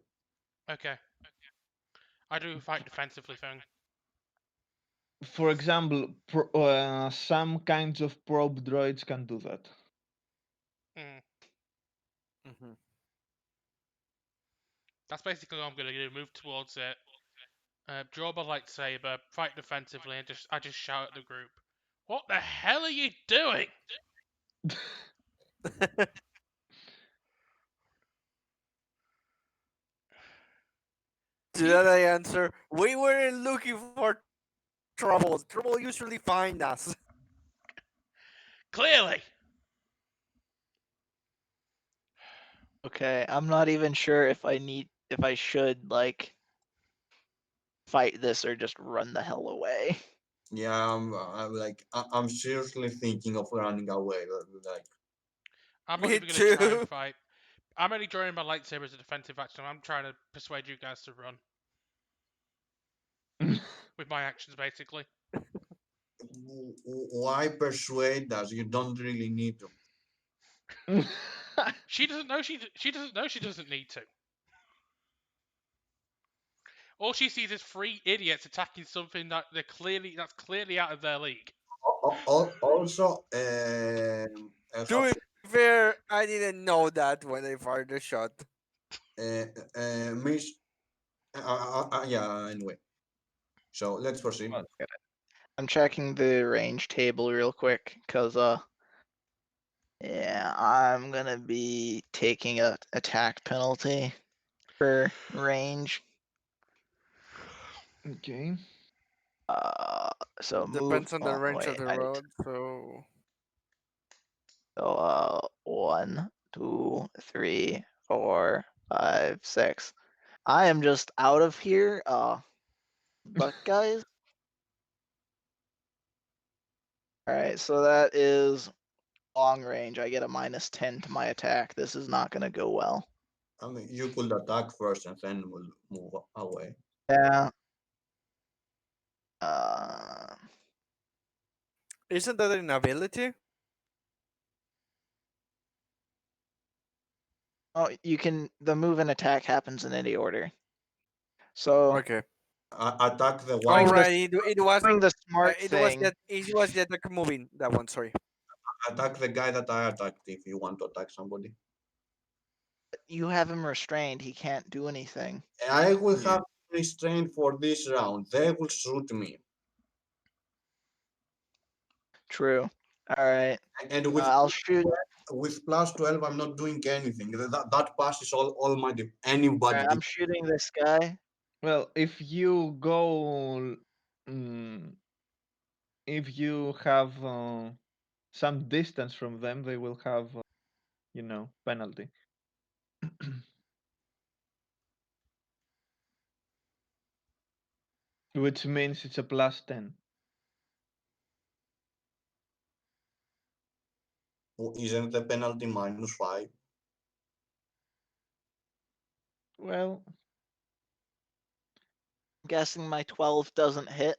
Okay, I do fight defensively thing. For example, some kinds of probe droids can do that. Mm. hmm That's basically what I'm gonna do. Move towards it. Draw my lightsaber, fight defensively, and I just shout at the group. What the hell are you doing? To You that I answer, we weren't looking for trouble. Trouble usually find us. clearly. Okay, I'm not even sure if I should like fight this or just run the hell away. Yeah, I'm seriously thinking of running away. Like, I'm not Me even gonna try and too. fight. I'm only drawing my lightsaber as a defensive action. I'm trying to persuade you guys to run with my actions, basically. why persuade us? You don't really need to. She doesn't know she doesn't know she doesn't need to. All she sees is three idiots attacking something that's clearly out of their league. Also, To be fair, I didn't know that when I fired the shot. Miss. Yeah. Anyway, so let's proceed. Well, I'm checking the range table real quick because yeah, I'm gonna be taking a attack penalty for range. okay. So move. Depends on the Oh range of wait, the I need road. So so 1, 2, 3, 4, 5, 6. I am just out of here. But guys, all right. So that is long range. I get a -10 to my attack. This is not gonna go well. I mean, you could attack first and then we'll move away. Yeah. Uh, isn't that an ability? oh, you can. The move and attack happens in any order. So Okay. Attack the All one. doing the right. It was doing the smart thing. it was the attack moving. That one. Sorry. Attack the guy that I attacked if you want to attack somebody. You have him restrained. He can't do anything. I will Yeah. have restraint for this round. They will shoot me. True. All right. And I'll shoot. with +12, I'm not doing anything. That passes all my All anybody. right, I'm shooting this guy. Well, if you go, mm, if you have some distance from them, they will have, penalty. Which means it's a +10. Isn't the penalty -5? Well, I'm guessing my 12 doesn't hit.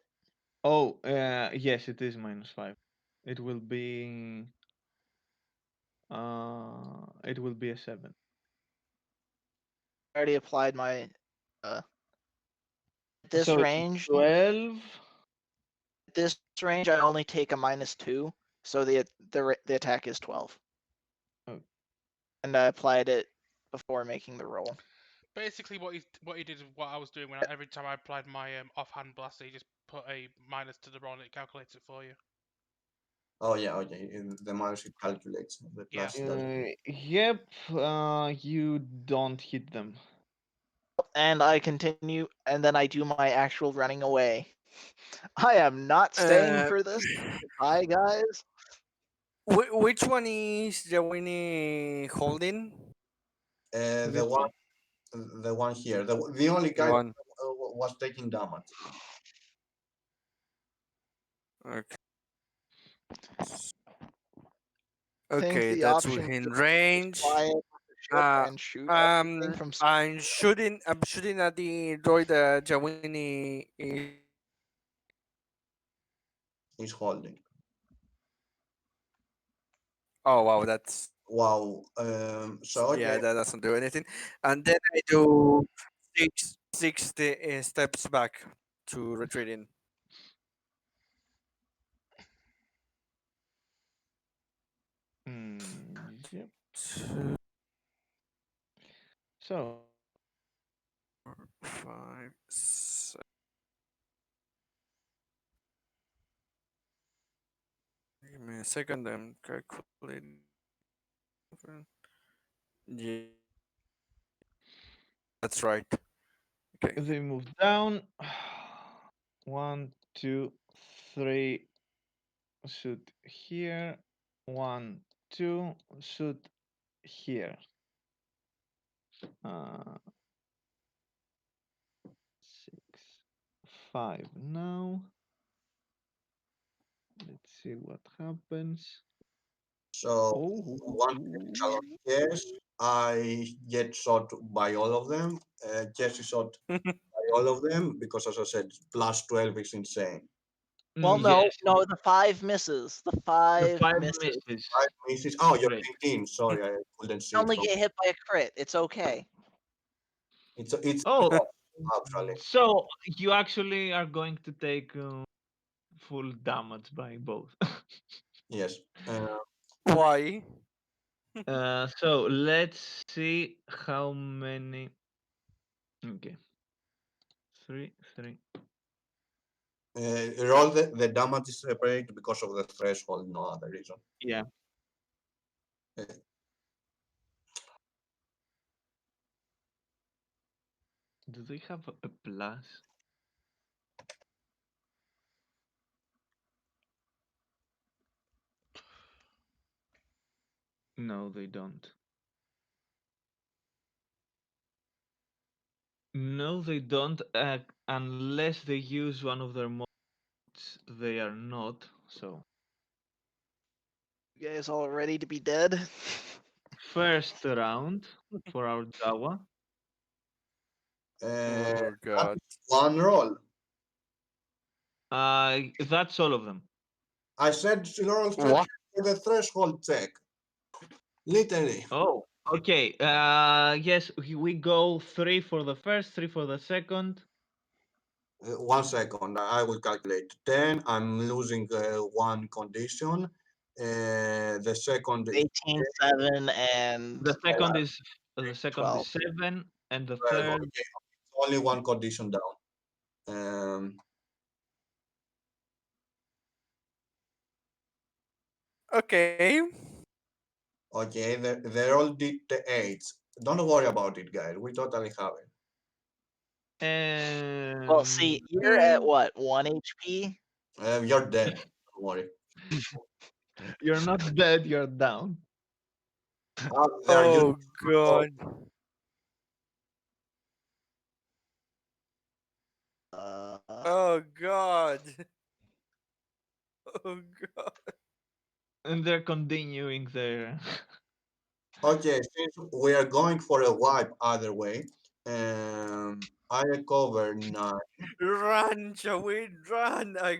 oh, yes, it is -5. It will be, a 7. I already applied my. At this So it's range, 12. at this range, I only take a -2, so the attack is 12. Oh. And I applied it before making the roll. Basically, what he did is what I was doing when every time I applied my offhand blast, he just put a minus to the roll and it calculates it for you. Oh yeah, the minus it calculates. The Yeah. plus it doesn't. Yep, you don't hit them. And I continue, and then I do my actual running away. I am not staying Uh, for this. Bye, guys. which one is Jawini holding? The This one, one. the one here, the only The guy one. was taking damage. Okay. I think Okay, the that's option within is range. quiet with the ship and shoot everything from. I'm shooting. I'm shooting at the droid. Jawini is. He's holding. Oh wow, that's Wow. So yeah, okay. that doesn't do anything. And then I do 60 steps back to retreating. Yep. Two, So, 5, 6. Give me a second. I'm calculating. Yeah, that's right. Okay. they move down. 1, 2, 3. Shoot here. 1, 2. Shoot here. 6, 5 now. Let's see what happens. So Oh, one critical on Jess. I get shot by all of them. Jess is shot by all of them because, as I said, +12 is insane. Well, no, yes. no, the 5 misses. The The 5 5 misses. misses. 5 misses. Oh, you're Great. 19. Sorry, I couldn't see You it only from. get hit by a crit. It's okay. It's Oh, actually. so you actually are going to take full damage by both. Yes. Why? So let's see how many. Okay. 3, 3. Roll the damage is separate because of the threshold, no other reason. Yeah. Uh, Do they have a plus? No, they don't. No, they don't, unless they use one of their mods. They are not, so. You guys all ready to be dead? First round for our Jawa. Oh god. one roll. That's all of them. I said roll What? the threshold check. Literally. Oh, okay. Yes, we go 3 for the first, 3 for the second. 1 second, I will calculate. 10, I'm losing one condition. The second is 18, 7, and The second is 12. 7, and the 12. third. Okay. Only one condition down. Um, Okay. okay, they're all did the 8s. Don't worry about it, guys. We totally have it. Well, see, you're at what, 1 HP? You're dead. Don't worry. You're not dead. You're down. They're Oh using god. Uh, Oh god. Oh god. And they're continuing their. Okay, since we are going for a wipe either way, I recover 9. Run, Shawid, run! I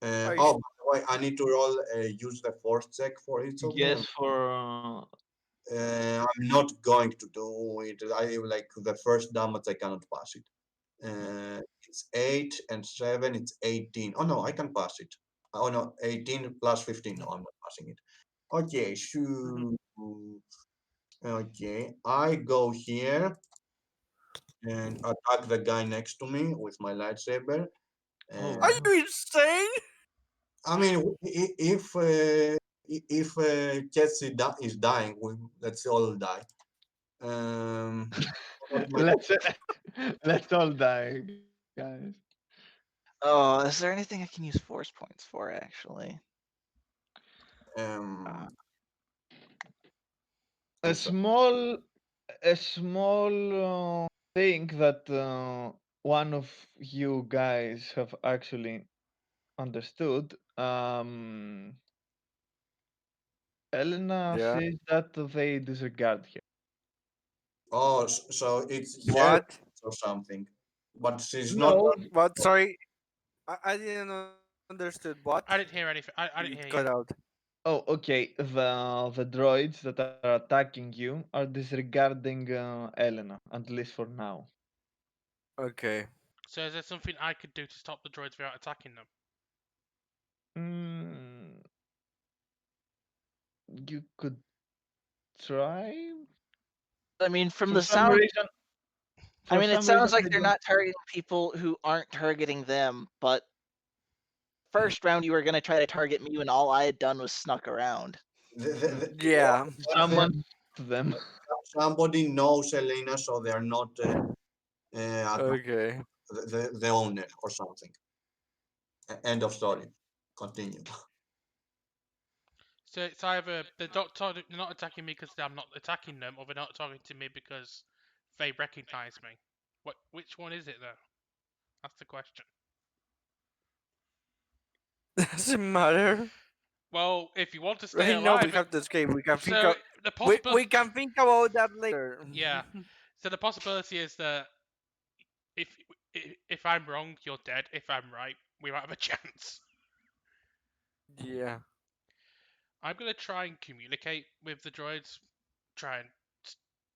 Oh, by the way, I need to roll use the force check for each of them. Yes, for. I'm not going to do it. I like the first damage. I cannot pass it. It's 8 and 7. It's 18. Oh no, I can pass it. Oh no, 18 plus 15. No, I'm not passing it. Okay, so okay, I go here and attack the guy next to me with my lightsaber. Oh. Are And you insane? I mean, if Ketsi is dying, let's all die. What my let's let's all die, guys. oh, is there anything I can use force points for, actually? um A so- small, a small thing that one of you guys have actually understood. Elena Yeah. says that they disregard her. oh, so it's her What? or something, but she's not. No, What? Sorry. I didn't understood. What? I didn't hear anything. I You didn't hear cut you. out. oh, okay. The droids that are attacking you are disregarding Elena, at least for now. Okay. So is there something I could do to stop the droids without attacking them? Mm, you could try. I mean, from For the some sound, reason, I for mean, it some reason, sounds like I they're don't. not targeting people who aren't targeting them, but first round you were going to try to target me when all I had done was snuck around. Yeah. Someone to them. Somebody knows Elena, so they are not Okay. the owner or something. End of story. Continue. So it's either they're not attacking me because I'm not attacking them, or they're not talking to me because they recognise me. Which one is it though? That's the question. Doesn't matter. Well, if you want to stay Right now we alive, have to escape. We can think so of the we possibility. can think about that later. Yeah. So the possibility is that if if I'm wrong, you're dead. If I'm right, we might have a chance. Yeah. I'm gonna try and communicate with the droids, try and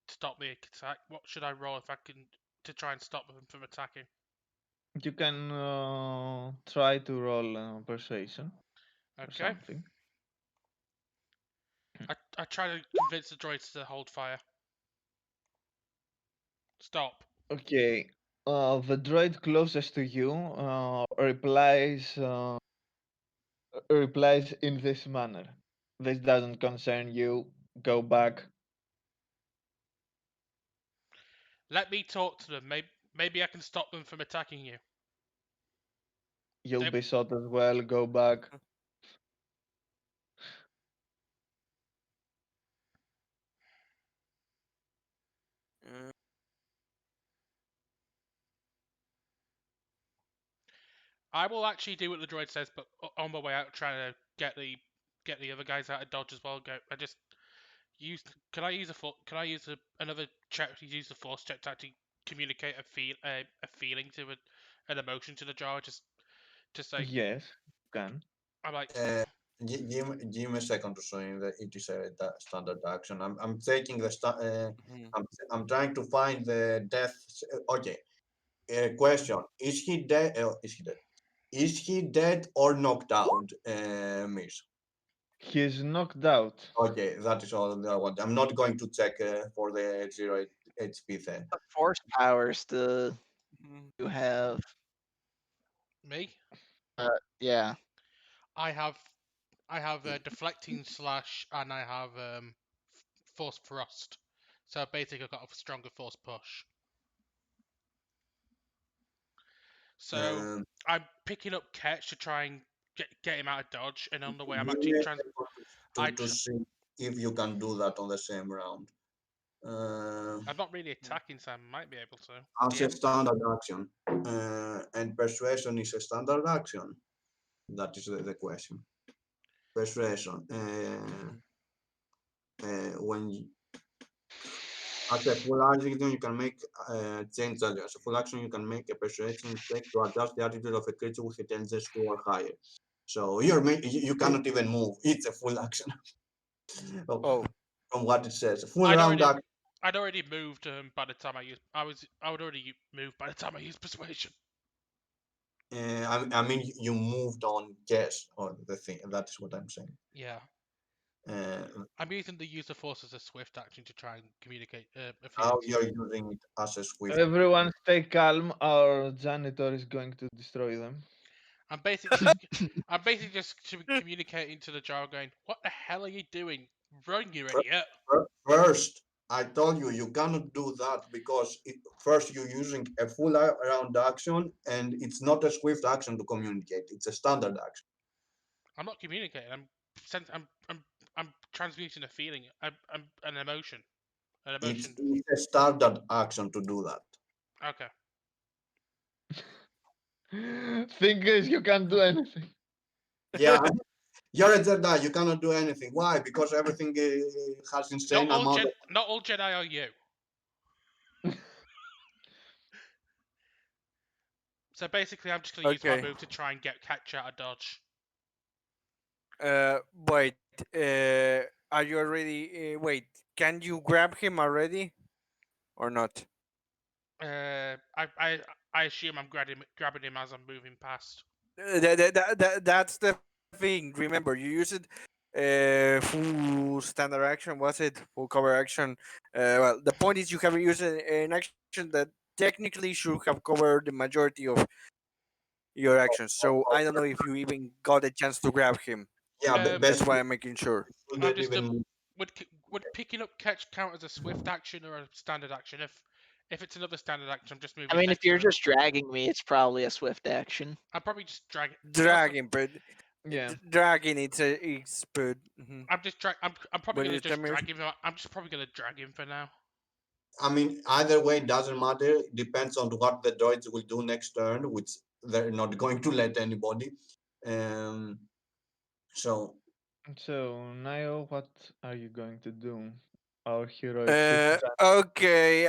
stop the attack. What should I roll if I can to try and stop them from attacking? You can try to roll persuasion or Okay. something. I try to convince the droids to hold fire. Stop. Okay. The droid closest to you replies in this manner. This doesn't concern you. Go back. Let me talk to them. Maybe I can stop them from attacking you. You'll They, be shot as well. Go back. Uh, I will actually do what the droid says, but on my way out, trying to get the other guys out of dodge as well. Go. I just use. Can I use Can I use another check to use the force check to actually communicate a feeling to an emotion to the jar? Just say Yes, can. I'm like Give me a second to show you that it is a standard action. I'm taking mhm. I'm trying to find the death. Okay. Question: Is he dead? Is he dead? Is he dead or knocked out, Miss? He's knocked out. Okay, that is all I want. I'm not going to check for the 0 HP then. The force powers do Mhm. you have? me. Uh, yeah. I have I have deflecting slash and I have force thrust. So basically, I've got a stronger force push. So Um, I'm picking up Ketch to try and get him out of dodge, and on the way, I'm Give actually me a trans. second I to tr- see if you can do that on the same round. Uh, I'm not really attacking, so I might be able to. as a standard action, and persuasion is a standard action. That is the question. Persuasion. Mhm. When you, as a full action, you can make change value. As a full action, you can make a persuasion check to adjust the attitude of a creature with intelligence 2 or higher. So you cannot even move. It's a full action. Oh, Oh, from what it says, full I'd round already action. I'd already moved by the time I used. I would already moved by the time I used persuasion. I mean, you moved on. Yes, on the thing. That is what I'm saying. Yeah, Uh, I'm using the use of force as a swift action to try and communicate a feeling how to you're them. using it as a swift. Everyone stay calm. Our janitor is going to destroy them. I'm basically just I'm basically just communicating to the jar, going, "What the hell are you doing? Run, you idiot!" First, I told you you cannot do that because first you're using a full round action and it's not a swift action to communicate. It's a standard action. I'm not communicating. I'm transmuting a feeling. I'm an emotion. An It's, emotion. it's a standard action to do that. Okay. Fingers, you can't do anything. Yeah, you're a Jedi. You cannot do anything. Why? Because everything has insane amount of. Not all Jedi are you. So basically, I'm just gonna use my okay. move to try and get catch out of dodge. Wait. Are you already? Wait. Can you grab him already or not? I I I assume I'm grabbing him as I'm moving past. That's the thing. Remember, you use it full standard action. Was it full cover action? Well, the point is you have used an action that technically should have covered the majority of your actions. So I don't know if you even got a chance to grab him. Yeah, That's basically, why I'm making sure. you I'm didn't just even move. would picking up catch count as a swift action or a standard action? If it's another standard action, I'm just I moving mean, if next to you're him. just dragging me, it's probably a swift action. I'm probably just dragging. Dragging, but Yeah. dragging it's but I'm just drag. I'm probably what gonna is just Tamir? drag him. I'm just probably gonna drag him for now. I mean, either way, it doesn't matter. Depends on what the droids will do next turn, which they're not going to let anybody. Um, so So, Nio, what are you going to do? Our heroic fifth gen. Okay.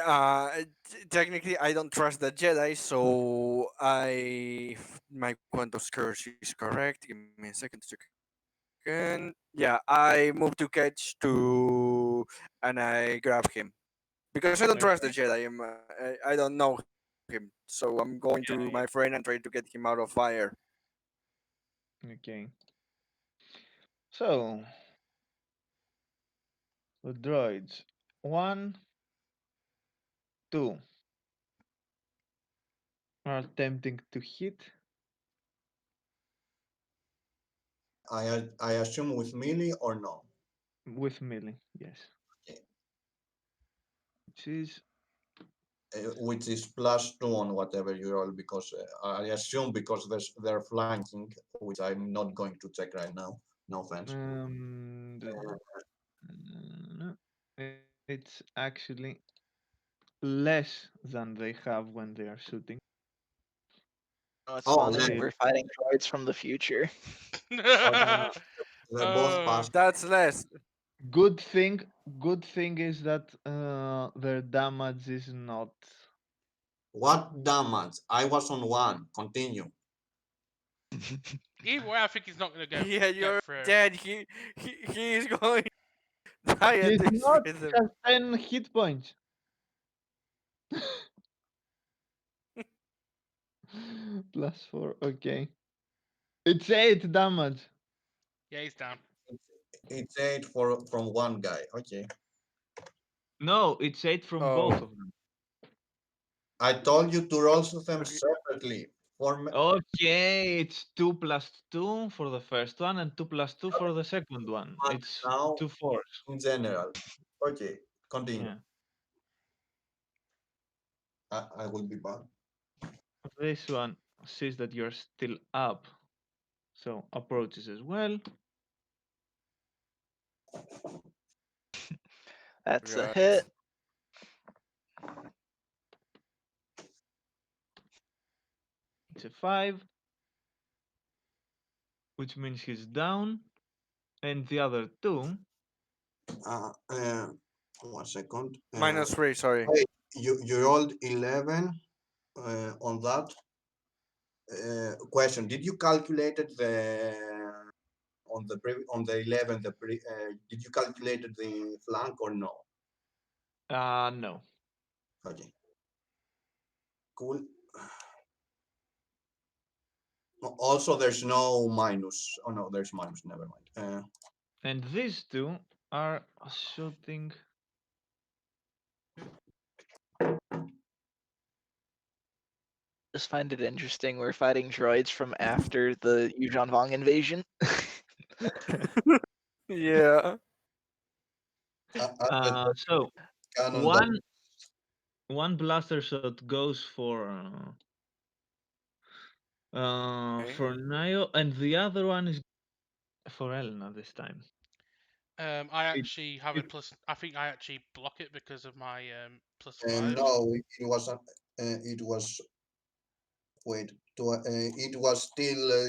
Technically, I don't trust the Jedi, so my quantum curse is correct. Give me a second to check again. Yeah, I move to catch to and I grab him because I don't trust the Okay. Jedi. I don't know him, so I'm going to my friend and try to get him out of fire. Okay. So, the droids. One, two. are attempting to hit I assume with melee or no? with melee. Yes, Okay. which is Which is +2 on whatever you roll because I assume because they're flanking, which I'm not going to check right now. No offense. no, it's actually less than they have when they are shooting. No, it's Oh, funny. Still, We're fighting droids from the future. okay. They both Oh, passed. That's less. good thing. Good thing is that their damage is not. What damage? I was on 1. Continue. either way, I think he's not going to Yeah, get you're through. dead. He is going to die at He's this not. He rhythm. has 10 hit points. +4. Okay. It's 8 damage. Yeah, he's down. It's 8 from one guy. Okay. No, it's 8 from both Oh, of them. I told you to roll them okay. separately. Okay, it's 2 plus 2 for the first one and 2 plus 2 for the second one. But It's now 2 fours. in general. Okay, continue. Yeah. I will be back. This one sees that you're still up, so approaches as well. That's a Right. hit. It's a 5, which means he's down. And the other two, Uh, uh, 1 second. -3. Sorry. Wait, you rolled 11 on that question. Did you calculated on the 11 did you calculated the flank or no? no. Okay, cool. Also, there's no minus. Oh no, there's minus. Never mind. And these two are shooting. Just find it interesting. We're fighting droids from after the Yuuzhan Vong invasion. Yeah. So Canon that one blaster shot goes Okay. for Nio, and the other one is for Elena this time. I It, actually have a it plus. I think I actually block it because of my +5. no, it was wait. It was still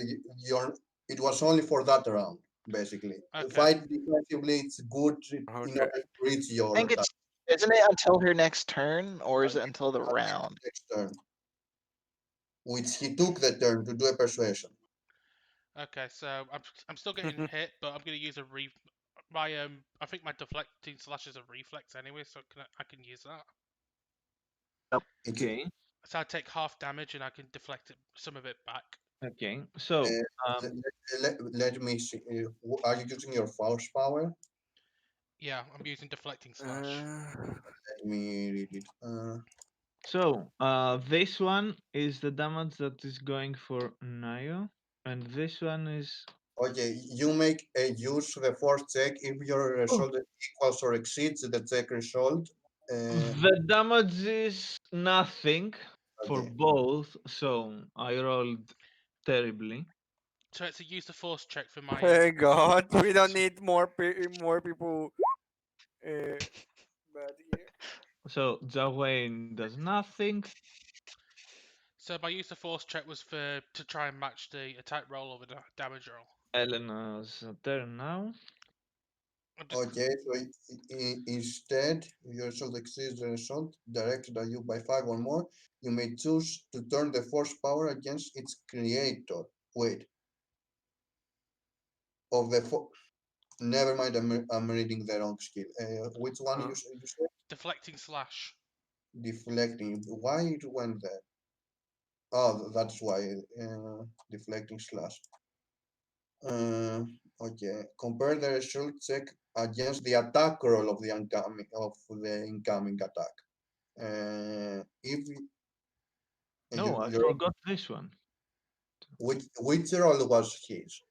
your. It was only for that round, basically. Okay. Fight defensively, it's good in Okay. order to reach I your think target it's isn't it until her next turn, or is it until the until round? next turn, which he took the turn to do a persuasion. Okay. So I'm still getting hit, but I'm going to use a my I think my deflecting slash is a reflex anyway, so I can use that. It's okay. So I take half damage and I can deflect some of it back. Okay. So let me see. Are you using your force power? Yeah, I'm using deflecting slash. Let me read it. this one is the damage that is going for Nio, and this one is. Okay, you make a use the force check if your Oh, result equals or exceeds the check result. the damage is nothing for Okay, both, so I rolled terribly. So it's a use the force check for my Thank God. We don't need more people. Uh, bad here. So Jawain does nothing. So my use of force check was to try and match the attack roll or the damage roll. Elena's turn now. I'm just okay. So instead, if your result exceeds the result directed at you by 5 or more, you may choose to turn the force power against its creator. Wait, of the never mind. I'm reading the wrong skill. Which one Uh, you said? deflecting slash. Deflecting. Why it went there? Oh, that's why. Deflecting slash. Uh, okay. Compare the result check against the attack roll of the incoming attack. If And No, I your forgot this one. which roll was his?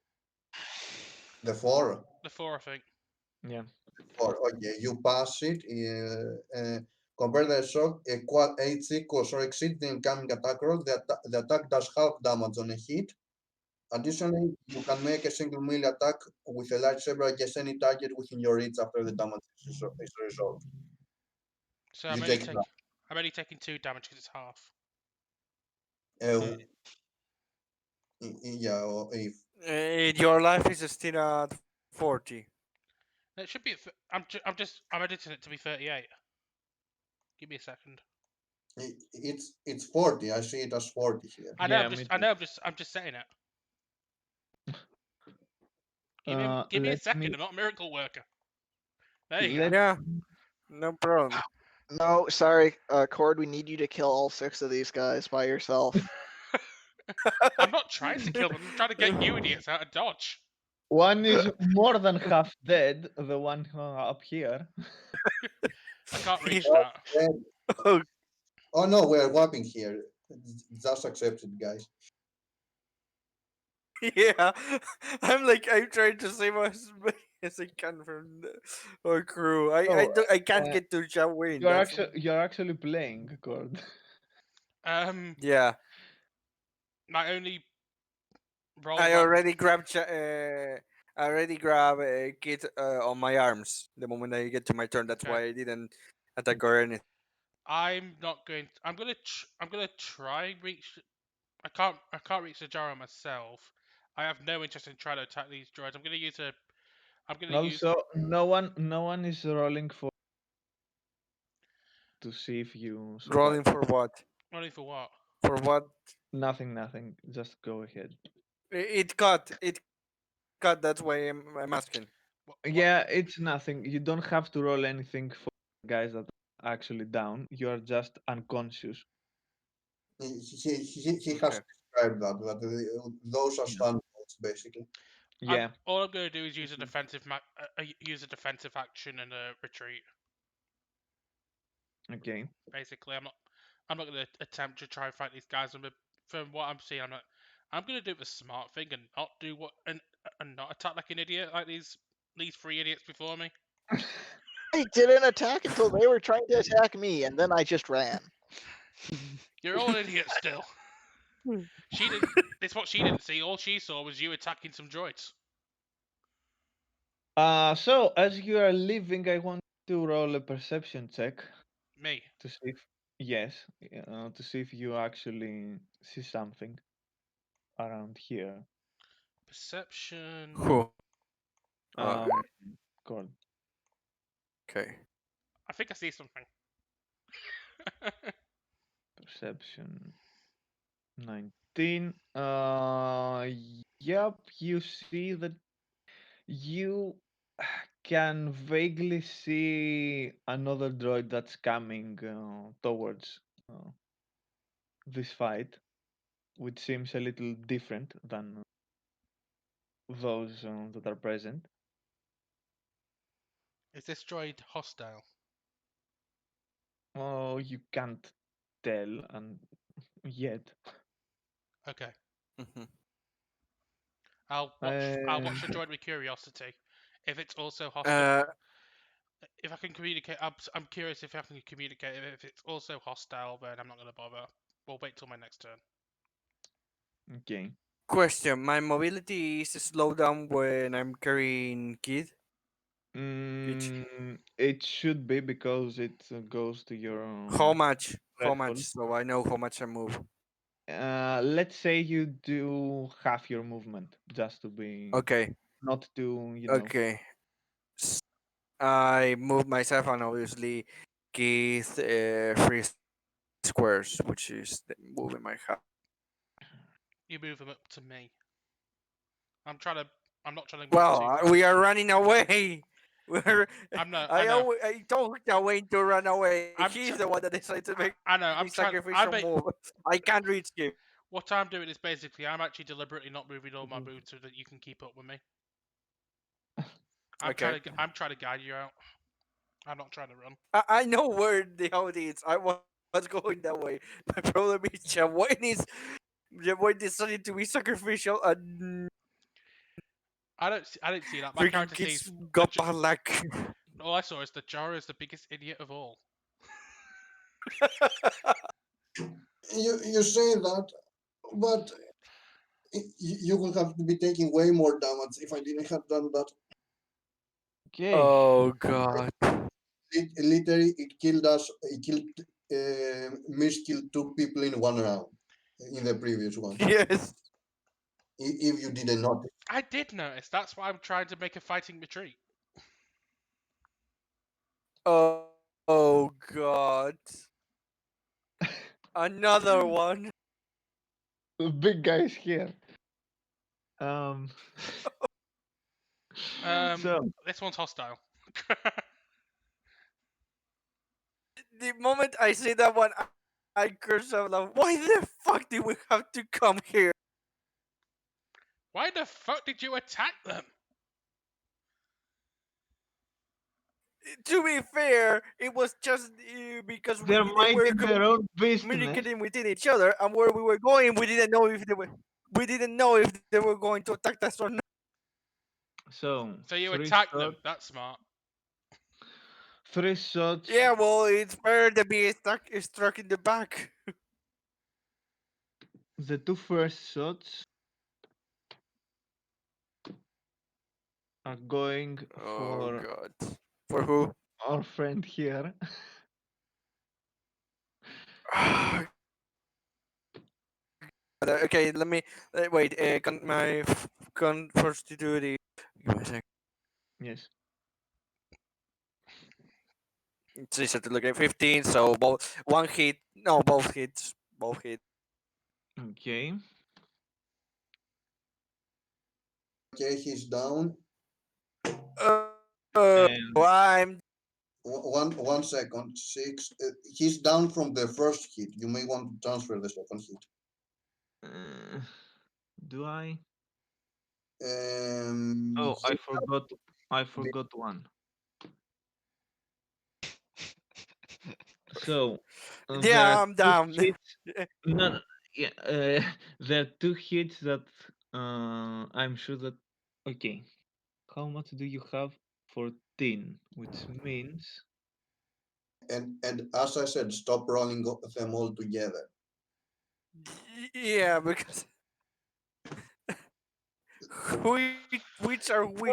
The four. The 4, I think. Yeah. Four. Okay, you pass it. Compare the shock. A quad 8 equals or exceeds the incoming attack roll. The attack does half damage on a hit. Additionally, you can make a single melee attack with a lightsaber against any target within your reach after the damage is resolved. So You take that. I'm only taking 2 damage because it's half. Uh, yeah, or if Your life is still at 40. It should be. I'm editing it to be 38. Give me a second. it's 40. I see it as 40 here. I know. Yeah, me too. I'm just saying it. Give me a Let second. me I'm not a miracle worker. There you go. let Yeah, no problem. No, sorry, Cord. We need you to kill all 6 of these guys by yourself. I'm not trying to kill them. I'm trying to get you idiots out of dodge. one is more than half dead, the one up here. I can't reach Oh, that. yeah. Oh no, we're whopping here. Just accept it, guys. Yeah, I'm trying to save as many as I can from our crew. Oh, I can't uh, get to Jawin. That's you're actually playing, Cord. yeah. My only roll I left. already grabbed I already grab a kid on my arms the moment I get to my turn. That's Okay. why I didn't attack or anything. I'm not going. I'm gonna try reach. I can't reach the gyro myself. I have no interest in trying to attack these droids. I'm gonna use a. I'm gonna use. Also, no one is rolling for to see if you survive. Rolling for what? Rolling for what? For what? Nothing. Just go ahead. It cut. It cut. That's why I'm asking. What? Yeah, it's nothing. You don't have to roll anything for guys that are actually down. You are just unconscious. He has Okay. described that, those are Yeah. standards basically. Yeah. All I'm gonna do is use a use a defensive action and a retreat. Okay. Basically, I'm not gonna attempt to try and fight these guys. From what I'm seeing, I'm gonna do the smart thing and not do what and not attack like an idiot like these 3 idiots before me. I didn't attack until they were trying to attack me, and then I just ran. You're all idiots still. She didn't. It's what she didn't see. All she saw was you attacking some droids. So as you are leaving, I want to roll a perception check Me. to see if yes, to see if you actually see something around here. Perception. Who? Um, God, Okay. I think I see something. perception 19. Yep, you see that you can vaguely see another droid that's coming towards this fight, which seems a little different than those that are present. Is this droid hostile? Oh, you can't tell, and yet. Okay. Mhm. I'll watch the And droid with curiosity. If it's also hostile, Uh, if I can communicate, I'm curious if I can communicate. If it's also hostile, then I'm not gonna bother. We'll wait till my next turn. okay. question. My mobility is slowed down when I'm carrying kids. It should be because it goes to your How much? How much? threshold. So I know how much I move. Let's say you do half your movement just to be Okay. not to, Okay. S- I move myself and obviously Keith 3 squares, which is moving my half. You move them up to me. I'm trying to. I'm not trying to move Well, too fast. we are running away. We're, I'm no. I know. I told Wayne to run away. I'm. He's the one that decided to make I know. the I'm trying. sacrificial move. I can't reach him. What I'm doing is basically I'm actually deliberately not moving all my moves so that you can keep up with me. Okay. I'm trying to guide you out. I'm not trying to run. I know where the out is. I want was going that way. My problem is Jamoy decided to be sacrificial and I don't see that. My freaking character kids sees got bad luck. all I saw is that Jara is the biggest idiot of all. You say that, but you would have to be taking way more damage if I didn't have done that. Okay. Oh god. Literally, it killed us. It killed, Mish killed two people in one round in the previous one. Yes. If you didn't notice. I did notice. That's why I'm trying to make a fighting retreat. Oh god. Another one. The big guys here. Um. So This one's hostile. The moment I see that one, I curse out loud. Why the fuck did we have to come here? Why the fuck did you attack them? To be fair, it was just because they're they were minding their own business. communicating within each other, and where we were going, we didn't know if they were going to attack us or not. So So you three attacked them. shots. That's smart. Three shots. Yeah, well, it's better to be struck in the back. The two first shots are going Oh for god. For who? our friend here. Okay, let me wait. First to do the. Give me a second. Yes. It's easy to look at 15. So both one hit. No, both hits. Both hits. Okay. Okay, he's down. Uh, And I'm. One second. Six. He's down from the first hit. You may want to transfer the second hit. do I? Um, Oh, I he- forgot. I forgot one. So there are Yeah, I'm two down. hits. No, no, yeah, there are two hits that I'm sure that. Okay, how much do you have? 14, which means and as I said, stop rolling them all together. Yeah, because which are which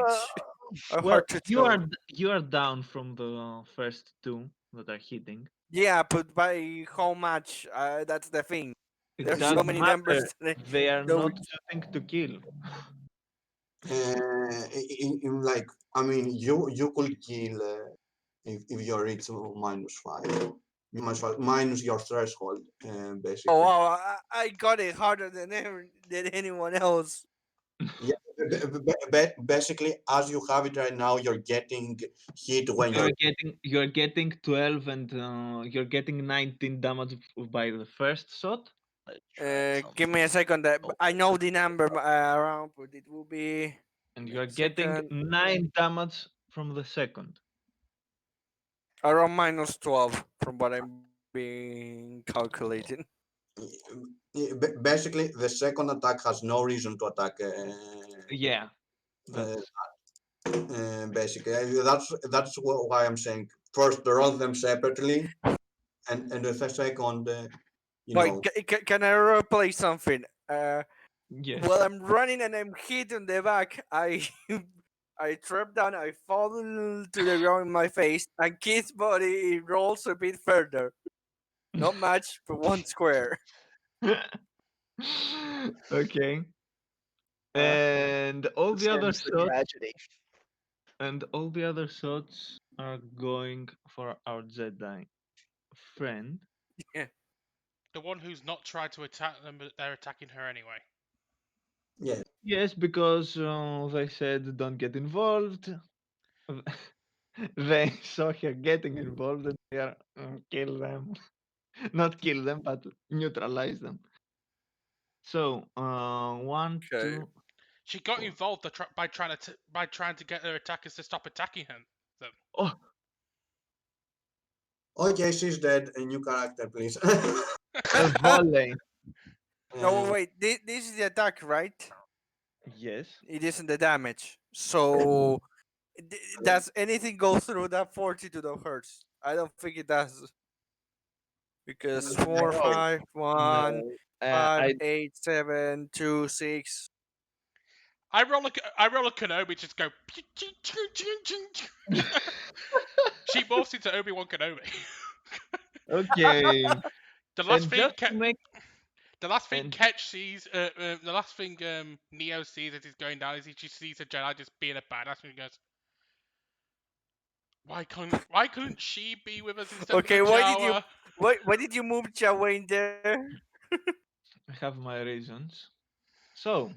are hard well, to tell. you are down from the first two that are hitting. Yeah, but by how much? That's the thing. It There's so doesn't many numbers matter. that They are that we. not shooting to kill. Like, I mean, you could kill if you reach -5. Minus your threshold, Oh basically. wow, I got it harder than than anyone else. Yeah, basically, as you have it right now, you're getting hit when you're. You're getting 12 and you're getting 19 damage by the first shot, Let's try Give me a something. second. That Oh, I know the number around, but it will be. and Give me you're a getting second. 9 damage from the second. Around -12 from what I'm being calculating. Basically, the second attack has no reason to attack. Yeah, Uh, that's Basically, that's why I'm saying first roll them separately, and the second, you But know, can I replay something? yes. While I'm running and I'm hit on the back, I I trip down, I fall to the ground in my face, and Keith's body rolls a bit further. Not much, but one square. Okay. uh, And all the the other Sims, the shots tragedy. are going for our Jedi friend. Yeah. The one who's not tried to attack them, but they're attacking her anyway. yeah. Yes, because they said don't get involved. They saw her getting involved and they are kill them. Not kill them, but neutralize them. So, one, Okay. two, She got four. involved by trying to get her attackers to stop attacking him. Them. Oh, Okay, she's dead. A new character, please. A volley. No, Uh, wait. This is the attack, right? Yes. It isn't the damage. So, does anything go through that 42 of hertz? I don't think it does. Because four, no. five, one, No. five, I 8, 7, 2, 6. I roll a Kenobi, just go. She morphs into Obi-Wan Kenobi. okay. the last And thing, just to make the last thing and Ketch sees, the last thing Neo sees as he's going down is he just sees a Jedi just being a badass, and he goes, why couldn't she be with us instead of the Okay, Jawa? why did you move Jawa in there? I have my reasons. So,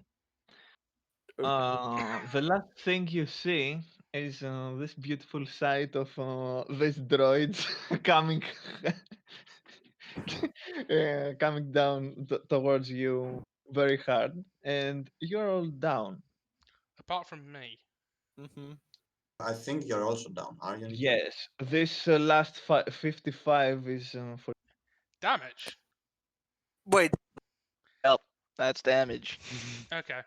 Okay. the last thing you see is this beautiful sight of these droids coming coming down towards you very hard, and you're all down. Apart from me. Mm-hmm. I think you're also down, are you, Nikki? Yes, this last 55 is for. Damage. Wait, Yep, that's damage. Okay.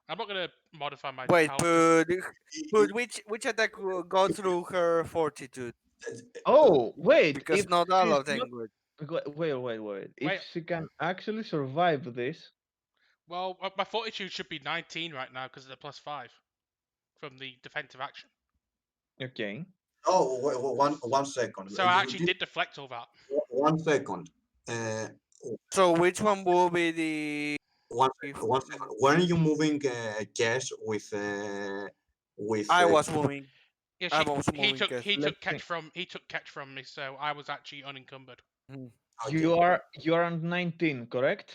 I'm not gonna modify my wait, health. but which attack will go through her fortitude? Oh, wait! Because If not all she's of them not. would. Wait. If Wait. she can actually survive this, Well, my fortitude should be 19 right now because of the +5 from the defensive action. okay. Oh, one second. So I actually did deflect all that. 1 second. So which one will be the? 1 second. 1 second. When you moving Cash with I was moving. Yeah, I was moving. he Let's took see. catch from me, so I was actually unencumbered. okay. You are on 19, correct?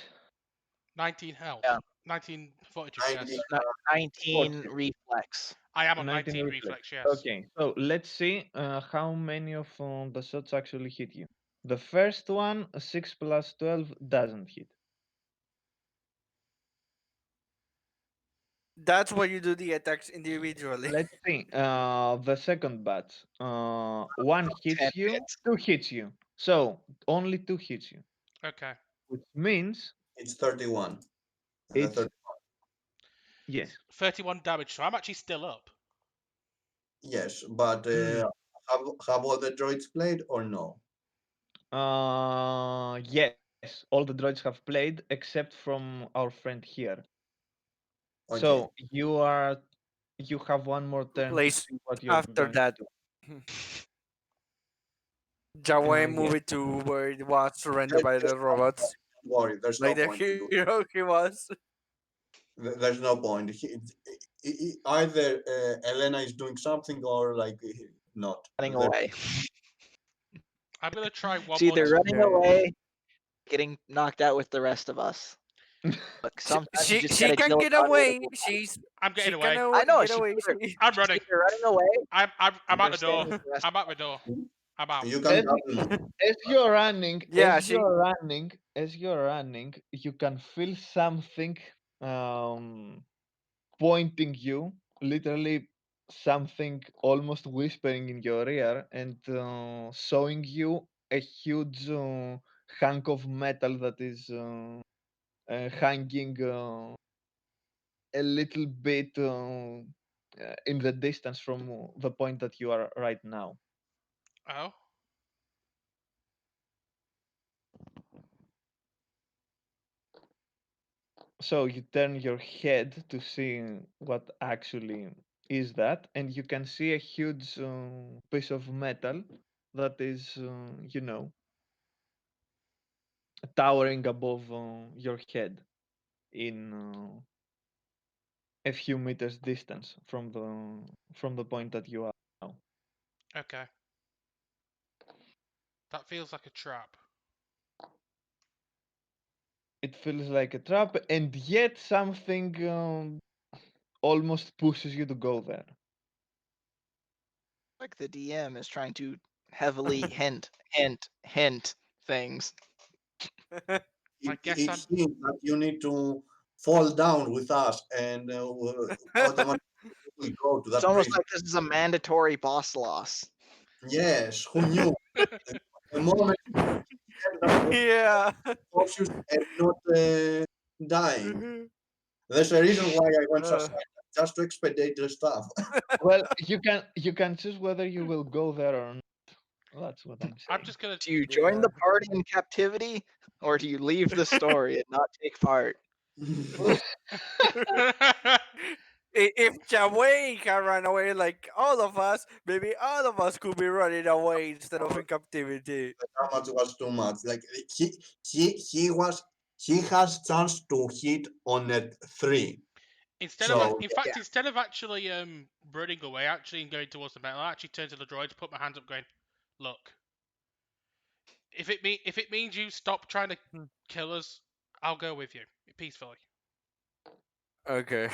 19 health, Yeah. 19 fortitude. 19, Yes, 19 reflex. I am on 19 19 reflex. reflex. Yes. Okay, so let's see how many of the shots actually hit you. The first one, 6 plus 12, doesn't hit. That's why you do the attacks individually. Let's see. The second batch. One 10 hits you, hits. two hits you. So only two hits you, Okay. which means it's 31. it's yes. 31 damage. So I'm actually still up. Yes, but Mm. have all the droids played or no? Yes, all the droids have played except from our friend here. Okay. So you have one more turn to Place see what you're after going that. to do. Jawa Yes. move it to where it was surrendered Just, by just the robots. don't worry, there's Like no the point to do. hero he was. There's no point. Either Elena is doing something or like not. Running There- away. I'm gonna try one It's more. either running Yeah. away, getting knocked out with the rest of us. Look, sometimes you just She gotta can deal get with away. unwinnable. I'm She getting can away. I know get she's away. I'm she's running. either running away I'm or out the door. staying with the rest I'm of out the us. door. I'm out. You can double move. As you're running, Yeah, she. as you're running, you can feel something um, pointing you, literally something almost whispering in your ear and showing you a huge hunk of metal that is hanging a little bit in the distance from the point that you are right now. Oh. So you turn your head to see what actually is that, and you can see a huge piece of metal that is, towering above your head in a few meters distance from the point that you are now. Okay. That feels like a trap. It feels like a trap, and yet something almost pushes you to go there. Like the DM is trying to heavily hint things. I It, guess it I'm. seems that you need to fall down with us and automatically we go to It's that almost bridge. like this is a mandatory boss loss. Yes, who knew? The moment that was Yeah. cautious and not dying. There's a reason why I went Uh, suicide, just to expedite the stuff. Well, you can choose whether you will go there or not. That's what I'm I'm saying. just gonna. Do you join yeah. the party in captivity, or do you leave the story and not take part? If Chawei can run away like all of us, maybe all of us could be running away instead of in captivity. How much was too much? Like he has chance to hit on a 3. So In Yeah. fact, instead of actually running away, actually and going towards the metal, I actually turn to the droids, put my hands up, going, "Look, if it means you stop trying to Hmm. kill us, I'll go with you peacefully." Okay.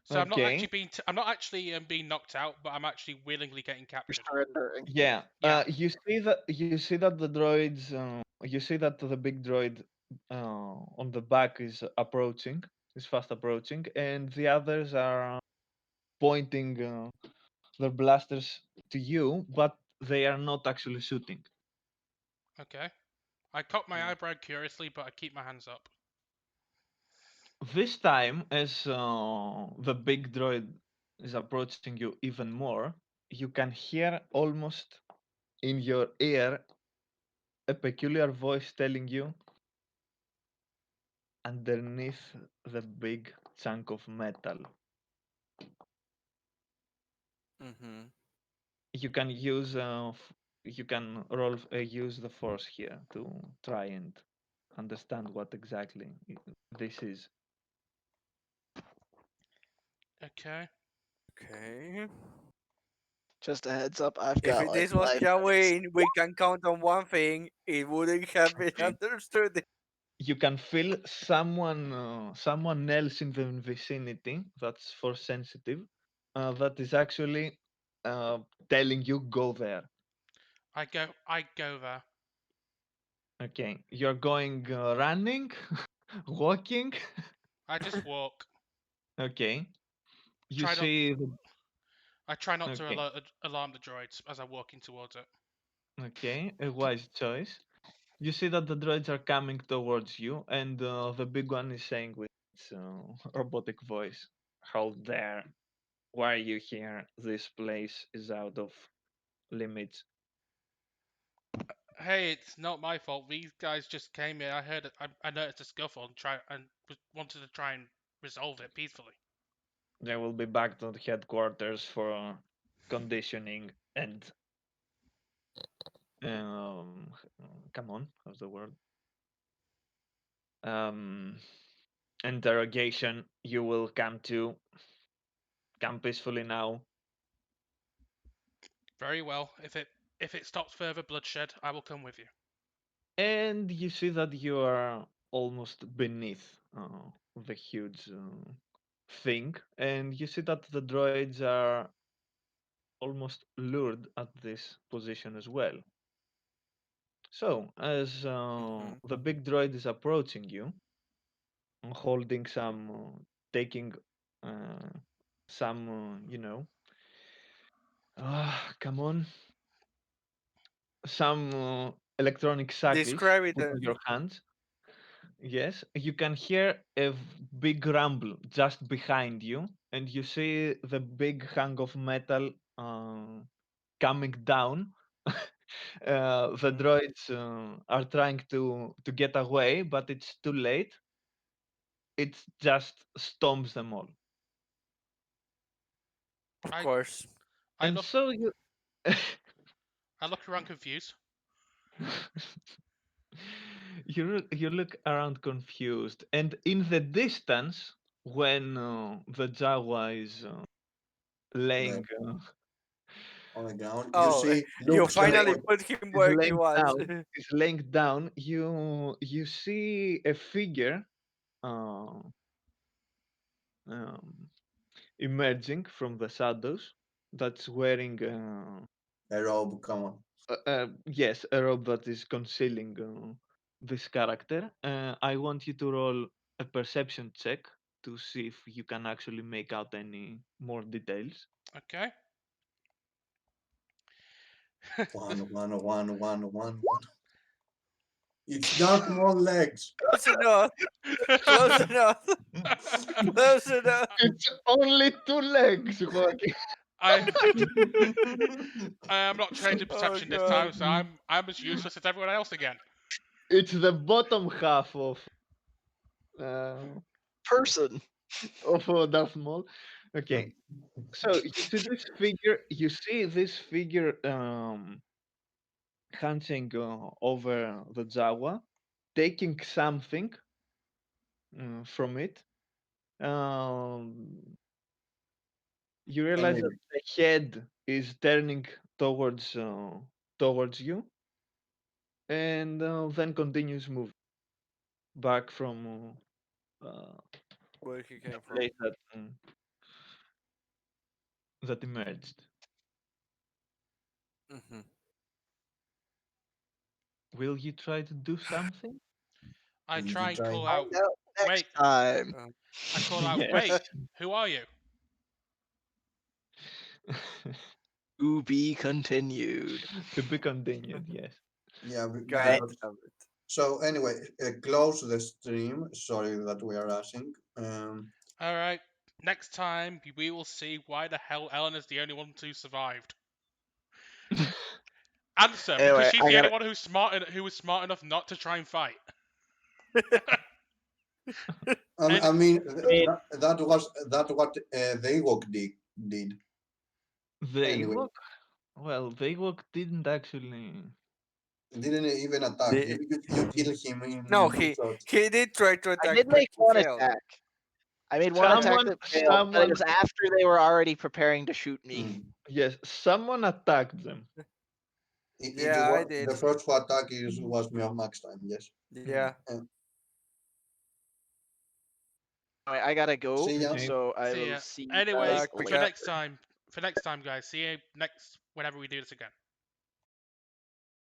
So Okay. I'm not actually being knocked out, but I'm actually willingly getting You're captured. surrendering. Yeah. Yeah. You see that the droids. You see that the big droid on the back is approaching. Is fast approaching, and the others are pointing their blasters to you, but they are not actually shooting. Okay. I cock my Hmm. eyebrow curiously, but I keep my hands up. This time, as the big droid is approaching you even more, you can hear almost in your ear a peculiar voice telling you underneath the big chunk of metal. Mm-hmm. You can use the force here to try and understand what exactly this is. Okay. Okay. Just a heads up, I've If got it like this was 5 minutes. Chawei, we can count on one thing. It wouldn't have been Okay. understood. You can feel someone else in the vicinity that's force sensitive that is actually uh, telling you go there. I go there. Okay, you're going running, walking. I just walk. Okay, you Try not. see the, I try not to okay, alarm the droids as I'm walking towards it. okay, a wise choice. You see that the droids are coming towards you, and the big one is saying with its robotic voice, "Hold there! Why are you here? This place is out of limits." Hey, it's not my fault. These guys just came here. I noticed a scuffle and wanted to try and resolve it peacefully. They will be back to the headquarters for conditioning and um, come on, how's the word? Um, interrogation. You will come peacefully now. Very well. If it stops further bloodshed, I will come with you. And you see that you are almost beneath the huge thing, and you see that the droids are almost lured at this position as well. So, as Mm-hmm. the big droid is approaching you, holding taking uh, some, come on, some electronic shackles Describe it. put on your hands. Yes, you can hear a big rumble just behind you, and you see the big hunk of metal coming down. The Mhm. droids are trying to get away, but it's too late. It just stomps them all. Of I course. I And look so you I look around confused. you look around confused, and in the distance, when the Jawa is like laying on the ground, you Oh, see you looks lay, finally like put him is where he laying was. down you see a figure uh, um, emerging from the shadows that's wearing a robe. Come on. yes, a robe that is concealing this character. I want you to roll a perception check to see if you can actually make out any more details. Okay. One. It's just more legs. Close enough. Close enough. Close enough. It's only 2 legs, Joaquin. I am not trained in Oh perception this god. time, so I'm as useless as everyone else again. It's the bottom half uh, Person. Darth Maul. Okay, so you see this figure. You see this figure hunting over the Jawa, taking something from it. Um, you realize that Maybe. the head is turning towards towards you, and then continues moving back from Where he the came from. place that emerged. Hmm. Will you try to do something? I Will try you and try? call out, Find out next wait. time. I call out, Yes. wait. Who are you? To be continued. To be continued, yes. Yeah, God because damn it. so anyway, close the stream. Sorry that we are rushing. All right. Next time we will see why the hell Ellen is the only one who survived. Answer, because Anyway, she's I the only gotta. one who was smart enough not to try and fight. And I mean Wait, that was what they did. The Anyway, Ewok, well, the Ewok didn't actually. didn't even attack The, you. You kill him no, in 2 shots. he did try to I attack, did but make he one failed. attack. I made one attack Someone, that failed, but it someone, was after they were already preparing to shoot me. Mm. yes, someone attacked them. It Yeah, I was did. the first attack was me on max time. Yes. Yeah. Anyway, I gotta go, See ya. Okay. so I see will ya. see you Anyway, guys Pika. for later. next time, guys. See you next whenever we do this again.